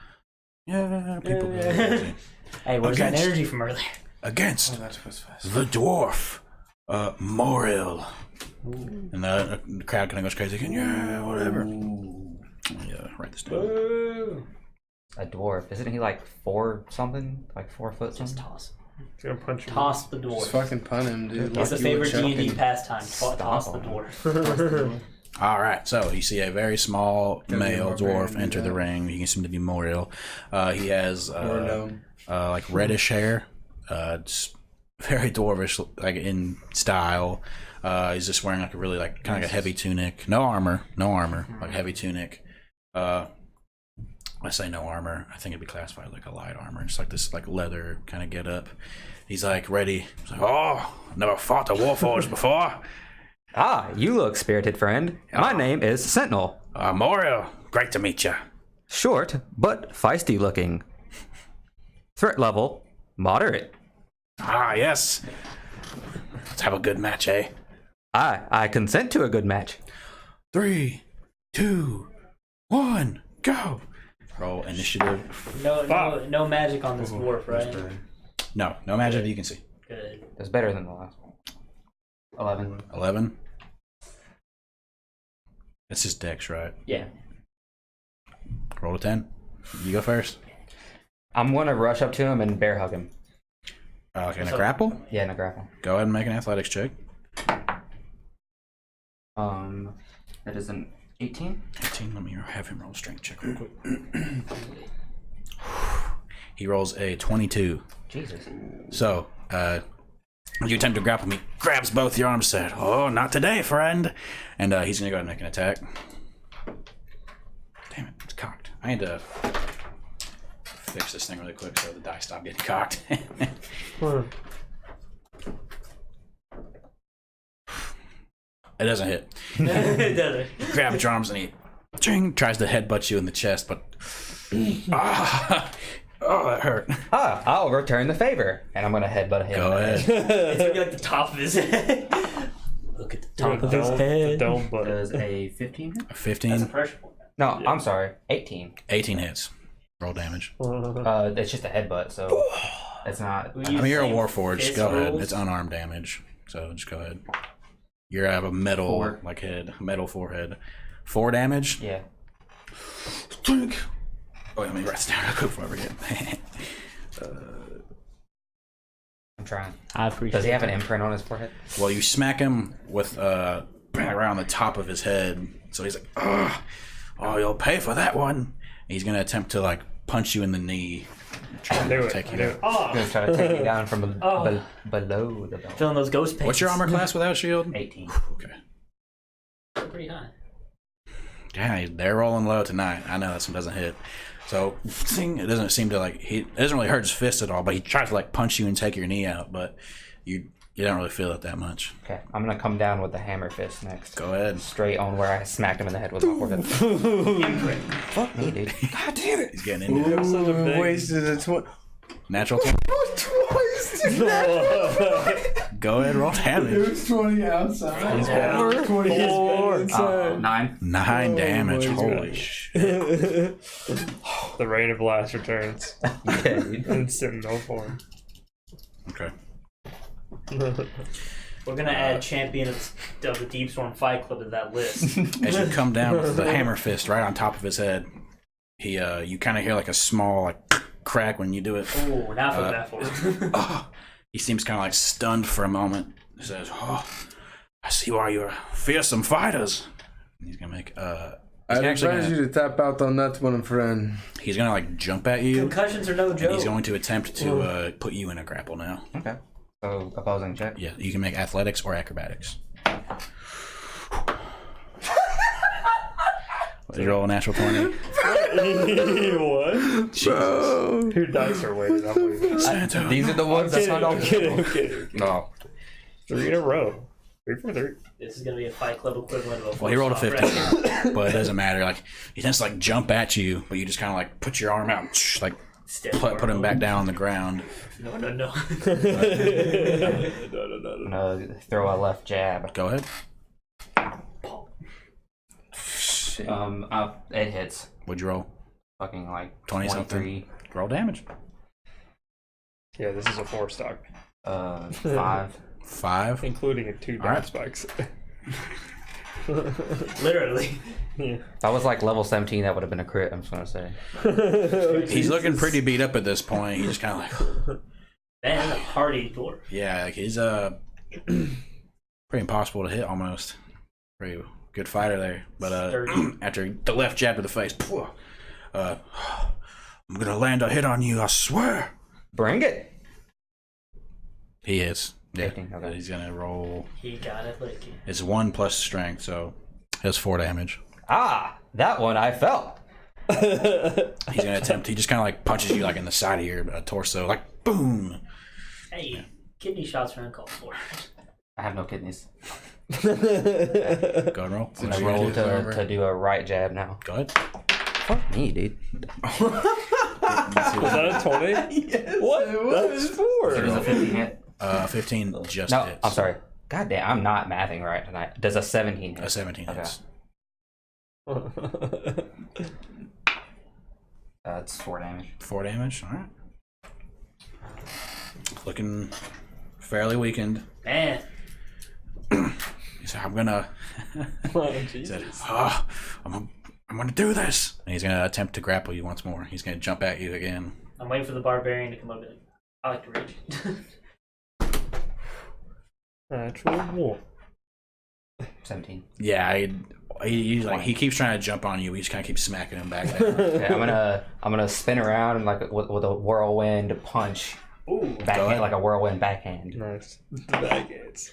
Yeah, people go crazy. Hey, where's that Against- energy from earlier? Against That was fast. the dwarf, Moril. And the crowd kind of goes crazy again. Yeah, whatever. Yeah, write this down. A dwarf. Isn't he like 4 something? Like 4 foot Just something? toss. He's gonna punch you. Toss the Just dwarf. fucking pun him, dude. It's a Like you favorite were D&D choking. pastime. Toss the him. dwarf. All right, so you see a very small Gonna be a male barbarian, dwarf enter the yeah. ring. You can see him to be Moril. He has Or no. like reddish hair. It's very dwarvish, like in style. He's just wearing like a really like kind of like a heavy tunic. No armor, like heavy tunic. I say no armor. I think it'd be classified like a light armor. Just like this like leather kind of get up. He's like ready. He's like, oh, never fought a warforged before. Ah, you look spirited, friend. My name is Sentinel. Moril, great to meet you. Short, but feisty looking. Threat level, moderate. Ah, yes. Let's have a good match, eh? I consent to a good match. 3, 2, 1, go. Roll initiative. No magic on this dwarf, right? No magic that you can see. Good. That's better than the last one. 11. 11. That's his dex, right? Yeah. Roll a 10. You go first. I'm gonna rush up to him and bear hug him. Okay, and a grapple? Yeah, in a grapple. Go ahead and make an athletics check. That is an 18. 18. Let me have him roll a strength check real quick. He rolls a 22. Jesus. So, you attempt to grapple me, grabs both your arms, said, "Oh, not today, friend." And he's gonna go ahead and make an attack. Damn it, it's cocked. I need to fix this thing really quick so the dice stop getting cocked. It doesn't hit. It doesn't. Grab your arms and he tries to headbutt you in the chest, but oh, that hurt. I'll return the favor, and I'm gonna headbutt him. Go ahead. It's gonna be like the top of his head. Look at the top of his The head. dome button. Does a 15 hit? 15. That's a pressure point. No, I'm sorry, 18. 18 hits. Roll damage. It's just a headbutt, so it's not. I mean, you're a Warforged. Fist Go ahead. rolls? It's unarmed damage, so just go ahead. You're out of a metal 4. like head, metal forehead. 4 damage. Yeah. Oh, let me rest down real quick before I forget. I'm trying. I appreciate. Does he have an imprint on his forehead? Well, you smack him with around the top of his head, so he's like, "Ugh, oh, you'll pay for that one." And he's gonna attempt to like punch you in the knee, try Do to it. take you Do down. it. Oh, I'm gonna try to take you down from Oh. below the belt. feeling those ghost pains. What's your armor class without shield? 18. Okay. Pretty high. Yeah, they're rolling low tonight. I know this one doesn't hit. So, it doesn't seem to like it doesn't really hurt his fist at all, but he tries to like punch you and take your knee out, but you don't really feel it that much. Okay, I'm gonna come down with the hammer fist next. Go ahead. Straight on where I smacked him in the head with my forehead. Fuck me, dude. God damn it. He's getting into it. such a big- Wasted a 20. Natural 20. Go ahead, roll It damage. was 20 outside. He's bad. 20 inside. 9. 9 damage. my Holy God. shit. The rain of blast returns Yeah, dude. in Sentinel form. Okay. We're gonna add champion of the Deep Storm Fight Club to that list. As you come down with the hammer fist right on top of his head, he you kind of hear like a small like crack when you do it. Oh, now for that for. Oh, he seems kind of like stunned for a moment. He says, "Oh, I see why you're fearsome fighters." And he's gonna make I'd actually advise gonna- you to tap out on that one, friend. he's gonna like jump at you. Concussions are no And joke. he's going to attempt to put you in a grapple now. Okay. So, opposing check. Yeah, you can make athletics or acrobatics. Did you roll a natural 20? What? Bro. Two dice are weighted. I'm leaving. Santa. These are the ones that's not I'm on. kidding. I'm kidding. No. 3 in a row. 3 for 3. This is gonna be a Fight Club equivalent of a. Well, he rolled a four-star 15, wrestler. but it doesn't matter. Like he tends to like jump at you, but you just kind of like put your arm out, and like Step put him back down on the ground. No. I'm gonna throw a left jab. Go ahead. Shit. It hits. What'd you roll? Fucking like 20 something. 23. Roll damage. Yeah, this is a 4 stock, 5. 5. including 2 dot Alright. spikes. Literally. Yeah. If I was like level 17, that would have been a crit, I'm just gonna say. He's looking pretty beat up at this point. He's just kind of like, Man, that's a hardy dwarf. yeah, like he's pretty impossible to hit almost. Pretty good fighter there, but Sturdy. after the left jab to the face, I'm gonna land a hit on you, I swear. Bring it. He is. Yeah, 15, okay. he's gonna roll. He got it licky. It's 1 plus strength, so he has 4 damage. Ah, that one I felt. He's gonna attempt. He just kind of like punches you like in the side of your torso, like boom. Hey, kidney shots are uncalled for. I have no kidneys. Go and roll. I'm gonna roll to do a right jab now. Go ahead. Fuck me, dude. Was that a 20? Yes, What? it That was. was 4. It was a 15 hit. 15 just No, hits. I'm sorry. God damn, I'm not mathing right tonight. Does a 17 A hit? 17 Okay. hits. It's 4 damage. 4 damage. All right. Looking fairly weakened. Man, He said, "I'm gonna." He said, "Oh, I'm gonna do this." And he's gonna attempt to grapple you once more. He's gonna jump at you again. I'm waiting for the barbarian to come up and be like, I like to rage. Natural 1. 17. Yeah, he's like he keeps trying to jump on you. We just kind of keep smacking him back down. Okay, I'm gonna spin around and like with a whirlwind punch, Ooh, Go ahead. backhand like a whirlwind backhand. Nice. Backhands.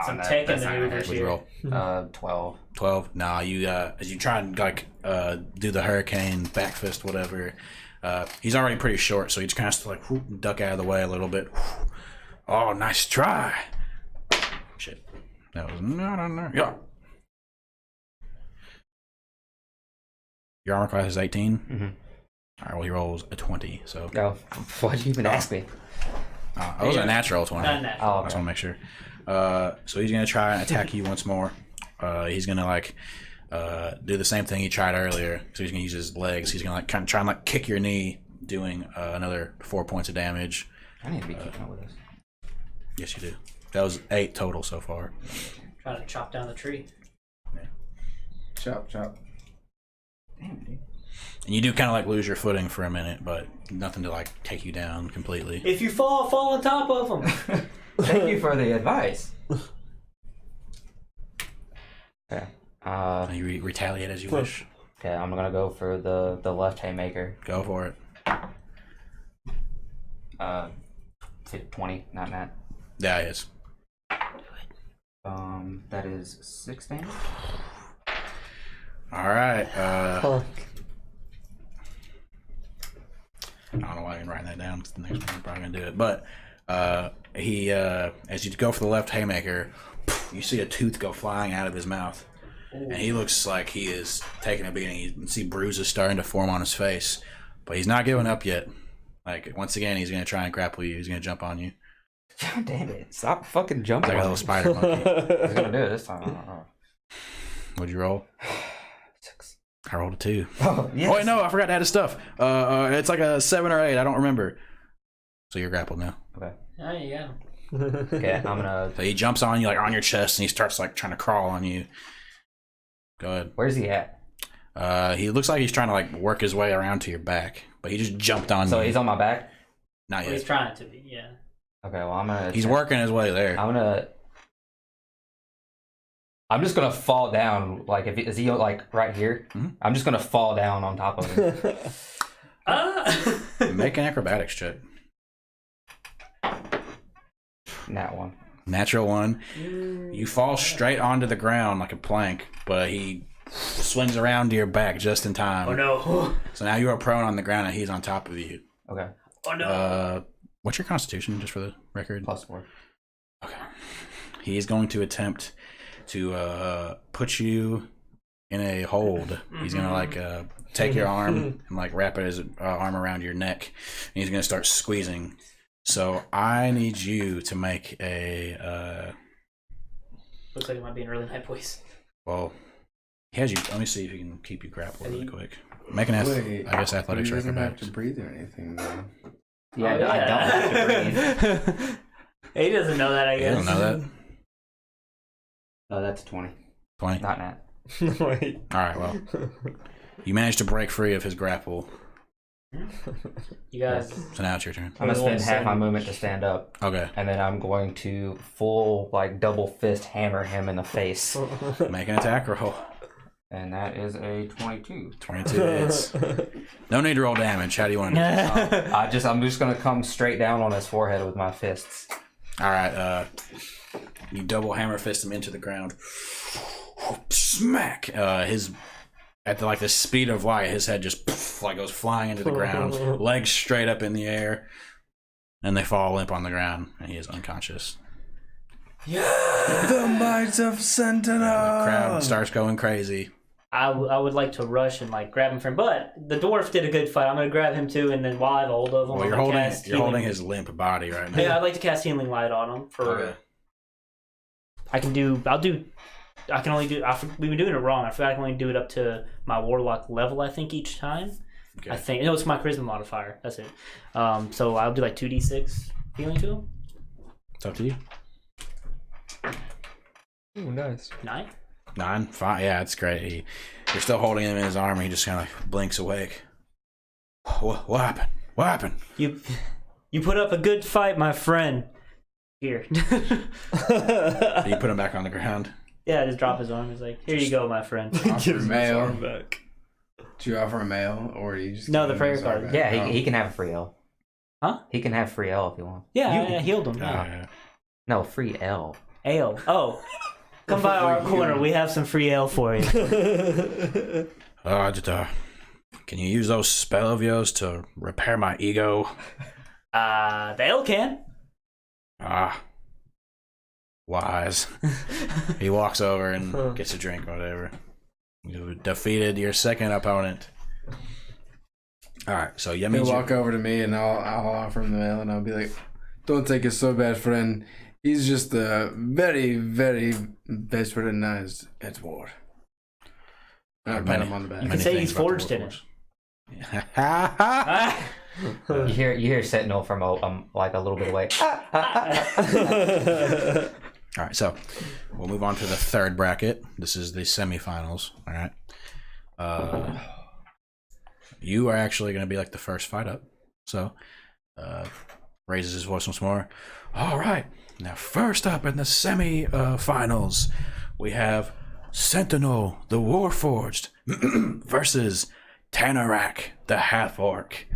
some Tekken maneuvers Would you here. roll 12. 12. Nah, you as you try and like do the hurricane back fist whatever. He's already pretty short, so he just kind of like duck out of the way a little bit. Oh, nice try. Shit. That was not on there. Yeah. Your armor class is 18? Mm-hmm. All right, well, he rolls a 20, so... Oh, why'd you even ask me? It was a natural 20. Not natural. Oh, I just want to make sure. So he's going to try and attack you once more. He's going to, like, do the same thing he tried earlier. So he's going to use his legs. He's going to, like, kind of try and, like, kick your knee, doing another 4 points of damage. I need to be keeping up with this. Yes, you do. That was 8 total so far. Trying to chop down the tree. Chop, chop. Damn, dude. And you do kind of, like, lose your footing for a minute, but nothing to, like, take you down completely. If you fall on top of them. Thank you for the advice. Okay. You retaliate as you wish. Okay, I'm gonna go for the left haymaker. Go for it. 20, not that. Yeah, it is. That is 6 damage. All right. Fuck. I don't know why I'm writing that down. The next one I'm probably gonna do it. But he, as you go for the left haymaker, you see a tooth go flying out of his mouth, and he looks like he is taking a beating. You can see bruises starting to form on his face, but he's not giving up yet. Like, once again, he's gonna try and grapple you. He's gonna jump on you. God damn it! Stop fucking jumping. Like a little spider monkey. He's gonna do it this time. I don't know. What'd you roll? 6. I rolled a 2. Oh, yes. Oh wait, no, I forgot to add his stuff. It's like a 7 or 8. I don't remember. So you're grappled now. Okay. Oh, yeah. Okay, I'm gonna. So he jumps on you, like, on your chest, and he starts, like, trying to crawl on you. Go ahead. Where's he at? He looks like he's trying to, like, work his way around to your back, but he just jumped on you. So he's on my back. Not Well, yet. he's trying to be, yeah. Okay, well I'm gonna. He's working his way there. I'm just gonna fall down. Like, is he like right here? Mhm. I'm just gonna fall down on top of him. Make an acrobatics check. That one. Natural 1. You fall straight onto the ground like a plank, but he swings around to your back just in time. Oh, no. So now you are prone on the ground and he's on top of you. Okay. Oh, no. What's your constitution, just for the record? +4. Okay. He's going to attempt to put you in a hold. He's going to, like, take your arm and, like, wrap his arm around your neck. And he's going to start squeezing. So I need you to make a... Looks like it might be an early night voice. Well, he has you... Let me see if he can keep you grappled really quick. Make an Wait, I guess athletics he or doesn't have acrobatics. to breathe or anything, though. Yeah, Oh, I don't have to breathe. He doesn't know that, I You guess. don't know that? No, that's 20. 20? Not that. Wait. Alright, well. You managed to break free of his grapple. You guys. So now it's your turn. I'm gonna spend half my movement to stand up, Okay. and then I'm going to full like double fist hammer him in the face, Make an attack roll. and that is a 22. 22 hits. No need to roll damage. How do you want to do this? I'm just gonna come straight down on his forehead with my fists. Alright, you double hammer fist him into the ground. Smack! At the speed of light, his head just like goes flying into the ground, legs straight up in the air, and they fall limp on the ground, and he is unconscious. The might of Sentinel! The crowd starts going crazy. I would like to rush and like grab him from, but the dwarf did a good fight. I'm gonna grab him too, and then while I have a hold of him, Well, I'm you're gonna holding cast you're healing. holding his limp body right now. Yeah, I'd like to cast healing light on him for. Okay. I can only do. We've been doing it wrong. I forgot I can only do it up to my warlock level. I think each time. Okay. I think no, it's my charisma modifier. That's it. So I'll do like 2d6 healing to him. It's up to you. Ooh, nice. 9. 9? Fine. Yeah, it's great. You're still holding him in his arm, and he just kind of like blinks awake. What happened? What happened? You put up a good fight, my friend. Here. You put him back on the ground. Yeah, just drop his arm. He's like, here you go, my friend. Offer Gives him his mail. arm back. Do you offer a mail, or do you just No, give the him prayer his arm card. back? Yeah, Oh. he can have a free L. Huh? He can have free L if you want. Yeah, I healed him. Yeah. Yeah. No, free L. Ale. Oh. Come by our corner. We have some free ale for you. Can you use those spell of yours to repair my ego? The ale can. Ah. Wise. He walks over and gets a drink or whatever. You defeated your second opponent. Alright, so He'll Yummy walk over to me and I'll offer him the mail and I'll be like, don't take it so bad, friend. He's just a very, very best-recognized Edward. And I'll pat him on the back. You can say he's forged in it. You hear Sentinel from like a little bit away. All right, so we'll move on to the third bracket. This is the semifinals. All right. You are actually going to be like the first fight up. So raises his voice once more. All right. Now, first up in the semi-finals, we have Sentinel, the Warforged, versus Tanarak, the Half-Orc.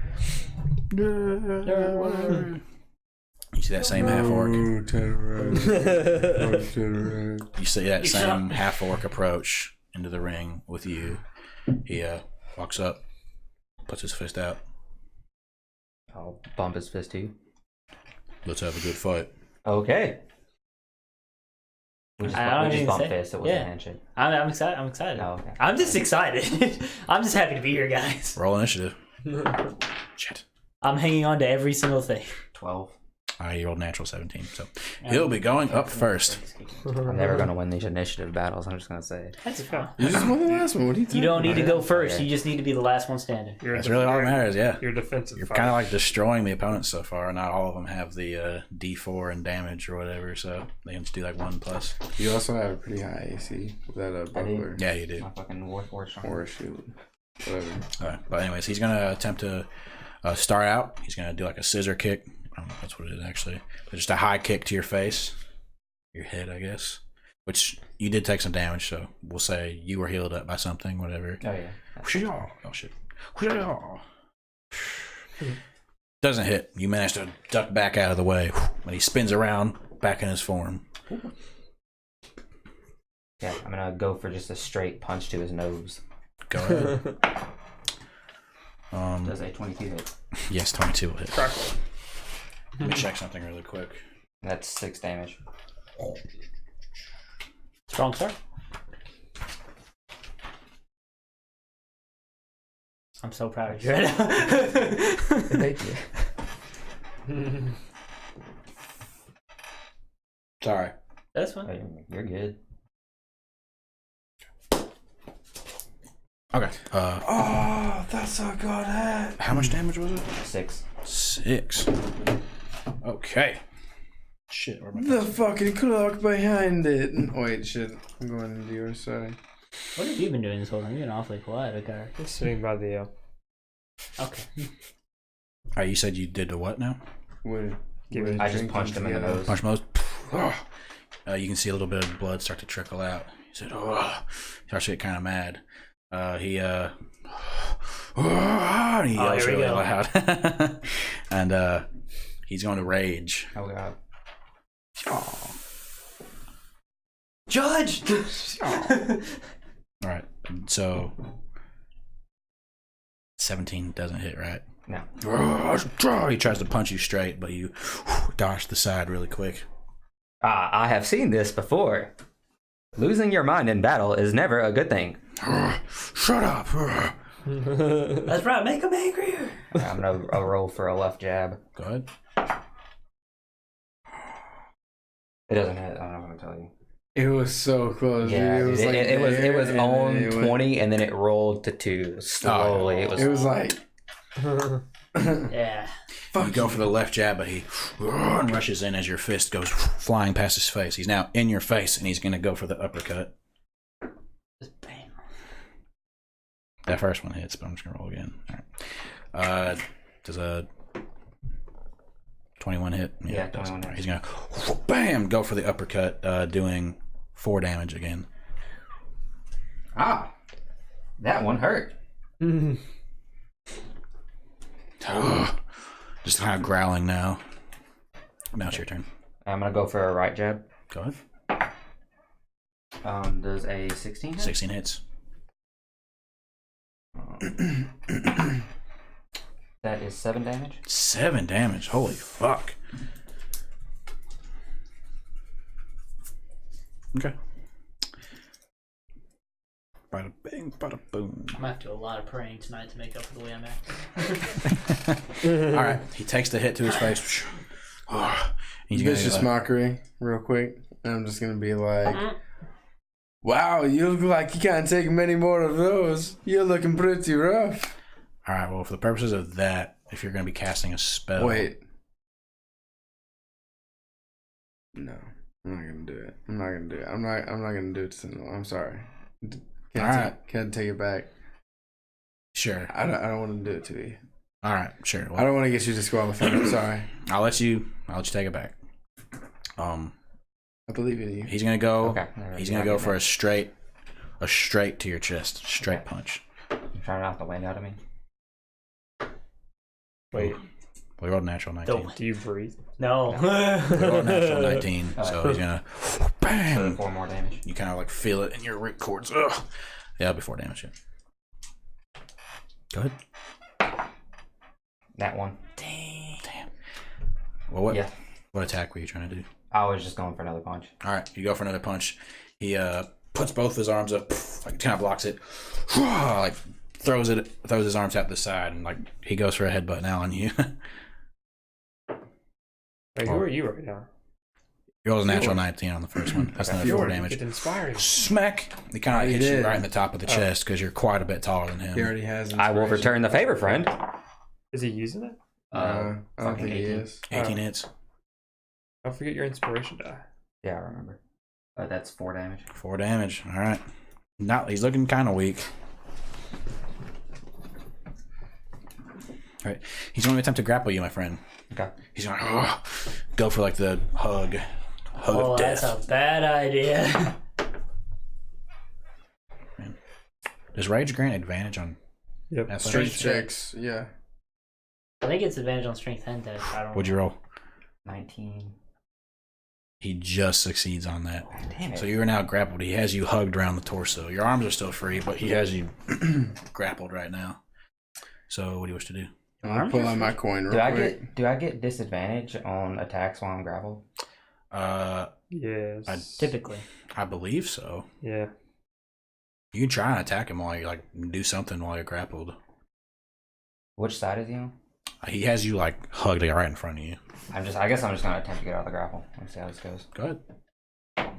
You see that same half-orc? You see that same half-orc approach into the ring with you. He walks up, puts his fist out. I'll bump his fist too. Let's have a good fight. Okay. We just bumped fists. It was a Yeah. handshake. I'm excited. I'm excited. Oh, okay. I'm just excited. I'm just happy to be here, guys. Roll initiative. Shit. I'm hanging on to every single thing. 12. You rolled natural 17, so he'll be going up first. I'm never gonna win these initiative battles. I'm just gonna say. That's fine. You just won the last one. What are you talking You don't need to about? go first. Okay. You just need to be the last one standing. That's really all that matters, yeah. Your defensive. You're kind of like destroying the opponents so far. Not all of them have the D4 and damage or whatever, so they can just do like 1+. You also have a pretty high AC without a buckler Yeah, you do. My fucking war strong. or a shield. Whatever. But anyways, he's going to attempt to start out. He's going to do like a scissor kick. I don't know if that's what it is actually. But just a high kick to your face. Your head, I guess. Which you did take some damage, so we'll say you were healed up by something, whatever. Oh yeah. Oh shit. Doesn't hit. You manage to duck back out of the way. But he spins around back in his form. Yeah, I'm gonna go for just a straight punch to his nose. Go ahead. Does a 22 hit? Yes, 22 will hit. Let me check something really quick. That's 6 damage. Strong start. I'm so proud of you right now. Thank you. Sorry. That's fine. You're good. Okay. Oh, that's a good hit. How much damage was it? 6. 6. Okay. Shit, where am I? The fucking clock behind it. Wait, shit. I'm going into yours, sorry. What have you been doing this whole time? You've been awfully quiet, okay? Just sitting by the Okay. Alright, you said you did the what now? What? I just punched him in the nose. Punch most. You can see a little bit of blood start to trickle out. He said, "Oh," he starts to get kind of mad. He and he yells here we really go. loud, and he's going to rage. Oh god. Oh. Judge! All right, so 17 doesn't hit, right? No. He tries to punch you straight, but you dodge the side really quick. I have seen this before. Losing your mind in battle is never a good thing. Shut up! That's right, make him angrier! I'm gonna roll for a left jab. Go ahead. It doesn't hit. I'm not gonna tell you. It was so close. Yeah, dude. dude, it was there, and on then it went- 20 and then it rolled to 2 slowly. It was like. Yeah. You go for the left jab, but he rushes in as your fist goes flying past his face. He's now in your face, and he's going to go for the uppercut. Just bam. That first one hits, but I'm just going to roll again. All right. Does a 21 hit? Yeah, it does. 21 All right, hits. he's going to bam go for the uppercut, doing 4 damage again. That one hurt. Just kind of growling now. Now it's your turn. I'm gonna go for a right jab. Go ahead. Does a 16 hit? 16 hits. That is 7 damage. 7 damage. Holy fuck. Okay. Bada bing, bada boom. I'm gonna have to do a lot of praying tonight to make up for the way I'm acting. All right. He takes the hit to his face. He's Vicious gonna, mockery, real quick. And I'm just gonna be like, "Wow, you look like you can't take many more of those. You're looking pretty rough." all right. Well, for the purposes of that, if you're going to be casting a spell, Wait. No, I'm not gonna do it. I'm not gonna do it. I'm not gonna do it to Sentinel. I'm sorry. Can't take it back. Sure. I don't want to do it to you. All right. Sure. Well, I don't want to get you disqualified. I'm sorry. I'll let you take it back. I believe in you. He's gonna go. Okay. He's gonna go for a straight to your chest, straight punch. You trying to knock the wind out of me? Wait, We rolled a natural 19. Don't. do you breathe? No. We rolled a natural 19, so he's gonna So bam. 4 more damage. You kind of like feel it in your rib cords. Ugh. Yeah, that'll be 4 damage. Yeah. Go ahead. That one. Damn. Well, what? Yeah. What attack were you trying to do? I was just going for another punch. All right, you go for another punch. He puts both his arms up, like kind of blocks it, like throws his arms out the side, and like he goes for a headbutt now on you. Wait, who are you right now? You rolled a natural 19 on the first one. That's another 4 damage. It's inspiring. Smack! He kind of hits you right in the top of the chest because you're quite a bit taller than him. He already has. I will return the favor, friend. Is he using it? I don't fucking think he 18. is. 18 hits. Don't forget your inspiration die. Yeah, I remember. That's 4 damage. 4 damage. All right. Now he's looking kind of weak. All right. He's going to attempt to grapple you, my friend. Okay. He's going to go for like the hug Oh, of death. that's a bad idea. Does rage grant advantage on Yep. athletics? Strength checks. Yeah. I think it's advantage on strength and dex. I don't What'd you roll? 19. He just succeeds on that. Damn it. So you are now grappled. He has you hugged around the torso. Your arms are still free, but he has you grappled right now. So what do you wish to do? I'll pull out my coin real quick. Do I get disadvantage on attacks while I'm grappled? Yes. typically. I believe so. Yeah. You can try and attack him while you like do something while you're grappled. Which side is he on? He has you like hugged like, right in front of you. I guess I'm just gonna attempt to get out of the grapple. Let's see how this goes. Go ahead.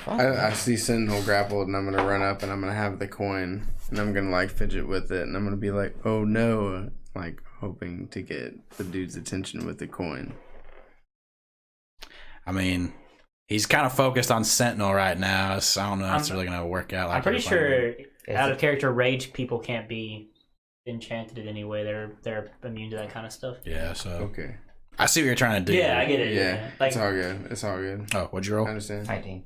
I see Sentinel grappled, and I'm gonna run up, and I'm gonna have the coin, and I'm gonna like fidget with it, and I'm gonna be like, "Oh no!" Like hoping to get the dude's attention with the coin. I mean, he's kind of focused on Sentinel right now, so I don't know if it's really gonna work out. Like I'm pretty you're planning. sure out of character rage people can't be enchanted in any way. They're immune to that kind of stuff. Yeah. So Okay. I see what you're trying to do. Yeah, I get it. Yeah. Like, It's all good. It's all good. Oh, what'd you I roll? understand. 19.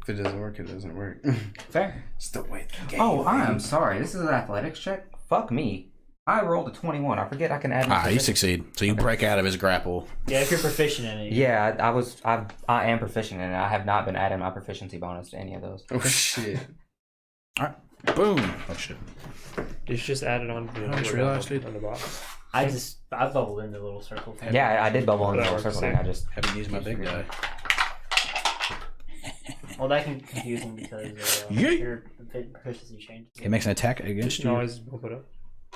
If it doesn't work, it doesn't work. fair. It's the way the game. Oh, I am sorry. This is an athletics check? Fuck me. I rolled a 21. I forget I can add. You succeed. So you break out of his grapple. Yeah, if you're proficient in it. Yeah, I am proficient in it. I have not been adding my proficiency bonus to any of those. Oh shit. All right. Boom. Oh shit. It's just added on to the I just realized, dude. on the box. I bubbled in the little circle thing. Yeah, I did bubble in the That little works circle thing. I just Haven't used my big die. Well, that can be confusing because Yeet. your proficiency changes. It makes an attack against You can you. always bump it up.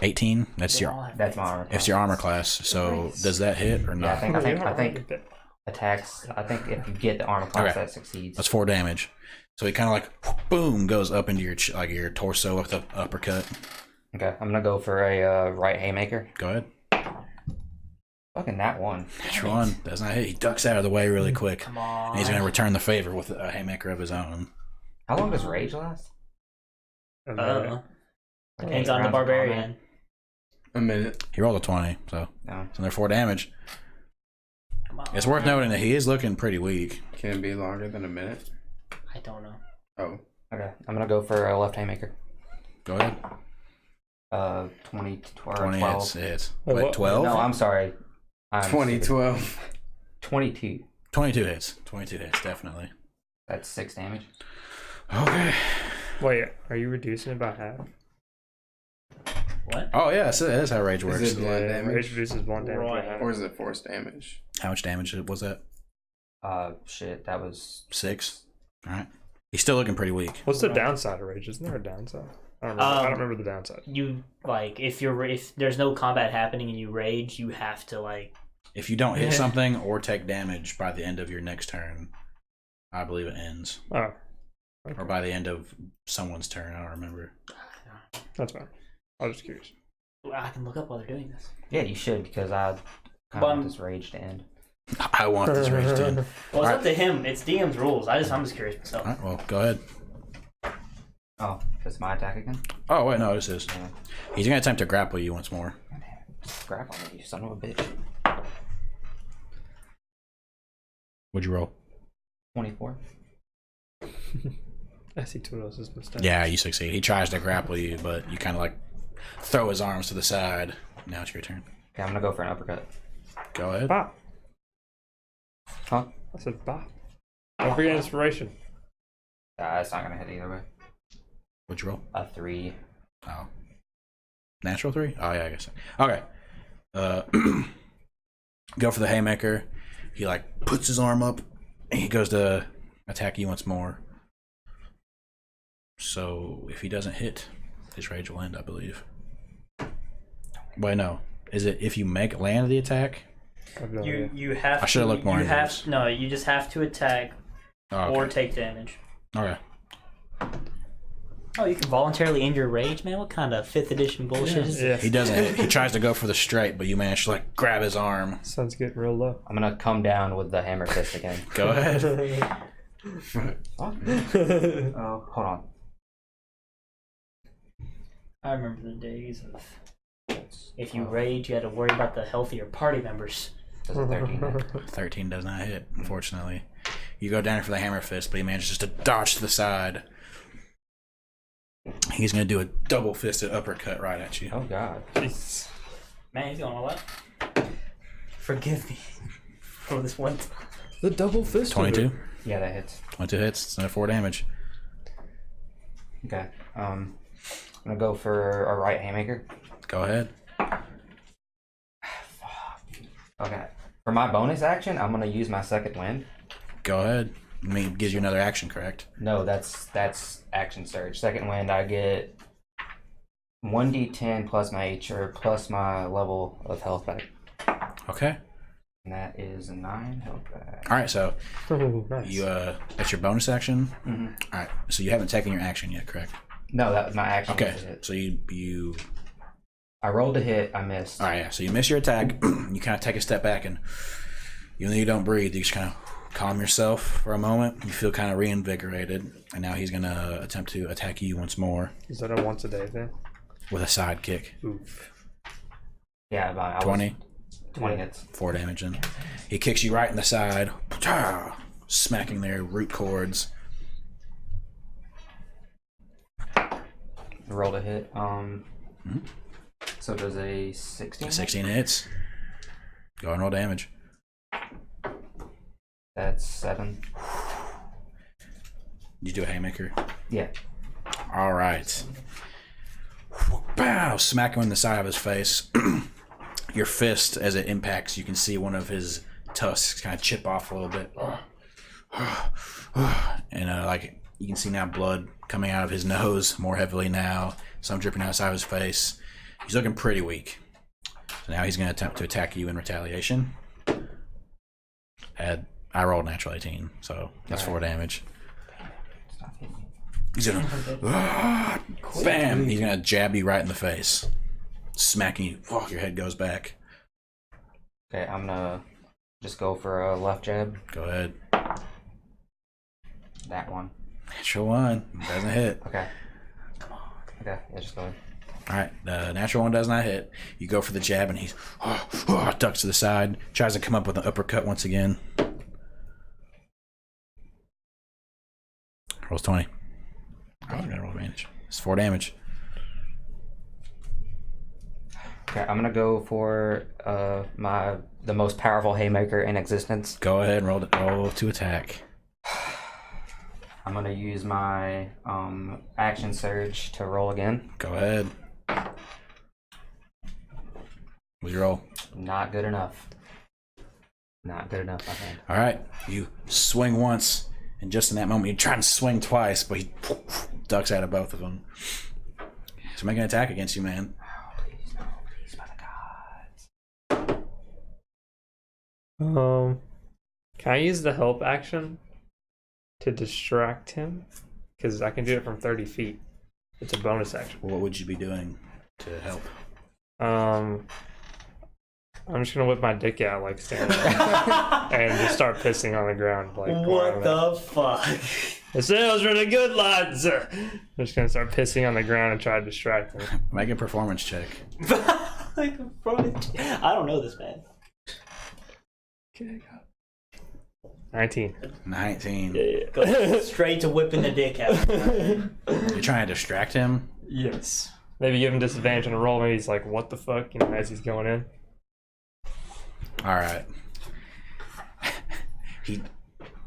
18. That's They your. all have that's my things. armor. It's your armor class. So does that hit or Yeah, not? I think attacks. I think if you get the armor class, Okay. that succeeds. That's 4 damage. So he kind of like boom goes up into your like your torso with the uppercut. Okay, I'm gonna go for a right haymaker. Go ahead. Fucking that one. That's one. Does not hit. He ducks out of the way really quick. Come on. And he's gonna return the favor with a haymaker of his own. How long does rage last? Depends on the Rounds of barbarian. A minute. He rolled a 20, so No. it's another 4 damage. Come on. It's worth noting that he is looking pretty weak. Can it be longer than a minute? I don't know. Oh. Okay, I'm gonna go for a left haymaker. Go ahead. 20 or 20 12. hits. Hits. Wait, Wait, what? 12? No, I'm sorry. 2012. 22. 22 hits. 22 hits, definitely. That's 6 damage. Okay. Wait, are you reducing it by half? What? Oh, yeah, so that is how rage works. Is it blind Yeah, damage? rage reduces 1 damage by Right. half. Or is it force damage? How much damage was that? Shit, that was 6. All right. He's still looking pretty weak. What's the downside of rage? Isn't there a downside? I don't remember the downside. You like if there's no combat happening and you rage, you have to like. If you don't hit something or take damage by the end of your next turn, I believe it ends. Oh. Okay. Or by the end of someone's turn. I don't remember. That's fine. I was just curious. I can look up while they're doing this. yeah. You should because I kind of want this rage to end. I want this rage to end. Well, it's up to him. It's DM's rules. I'm just curious myself. All right, well, go ahead. Oh, that's my attack again. Oh, wait, no, this is. Yeah. He's going to attempt to grapple you once more. Grab on me, you son of a bitch. What'd you roll? 24. I see Tudos' mistake. Yeah, you succeed. He tries to grapple you, but you kind of like throw his arms to the side. Now it's your turn. Okay, I'm gonna go for an uppercut. Go ahead. Bop. Huh? I said bop. Don't forget inspiration. It's not gonna hit either way. What'd you roll? A 3. Oh. Natural 3? Oh, yeah, I guess. Okay. Go for the haymaker. He like puts his arm up and he goes to attack you once more. So if he doesn't hit, his rage will end, I believe. Wait, no. Is it if you land the attack? You have. I should have looked more You into have this. no. You just have to attack or take damage. Okay. Oh, you can voluntarily end your rage, man. What kind of 5th edition bullshit is Yeah. He doesn't hit. He tries to go for the straight, but you manage to like grab his arm. Sun's getting real low. I'm gonna come down with the hammer fist again. Go ahead. Oh, hold on. I remember the days of if you rage, you had to worry about the healthier party members. Does a 13 hit? 13 does not hit, unfortunately. You go down for the hammer fist, but he manages to dodge to the side. He's going to do a double-fisted uppercut right at you. Oh god. Jeez. Man, he's going all out. Forgive me for this one time. The double fist. 22? Yeah, that hits. 22 hits. It's another 4 damage. Okay. I'm gonna go for a right haymaker. Go ahead. Okay. For my bonus action, I'm gonna use my second wind. Go ahead. I mean, it gives you another action, correct? No, that's action surge. Second wind, I get 1d10 plus my HR plus my level of health back. Okay. And that is 9 health back. All right, so Oh, nice. you that's your bonus action. Mm-hmm. All right, so you haven't taken your action yet, correct? No, that was my action. Okay, Was a hit. so you I rolled a hit. I missed. all right, yeah. So you miss your attack. You kind of take a step back, and even though you don't breathe, you just kind of calm yourself for a moment. You feel kind of reinvigorated, and now he's gonna attempt to attack you once more Is that a once a day thing? with a side kick. Oof. Yeah, but I was 20, 20 hits. 4 damage, and he kicks you right in the side, smacking their root cords. Rolled a hit. So does a 16? 16 hits. Go ahead and roll damage. That's 7. You do a haymaker. Yeah. All right. Bow! Smack him in the side of his face. Your fist, as it impacts, you can see one of his tusks kind of chip off a little bit. And like you can see now blood coming out of his nose more heavily now. Some dripping outside of his face. He's looking pretty weak. So now he's going to attempt to attack you in retaliation. I rolled natural 18, so that's 4 damage. Stop hitting me. He's gonna bam! He's gonna jab you right in the face, smacking you. Oh, your head goes back. Okay, I'm gonna just go for a left jab. Go ahead. That one. Natural 1 doesn't hit. Okay. Come on. Okay, yeah, just go ahead. All right, the natural 1 does not hit. You go for the jab, and he ducks to the side, tries to come up with an uppercut once again. Rolls 20. Oh, I'm gonna roll advantage. It's 4 damage. Okay, I'm gonna go for the most powerful haymaker in existence. Go ahead and roll to attack. I'm gonna use my action surge to roll again. Go ahead. What's your roll? Not good enough. Not good enough, my friend. All right, you swing once, and just in that moment, you try and swing twice, but he ducks out of both of them. So make an attack against you, man. Oh, please, no, please, by the gods. Can I use the help action to distract him? Because I can do it from 30 feet. It's a bonus action. What would you be doing to help? I'm just gonna whip my dick out like standing there and just start pissing on the ground like. What the fuck? The sales really good, lads. I'm just gonna start pissing on the ground and try to distract him. Make a performance check. Like, I don't know this, man. Okay, 19. 19. Go straight to whipping the dick out. You're trying to distract him? Yes. Maybe give him disadvantage on a roll. Maybe he's like, "What the fuck?" You know, as he's going in. All right. He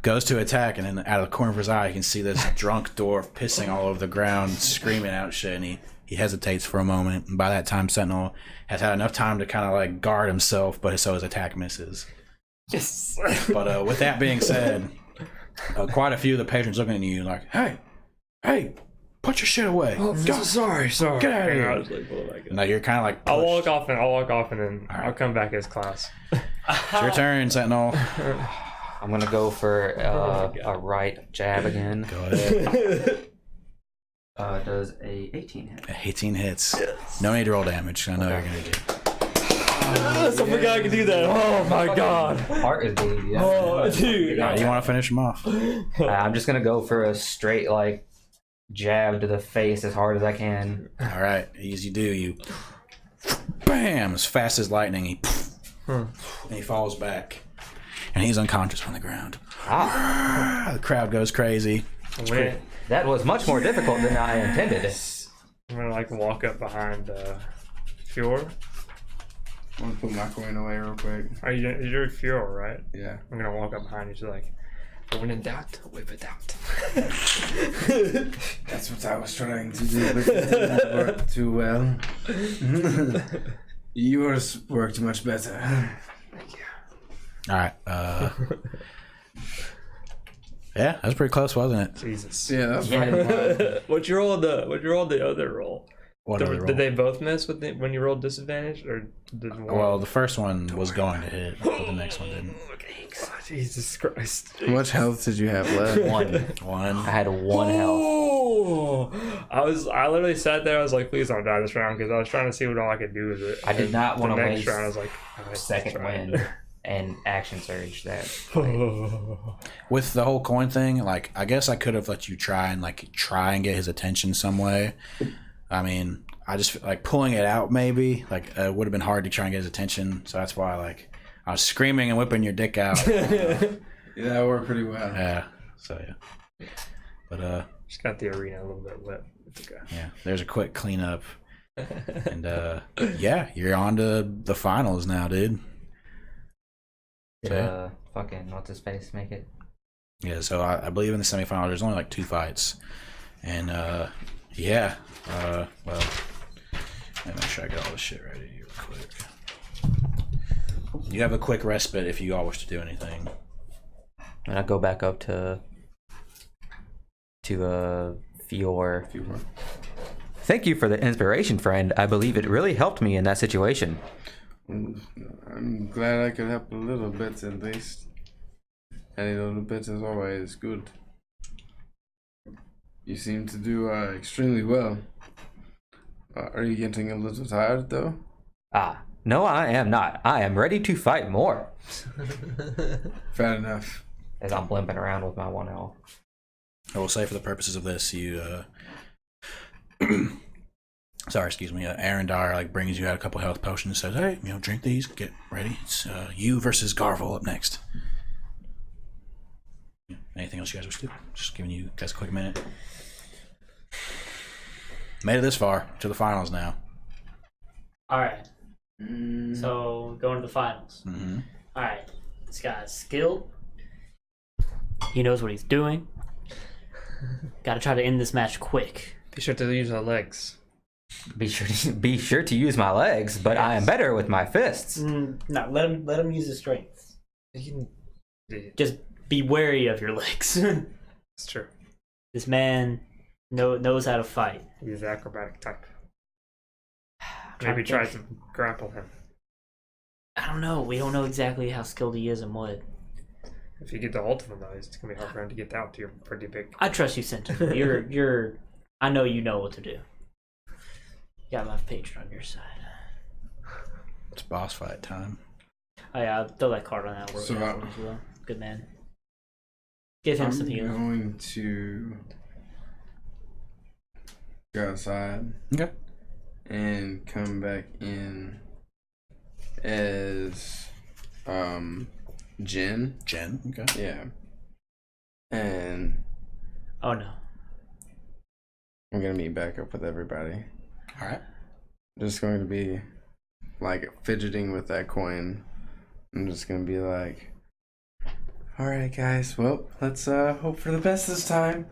goes to attack, and then out of the corner of his eye, you can see this drunk dwarf pissing all over the ground, screaming out shit, and he hesitates for a moment. And by that time, Sentinel has had enough time to kind of like guard himself, but so his attack misses. Yes. But with that being said, quite a few of the patrons looking at you like, hey, put your shit away. Oh, Go. sorry. Get out of here. I was like, "Oh my God." No, you're kind of like I'll pushed. walk off, and then I'll come back as class. It's your turn, Sentinel. I'm gonna go for a right jab again. Go ahead. Does a 18 hit? 18 hits. No need to roll damage. I know you're gonna do. Yes, I forgot I could do that. Oh my God. Heart is bleeding. Yeah. Oh, dude. You want to finish him off? I'm just gonna go for a straight like jab to the face as hard as I can. All right, as you do, you bam as fast as lightning. And he falls back, and he's unconscious on the ground. The crowd goes crazy. That was much more difficult than I intended. I'm gonna like walk up behind Fjord. I'm gonna put my coin away real quick. You're Fjord, right? Yeah. I'm gonna walk up behind you, so like, when in doubt, whip it out. That's what I was trying to do, but it didn't work too well. Yours worked much better. All right. Yeah, that was pretty close, wasn't it? Jesus. Yeah, that's fucking wild. What'd you roll the other roll? What did we roll? Did they both miss when you rolled disadvantage, or did one? Well, the first one was going to hit, but the next one didn't. Oh, Jesus Christ. How much health did you have left? One. I had 1 health. Oh, I literally sat there. I was like, please don't die this round, because I was trying to see what all I could do with it. I did not want to next waste round. I was like, second win and action surge that. With the whole coin thing, like, I guess I could have let you try and get his attention some way. I mean, I just like pulling it out maybe like it would have been hard to try and get his attention, so that's why like I was screaming and whipping your dick out. Yeah, that worked pretty well. Yeah. So yeah. But just got the arena a little bit wet. It's okay. yeah, there's a quick cleanup. And yeah, you're on to the finals now, dude. Did fucking what's his face make it? Yeah, so I believe in the semifinals there's only like 2 fights. And yeah. Well, let me make sure I get all this shit ready real quick. You have a quick respite if you all wish to do anything. And I go back up to Fior. Thank you for the inspiration, friend. I believe it really helped me in that situation. I'm glad I could help a little bit at least. Any little bit is always good. You seem to do extremely well. Are you getting a little tired though? No, I am not. I am ready to fight more. Fair enough. As I'm blimping around with my 1 health. I will say for the purposes of this, you sorry, excuse me, Aaron Dyer like brings you out a couple health potions and says, hey, drink these, get ready. It's you versus Garvel up next. Anything else you guys wish to do? Just giving you guys a quick minute. Made it this far to the finals now. All right. So going to the finals. Mm-hmm. All right. This guy's skilled. He knows what he's doing. Got to try to end this match quick. Be sure to use our legs. Be sure to use my legs, but I am better with my fists. No, let him use his strength. You can, Just be wary of your legs. it's true. This man knows how to fight. He's the acrobatic type. Trying Maybe to try think. to grapple him. I don't know. We don't know exactly how skilled he is in what. If you get the ult of him, though, it's gonna be hard for him to get out to your pretty big. I trust you, Sentinel. You're. I know you know what to do. You got my patron on your side. It's boss fight time. Oh yeah, I'll throw that card on that word So, as well. Good man. Give him some I'm healing. going to go outside. Okay. And come back in as Jen. Jen. Okay. Yeah. And Oh no. I'm gonna meet back up with everybody. All right. Just going to be like fidgeting with that coin. I'm just gonna be like, all right, guys. Well, let's hope for the best this time.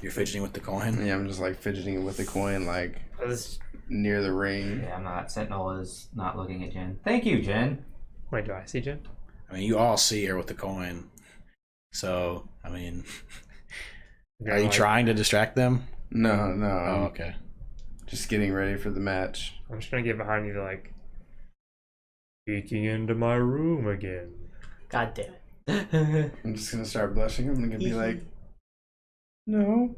You're fidgeting with the coin. Yeah, I'm just like fidgeting with the coin, like This- near the ring. Yeah, I'm not. Sentinel is not looking at Jen. Thank you, Jen. Wait, do I see Jen? I mean, you all see her with the coin. So, I mean, are you trying to distract them? No, Oh, I'm okay. just getting ready for the match. I'm just gonna get behind you, like peeking into my room again. God damn it. I'm just gonna start blushing. I'm gonna be like, no.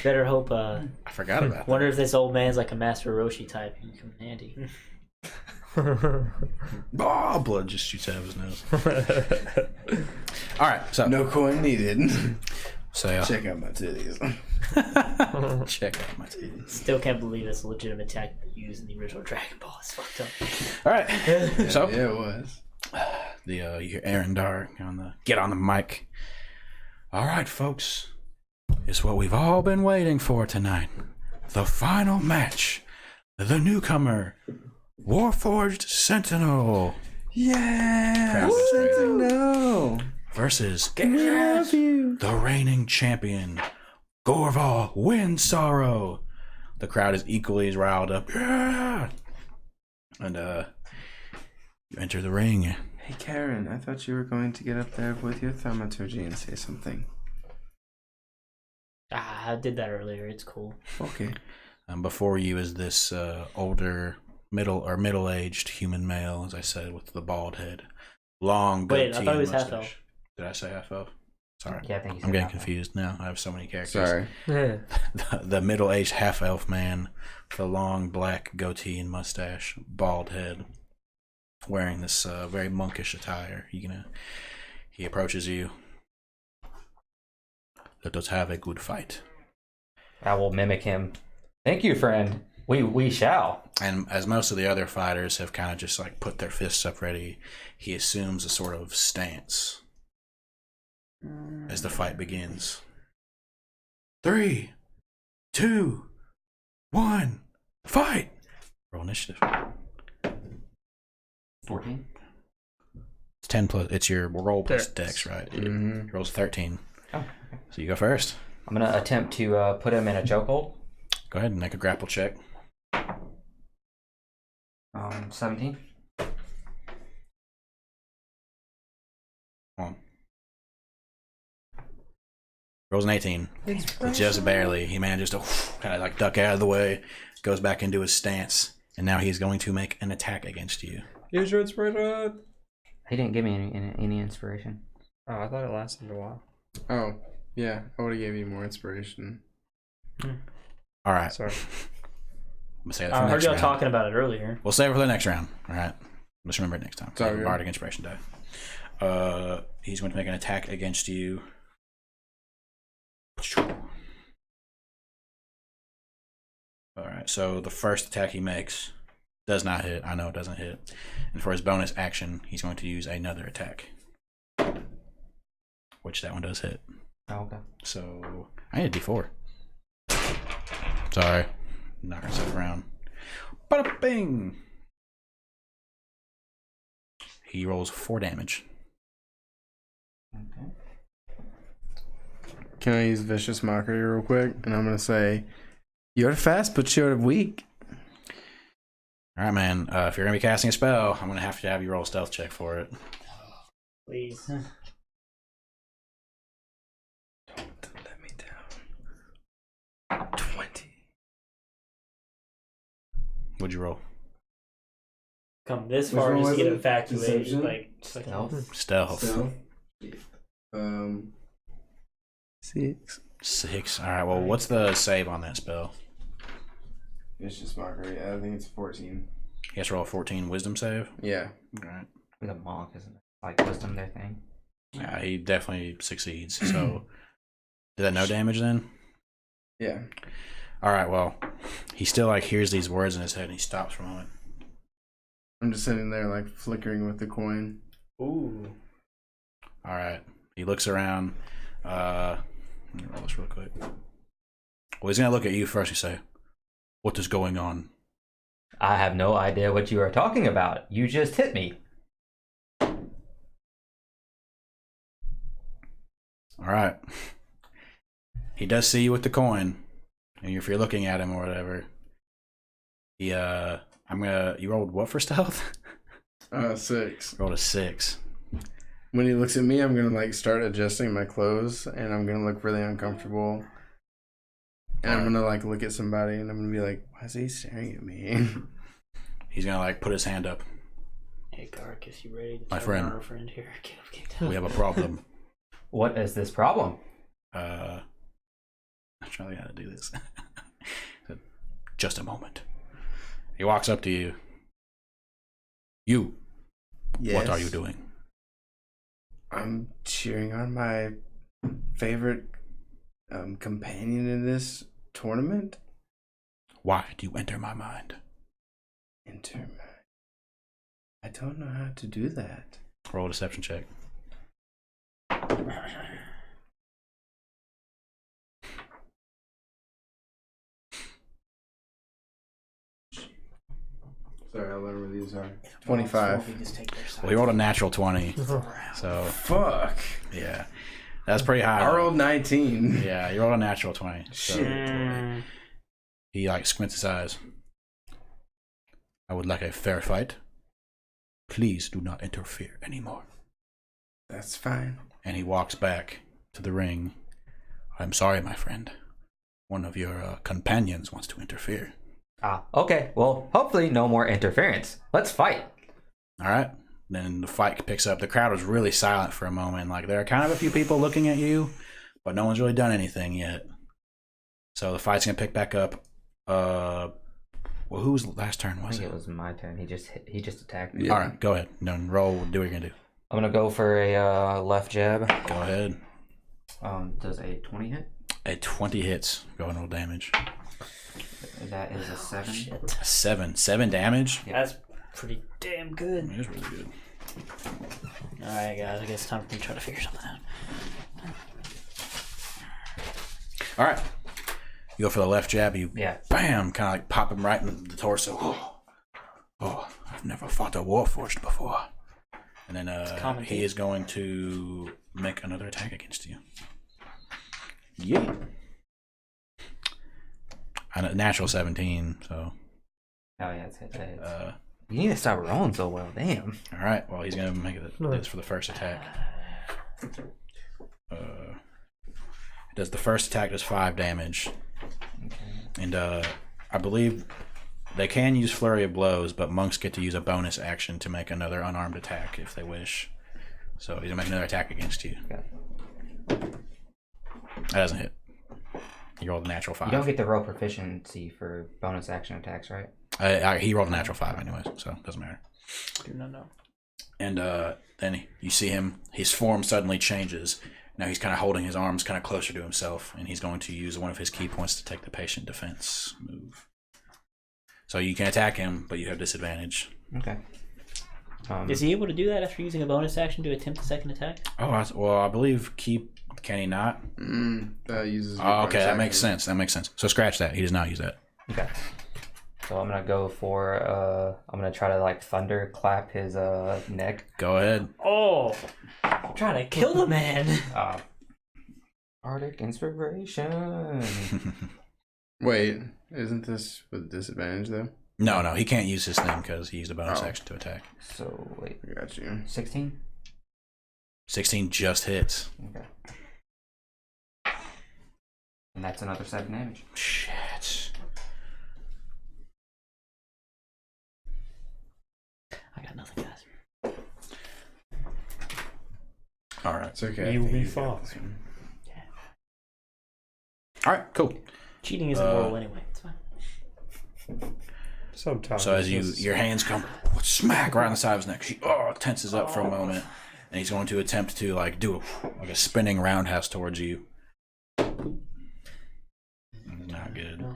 Better hope. I forgot about that. Wonder if this old man's like a Master Roshi type. He can come in handy. Oh, blood just shoots out of his nose. All right, so No coin needed. so Check out my titties. check out my titties. Still can't believe it's a legitimate tactic used in the original Dragon Ball. It's fucked up. All right, so Yeah, it was. you hear Aaron Dar get on the mic. All right, folks, it's what we've all been waiting for tonight. The final match. The newcomer, Warforged Sentinel Yeah. Proud No. versus Love you. the reigning champion, Gorval Wind Sorrow. The crowd is equally as riled up. Yeah! And you enter the ring. Hey, Karen, I thought you were going to get up there with your thaumaturgy and say something. I did that earlier. It's cool. Okay. Before you is this older, middle-aged human male, as I said, with the bald head, long goatee. Wait, I thought he was and half elf. mustache. Did I say half elf? Sorry, Yeah, I think he's I'm getting half elf. confused now. I have so many characters. Sorry. The middle-aged half-elf man with a long black goatee and mustache, bald head, wearing this very monkish attire. He approaches you. Let us have a good fight. I will mimic him. Thank you, friend. We shall. And as most of the other fighters have kind of just like put their fists up ready, he assumes a sort of stance as the fight begins. 3, 2, 1, fight! Roll initiative. 14. It's 10 plus. It's your roll plus Dex. dex, right? Mm-hmm. He rolls 13. Oh. So you go first. I'm gonna attempt to put him in a chokehold. Go ahead and make a grapple check. 17. Come on. Rolls an 18. Just barely. He manages to kind of like duck out of the way, goes back into his stance, and now he's going to make an attack against you. Use your inspiration. He didn't give me any inspiration. Oh, I thought it lasted a while. Oh, yeah. I would have gave you more inspiration. All right. Sorry. I'm gonna say that for I the heard next y'all round. talking about it earlier. We'll save it for the next round. All right. Let's remember it next time. Sorry. Bardic Inspiration die. He's going to make an attack against you. All right. So the first attack he makes does not hit. I know it doesn't hit. And for his bonus action, he's going to use another attack, which that one does hit. Oh, okay. So I need a D4. Sorry. Knock myself around. Bada bing! He rolls 4 damage. Okay. Can I use Vicious Mockery real quick? And I'm going to say, you're fast, but you're weak. All right, man. If you're gonna be casting a spell, I'm gonna have to have you roll a stealth check for it. Please. Don't let me down. 20. What'd you roll? Come this Which far one just to was get it? infatuated. Deception? Like, Stealth. Stealth. So, 6. 6. All right. Well, what's the save on that spell? It's just mockery. I think it's 14. He has to roll a 14 wisdom save. Yeah. All right. With a monk, isn't it? Like wisdom, their thing. Yeah, he definitely succeeds. So, did that no damage then? Yeah. All right. Well, he still like hears these words in his head, and he stops for a moment. I'm just sitting there like flickering with the coin. ooh. All right. He looks around. Let me roll this real quick. Well, he's gonna look at you first and say, "What is going on?" I have no idea what you are talking about. You just hit me. All right. He does see you with the coin, and if you're looking at him or whatever, he you rolled what for stealth? 6. Rolled a 6. When he looks at me, I'm gonna like start adjusting my clothes, and I'm gonna look really uncomfortable. And I'm gonna like look at somebody, and I'm gonna be like, "Why is he staring at me?" He's gonna like put his hand up. Hey, Gark, is you ready to My turn friend. on our friend here? Get down. We have a problem. What is this problem? I'm trying to do this. Just a moment. He walks up to you. You. Yes. What are you doing? I'm cheering on my favorite companion in this tournament. Why do you enter my mind? I don't know how to do that. Roll a deception check. Sorry, I'll learn what these are. 25. We just take their side. Well, he rolled a natural 20. So, Fuck. yeah. That's pretty high. I rolled 19. Yeah, you rolled a natural 20. So Shit. he like squints his eyes. I would like a fair fight. Please do not interfere anymore. That's fine. And he walks back to the ring. I'm sorry, my friend. One of your companions wants to interfere. Ah, okay. Well, hopefully no more interference. Let's fight. All right. Then the fight picks up. The crowd was really silent for a moment. Like, there are kind of a few people looking at you, but no one's really done anything yet. So the fight's going to pick back up. Well, whose last turn I was think it? it was my turn. He just attacked me. Yeah. All right, go ahead. Then roll. Do what you're going to do. I'm gonna go for a left jab. Go ahead. Does a 20 hit? A 20 hits. Go and roll damage. That is a 7. Shit. 7 damage? That's pretty damn good. It is really good. Alright, guys, I guess it's time for me to try to figure something out. All right. You go for the left jab. You Yeah. bam, kind of like pop him right in the torso. Oh, I've never fought a warforged before. And then common he thing. is going to make another attack against you. Yeah. And a natural 17, so. Oh yeah, it's hit. You You need to stop rolling so well. Damn. All right. Well, he's going to make this for the first attack. The first attack does 5 damage. Okay. And I believe they can use Flurry of Blows, but monks get to use a bonus action to make another unarmed attack if they wish. So he's going to make another attack against you. Okay. That doesn't hit. You rolled a natural 5. You don't get the roll proficiency for bonus action attacks, right? He rolled a natural 5 anyways, so it doesn't matter. Do not know. And then you see him, his form suddenly changes. Now he's kind of holding his arms kind of closer to himself, and he's going to use one of his key points to take the patient defense move. So you can attack him, but you have disadvantage. Okay. Is he able to do that after using a bonus action to attempt a second attack? Oh, I believe can he not? That uses. Oh, okay, that makes sense. That makes sense. So scratch that. He does not use that. Okay. So I'm gonna go for I'm gonna try to like thunder clap his neck. Go ahead. Oh! I'm trying to kill the man! Arctic inspiration. Wait, isn't this with disadvantage though? No, he can't use his thing because he used a bonus action to attack. So wait, I got you. 16. 16 just hits. Okay. And that's another 7 damage. Shit. I got nothing, guys. All right. It's okay. I You'll think be you got this fine. one. All right. Cool. Cheating isn't moral anyway. It's fine. Sometimes. So as it's your hands come smack right on the side of his neck, she tenses up for a moment, and he's going to attempt to like do a spinning roundhouse towards you. Not good.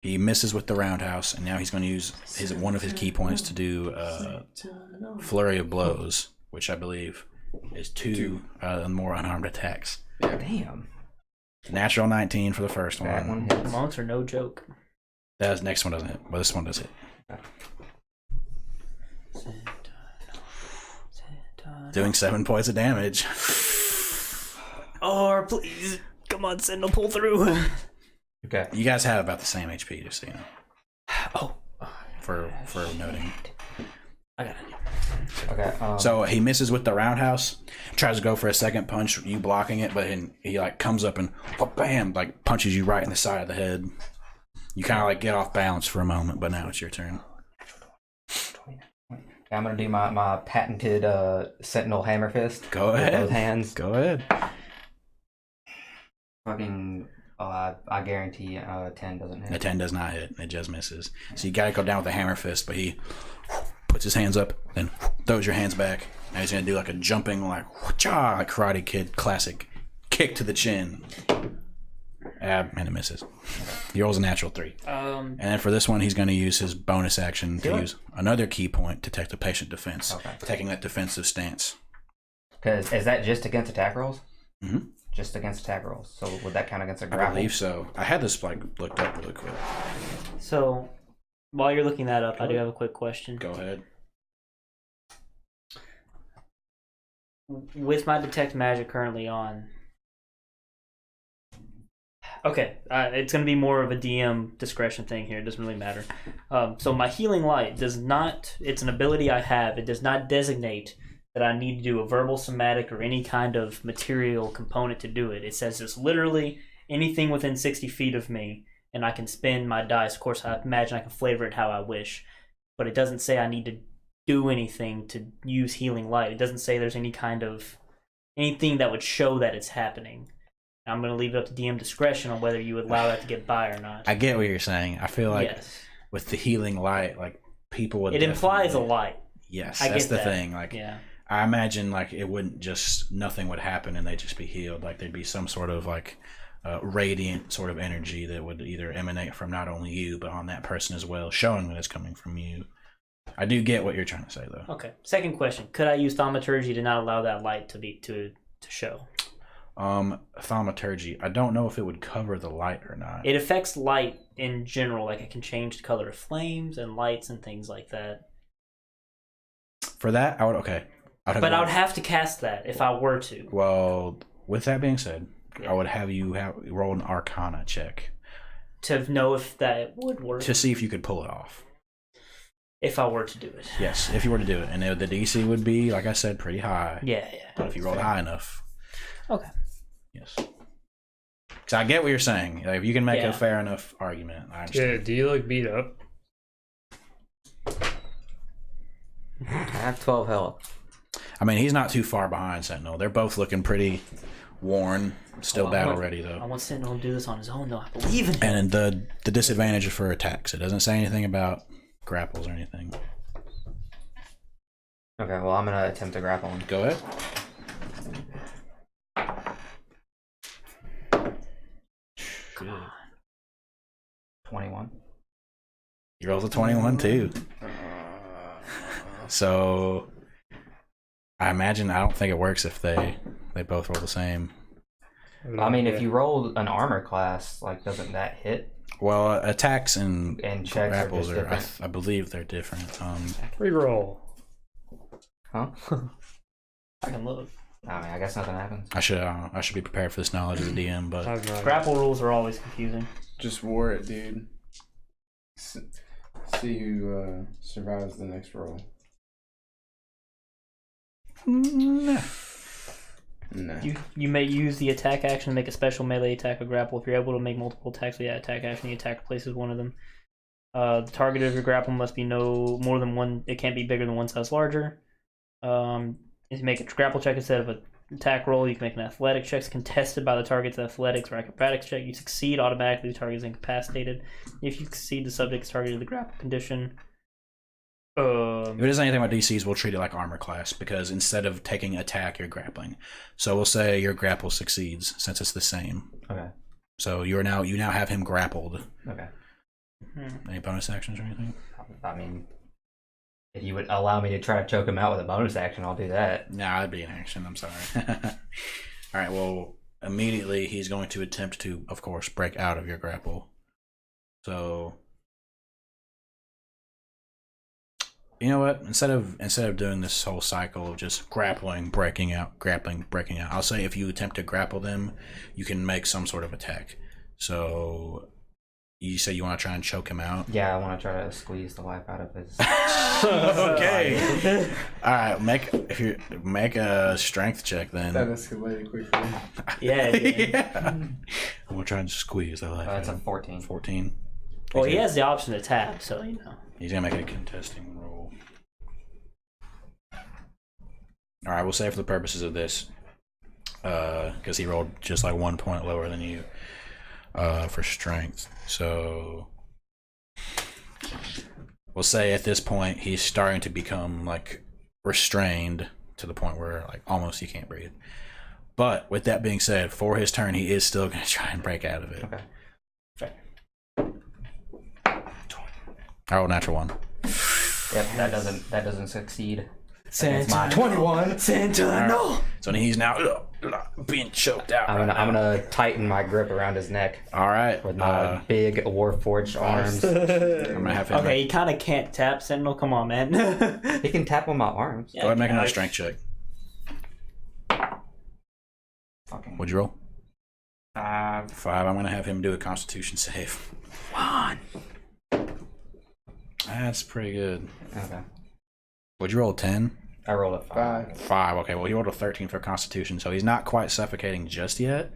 He misses with the roundhouse, and now he's going to use one of his key points to do flurry of blows, which I believe is 2 more unarmed attacks. Damn. Natural 19 for the first That one. one hits. Monks are no joke. That next one doesn't hit, but this one does hit. Doing 7 points of damage. Or please, come on, Sentinel, pull through. Okay. You guys have about the same HP, just so you know. Oh, For noting. I got it. Okay. So he misses with the roundhouse, tries to go for a second punch, you blocking it, but he like comes up and bam, like punches you right in the side of the head. You kind of like get off balance for a moment, but now it's your turn. I'm gonna do my patented Sentinel hammer fist. Go with ahead. Both hands. Go ahead. Fucking. I guarantee 10 doesn't hit. The 10 does not hit. It just misses. So you got to go down with the hammer fist, but he puts his hands up, then throws your hands back. Now he's going to do like a jumping, like Karate Kid classic kick to the chin. And it misses. He rolls a natural 3. And then for this one, he's going to use his bonus action to use another key point to take the patient defense, taking that defensive stance. Because is that just against attack rolls? Mm-hmm. Just against attack rolls. So would that count against a I grapple? believe so. I had this like looked up really quick. So, while you're looking that up, I do have a quick question. Go ahead. With my detect magic currently on, okay, it's going to be more of a DM discretion thing here. It doesn't really matter. So my healing light does not, it's an ability I have. It does not designate that I need to do a verbal, somatic, or any kind of material component to do it. It says it's literally anything within 60 feet of me, and I can spin my dice. Of course, I imagine I can flavor it how I wish, but it doesn't say I need to do anything to use healing light. It doesn't say there's any kind of anything that would show that it's happening. I'm going to leave it up to DM discretion on whether you would allow that to get by or not. I get what you're saying. I feel like yes. with the healing light, like people would. It implies a definitely- light. Yes, I that's get the that. thing. Like, Yeah. I imagine like it wouldn't just nothing would happen and they'd just be healed. Like there'd be some sort of like radiant sort of energy that would either emanate from not only you but on that person as well, showing that it's coming from you. I do get what you're trying to say though. Okay. Second question: could I use thaumaturgy to not allow that light to show? Thaumaturgy. I don't know if it would cover the light or not. It affects light in general. Like it can change the color of flames and lights and things like that. For that, I would okay. But I would have to cast that if I were to. Well, with that being said, I would have you roll an Arcana check To know if that would work. to see if you could pull it off. If I were to do it. Yes, if you were to do it, and the DC would be, like I said, pretty high. Yeah. But if you rolled high enough, Okay. yes. Because I get what you're saying. Like, if you can make Yeah. a fair enough argument, I Yeah, understand. do you look beat up? I have 12 health. I mean, he's not too far behind Sentinel. They're both looking pretty worn, still battle ready though. I want Sentinel to do this on his own, though. I believe in him. And the disadvantage is for attacks. It doesn't say anything about grapples or anything. Okay, well, I'm going to attempt to grapple him. Go ahead. Come on. 21. He rolls a 21 too. So I imagine I don't think it works if they both roll the same. I mean, if you roll an armor class, like, doesn't that hit? Well, attacks and And checks are grapples just are, different. I believe they're different. Reroll. Huh? I can look. I mean, I guess nothing happens. I should be prepared for this knowledge of the DM, but I've not. Grapple rules are always confusing. Just wore it, dude. See who survives the next roll. Nah. No. You may use the attack action to make a special melee attack or grapple. If you're able to make multiple attacks with that attack action, the attack replaces one of them. The target of your grapple must be no more than one. It can't be bigger than one size larger. If you make a grapple check instead of an attack roll, you can make an athletics check contested by the target's athletics or acrobatics check. You succeed automatically. The target is incapacitated. If you succeed, the subject is targeted the grapple condition. If it isn't anything about DCs, we'll treat it like armor class because instead of taking attack, you're grappling. So we'll say your grapple succeeds since it's the same. Okay. So you now have him grappled. Okay. Any bonus actions or anything? I mean, if you would allow me to try to choke him out with a bonus action, I'll do that. Nah, that'd be an action. I'm sorry. All right. Well, immediately he's going to attempt to, of course, break out of your grapple. So. You know what? Instead of doing this whole cycle of just grappling, breaking out, grappling, breaking out, I'll say if you attempt to grapple them, you can make some sort of attack. So you say you want to try and choke him out? Yeah, I want to try to squeeze the life out of his. Okay. All right. Make a strength check then. That escalated quickly. Yeah. Yeah. I'm gonna try and squeeze the life. It's a 14. 14. Well, he has the option to tap, so you know. He's gonna make a contesting roll. All right, we'll say for the purposes of this, because he rolled just like 1 point lower than you for strength. So we'll say at this point he's starting to become like restrained to the point where like almost he can't breathe. But with that being said, for his turn, he is still gonna try and break out of it. Okay. I rolled natural 1. Yep, that doesn't succeed. Sentinel. 21. Sentinel. So he's now being choked out. I'm gonna tighten my grip around his neck All right. with my big Warforged arms. I'm gonna have him. Okay, he kind of can't tap Sentinel. Come on, man. He can tap with my arms. Go ahead and make another strength check. Fucking. What'd you roll? 5. 5. I'm gonna have him do a Constitution save. Come on. That's pretty good. Okay. What'd you roll? 10? I rolled a 5. 5. Okay, well he rolled a 13 for Constitution, so he's not quite suffocating just yet.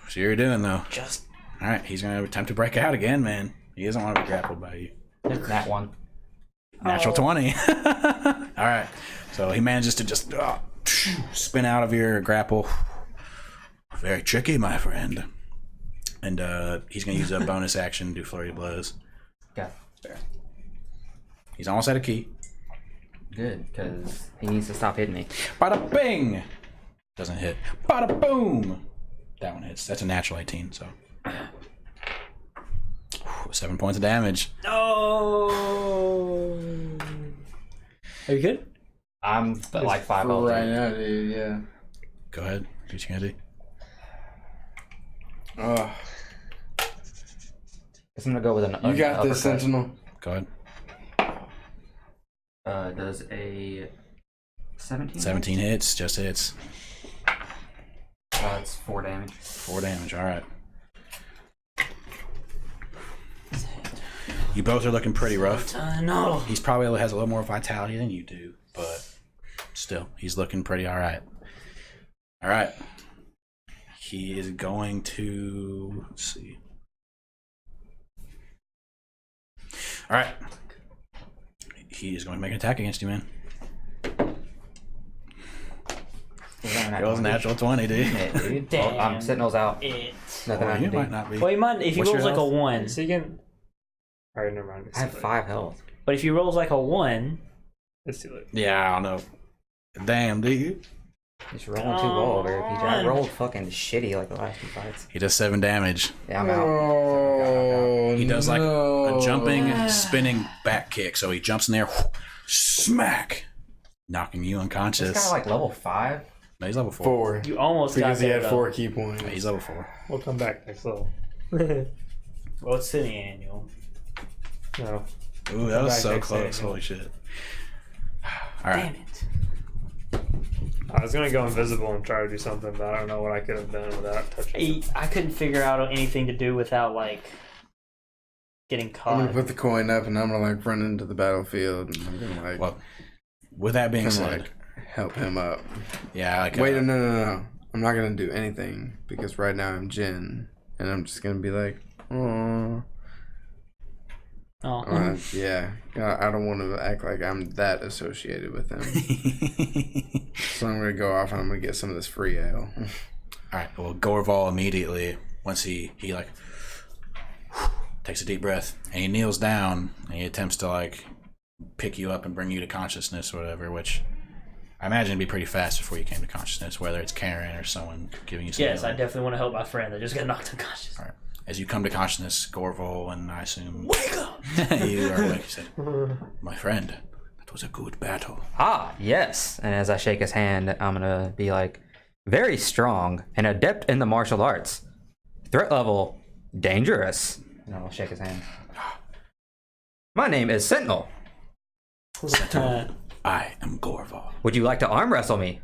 So you're doing though. Just. All right, he's gonna attempt to break out again, man. He doesn't want to be grappled by you. That one. Natural 20. All right, so he manages to just spin out of your grapple. Very tricky, my friend. And he's gonna use a bonus action to do flurry of blows. Okay. Fair. He's almost at a key. Good, because he needs to stop hitting me. Bada bing! Doesn't hit. Bada boom! That one hits. That's a natural 18, so. 7 points of damage. No. Are you good? I'm like 5 For right LT. now, dude, yeah. Go ahead. Do what you gotta do. Oh, I'm gonna go with an you got uppercut. this, Sentinel. Go ahead. Does a 17? 17 hits. Just hits. It's 4 damage. 4 damage. All right. You both are looking pretty rough. No. He's probably has a little more vitality than you do, but still, he's looking pretty all right. All right. He is going to, let's see. All right. He is going to make an attack against you, man. It was a natural 20, dude. Dude. Damn. Oh, Sentinel's out. It. Nothing I You can do. might not be. Well, he might if he What's your rolls like a health? 1. So you can. Alright, never mind. I have 5 health. But if he rolls like a 1, It's too late. Yeah, I don't know. Damn, dude. He's rolling too low over here, PJ. I rolled fucking shitty like the last 2 fights. He does 7 damage. Yeah, I'm out. Oh, He does like no. a jumping, spinning back kick. So he jumps in there, smack, knocking you This unconscious. guy like level 5. No, he's level 4. 4. you almost Because got he there, had though. 4 key points. Yeah, he's level 4. We'll come back next level. Well, it's semi-annual. No. Ooh, that was Back so next close. day. Holy shit. All right. Damn it. I was gonna go invisible and try to do something, but I don't know what I could have done without touching him. I couldn't figure out anything to do without, like, getting I'm caught. gonna put the coin up and I'm gonna like run into the battlefield and I'm gonna like, Well, with that being kinda, said, like help him up. yeah, like Wait, no. I'm not gonna do anything because right now I'm Jin and I'm just gonna be like, oh. Oh. Yeah, I don't want to act like I'm that associated with him. So I'm gonna go off and I'm gonna get some of this free ale. All right. Well, Gorval immediately, once he like takes a deep breath and he kneels down and he attempts to like pick you up and bring you to consciousness or whatever, which I imagine it'd be pretty fast before you came to consciousness, whether it's Karen or someone giving you some. Yes, I definitely want to help my friend that just got knocked unconscious. All right. As you come to consciousness, Gorval and I assume Wake up! you are awake. You said, "My friend, that was a good battle." Ah, yes. And as I shake his hand, I'm gonna be like, very strong, an adept in the martial arts. Threat level, dangerous. And I'll shake his hand. My name is Sentinel. I am Gorval. Would you like to arm wrestle me?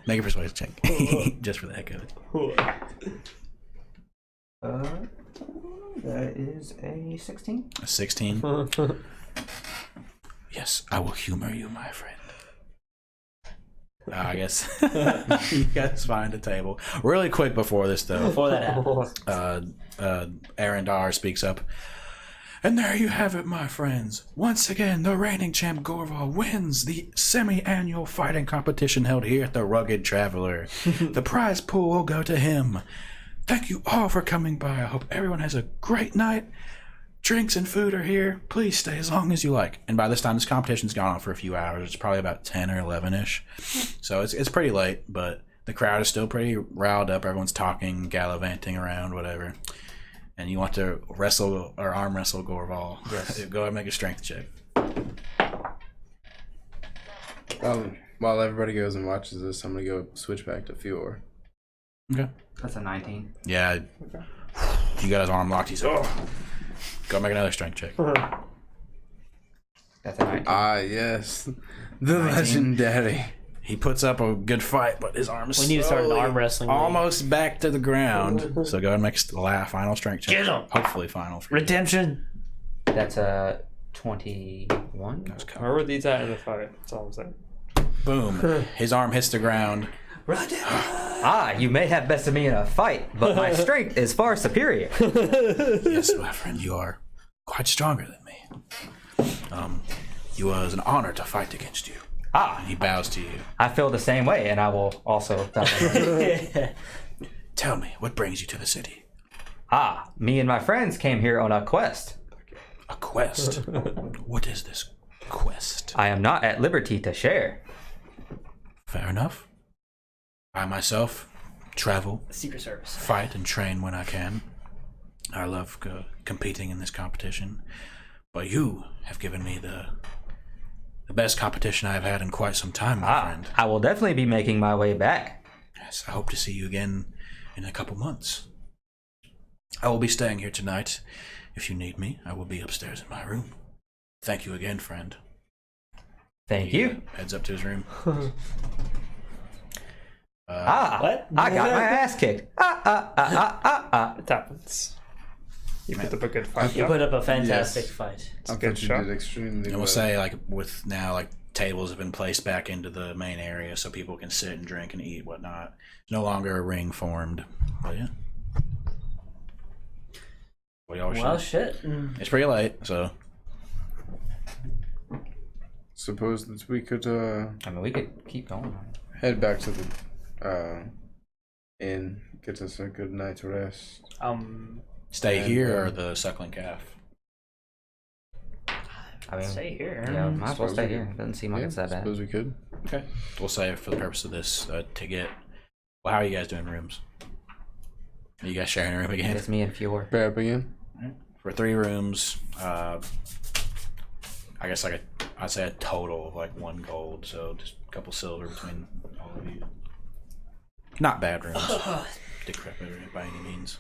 Make a persuasion check, just for the heck of it. That is a 16. A 16. Yes, I will humor you, my friend. I guess you guys find a table. Really quick before this, though. Before that happens. Arendar speaks up. And there you have it, my friends. Once again, the reigning champ Gorval wins the semi-annual fighting competition held here at the Rugged Traveler. The prize pool will go to him. Thank you all for coming by. I hope everyone has a great night. Drinks and food are here. Please stay as long as you like. And by this time, this competition's gone on for a few hours. It's probably about 10 or 11-ish. So it's pretty late, but the crowd is still pretty riled up. Everyone's talking, gallivanting around, whatever. And you want to wrestle or arm wrestle Gorval. Yes. Go ahead and make a strength check. While everybody goes and watches this, I'm gonna go switch back to Fior. Okay. That's a 19. Yeah. You got his arm locked. He's go make another strength check. That's a 19. Ah, yes. The legendary. He puts up a good fight, but his arm is We need to start an slowly arm wrestling league. almost back to the ground. So go ahead and make a final strength check. Get him! Hopefully final. For you. Redemption. That's a 21. That was covered. Where were these at in the fight? That's all I'm saying. Boom. His arm hits the ground. Ah, you may have bested me in a fight, but my strength is far superior. Yes, my friend, you are quite stronger than me. It was an honor to fight against you. Ah, And he bows to you. I feel the same way, and I will also. Tell me, what brings you to the city? Ah, me and my friends came here on a quest. A quest. What is this quest? I am not at liberty to share. Fair enough. I myself travel, Secret Service. fight, and train when I can. I love competing in this competition. But you have given me the best competition I've had in quite some time, my friend. I will definitely be making my way back. Yes, I hope to see you again in a couple months. I will be staying here tonight. If you need me, I will be upstairs in my room. Thank you again, friend. Thank He you. heads up to his room. What? I got my ass kicked. It happens. You put up a good fight. You put up a fantastic Yes. fight. I good thought you shot. did extremely And well. we'll say, like, with now, like, tables have been placed back into the main area so people can sit and drink and eat, whatnot. There's no longer a ring formed. But yeah. What y'all Well, should- shit. It's pretty late, so Suppose that we could I mean, we could keep going. head back to the inn, get us a good night's rest. stay And, here or the suckling calf. I mean, Stay here. yeah, might as well Suppose stay we here. could- Doesn't seem like Yeah, it's that bad. suppose we could. Okay. We'll say for the purpose of this to get. Well, how are you guys doing rooms? Are you guys sharing a room again? It's me and Fior. Bear up again. For 3 rooms, I guess I'd say a total of like 1 gold, so just a couple silver between all of you. Not bad rooms. Decrepit by any means.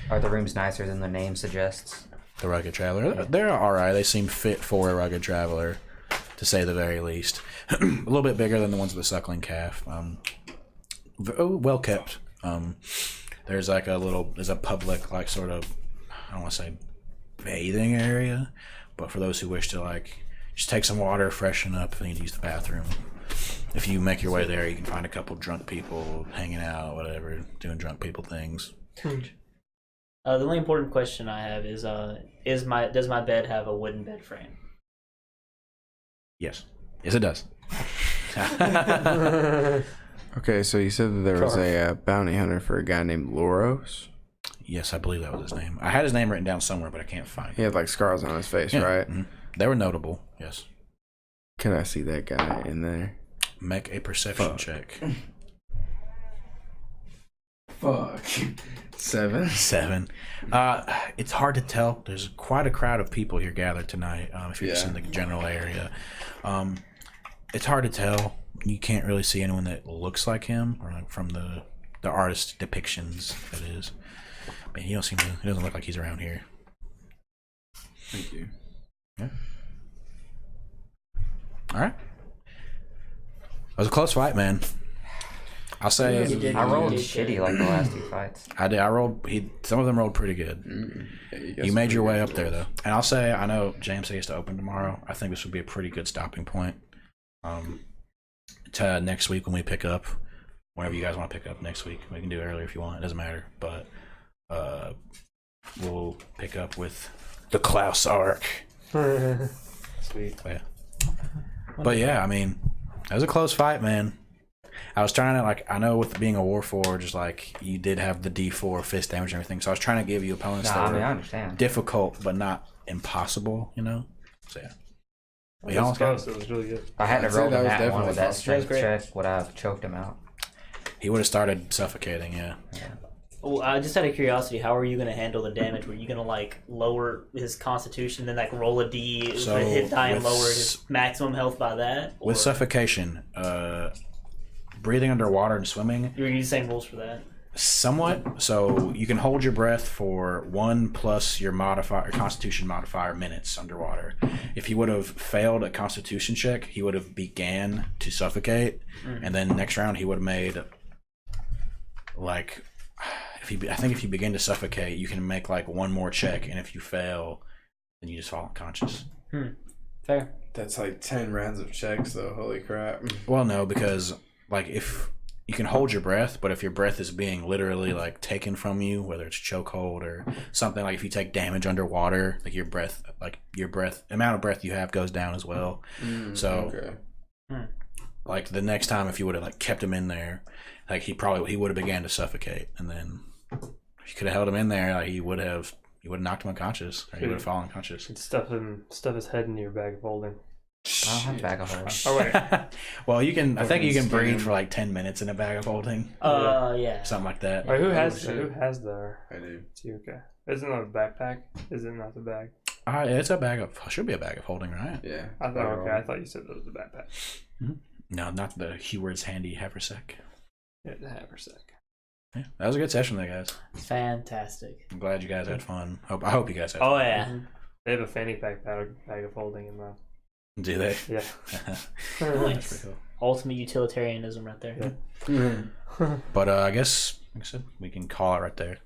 Are the rooms nicer than the name suggests? The Rugged Traveler, they're all right. They seem fit for a Rugged Traveler, to say the very least. A little bit bigger than the ones with the suckling calf. well kept. There's like there's a public like sort of, I don't want to say bathing area, but for those who wish to like just take some water, freshen up, if you need to use the bathroom. If you make your way there, you can find a couple drunk people hanging out, whatever, doing drunk people things. The only important question I have is does my bed have a wooden bed frame? Yes, it does. Okay, so you said that there was a bounty hunter for a guy named Loros. Yes, I believe that was his name. I had his name written down somewhere, but I can't find He it. had like scars on his face, Yeah. right? Mhm. They were notable. Yes. Can I see that guy in there? Make a perception check. Fuck. 7. 7. It's hard to tell. There's quite a crowd of people here gathered tonight. If you're just in the general area, it's hard to tell. You can't really see anyone that looks like him, or like from the artist depictions. That is, I mean, he doesn't look like he's around here. Thank you. Yeah. All right. It was a close fight, man. I'll say I rolled shitty like the last 2 fights. I did. I rolled. Some of them rolled pretty good. Yeah, You made your way up there, though. And I'll say, I know James said he has to open tomorrow. I think this would be a pretty good stopping point. To next week when we pick up, whenever you guys want to pick up next week, we can do it earlier if you want. It doesn't matter. But we'll pick up with the Klaus arc. Sweet. But yeah, I mean, it was a close fight, man. I was trying to, like, I know with being a Warforged, like, you did have the D4 fist damage and everything, so I was trying to give you opponents that I were understand. difficult but not impossible, you know? So yeah. It was close. It was really good. If I hadn't I'd say rolled that was that one definitely with that close. strength That was great. check, would I have choked him out? He would have started suffocating, yeah. Well, just out of curiosity, how are you going to handle the damage? Were you going to like lower his constitution, then like roll a D, So, hit die, and with lower his maximum health by that? With Or suffocation, breathing underwater and swimming, you're using the same rules for that? somewhat. So you can hold your breath for 1 plus your constitution modifier minutes underwater. If he would have failed a constitution check, he would have began to suffocate, and then next round he would have made like, I think if you begin to suffocate, you can make like one more check, and if you fail, then you just fall unconscious. Fair. That's like 10 rounds of checks, though. Holy crap. Well, no, because like if you can hold your breath, but if your breath is being literally like taken from you, whether it's chokehold or something, like if you take damage underwater, like your breath, amount of breath you have goes down as well. So Okay. like the next time, if you would have like kept him in there, like he would have began to suffocate, and then if you could have held him in there, like he would have knocked him unconscious, or he would have fallen unconscious. Should stuff his head in your bag of holding. I don't have a bag of holding. Oh wait. Well, I think you can Skin. breathe for like 10 minutes in a bag of holding, Yeah. something like that. Wait, who has shit. the? I do. It's you, okay. Isn't that a backpack? Is it not the bag? It's should be a bag of holding, right? Yeah. I thought you said that was the backpack. No, not the Heward's handy haversack. Yeah, the haversack. Yeah, that was a good session, there, guys. Fantastic. I'm glad you guys had fun. I hope you guys had Oh fun. yeah. They have a fanny pack bag of holding in the. Do they? Yeah. That's pretty cool. Ultimate utilitarianism right there. Yeah. But I guess, like I said, we can call it right there.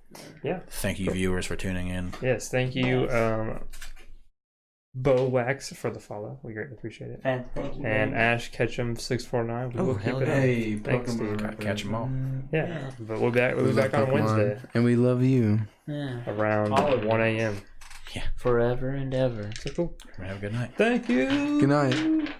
Yeah. Thank you, viewers, for tuning in. Yes, thank you, Bo Wax, for the follow. We greatly appreciate it. Thank you. And Ash Ketchum 649. We will keep hell it yeah. up. Hey, Thanks, Pokemon. Steve. Gotta catch 'em all. Yeah, but we'll be We back love on Pokemon, Wednesday and we love you. Yeah. around All of 1 a.m. Forever and ever. So cool. Have a good night. Thank you. Good night.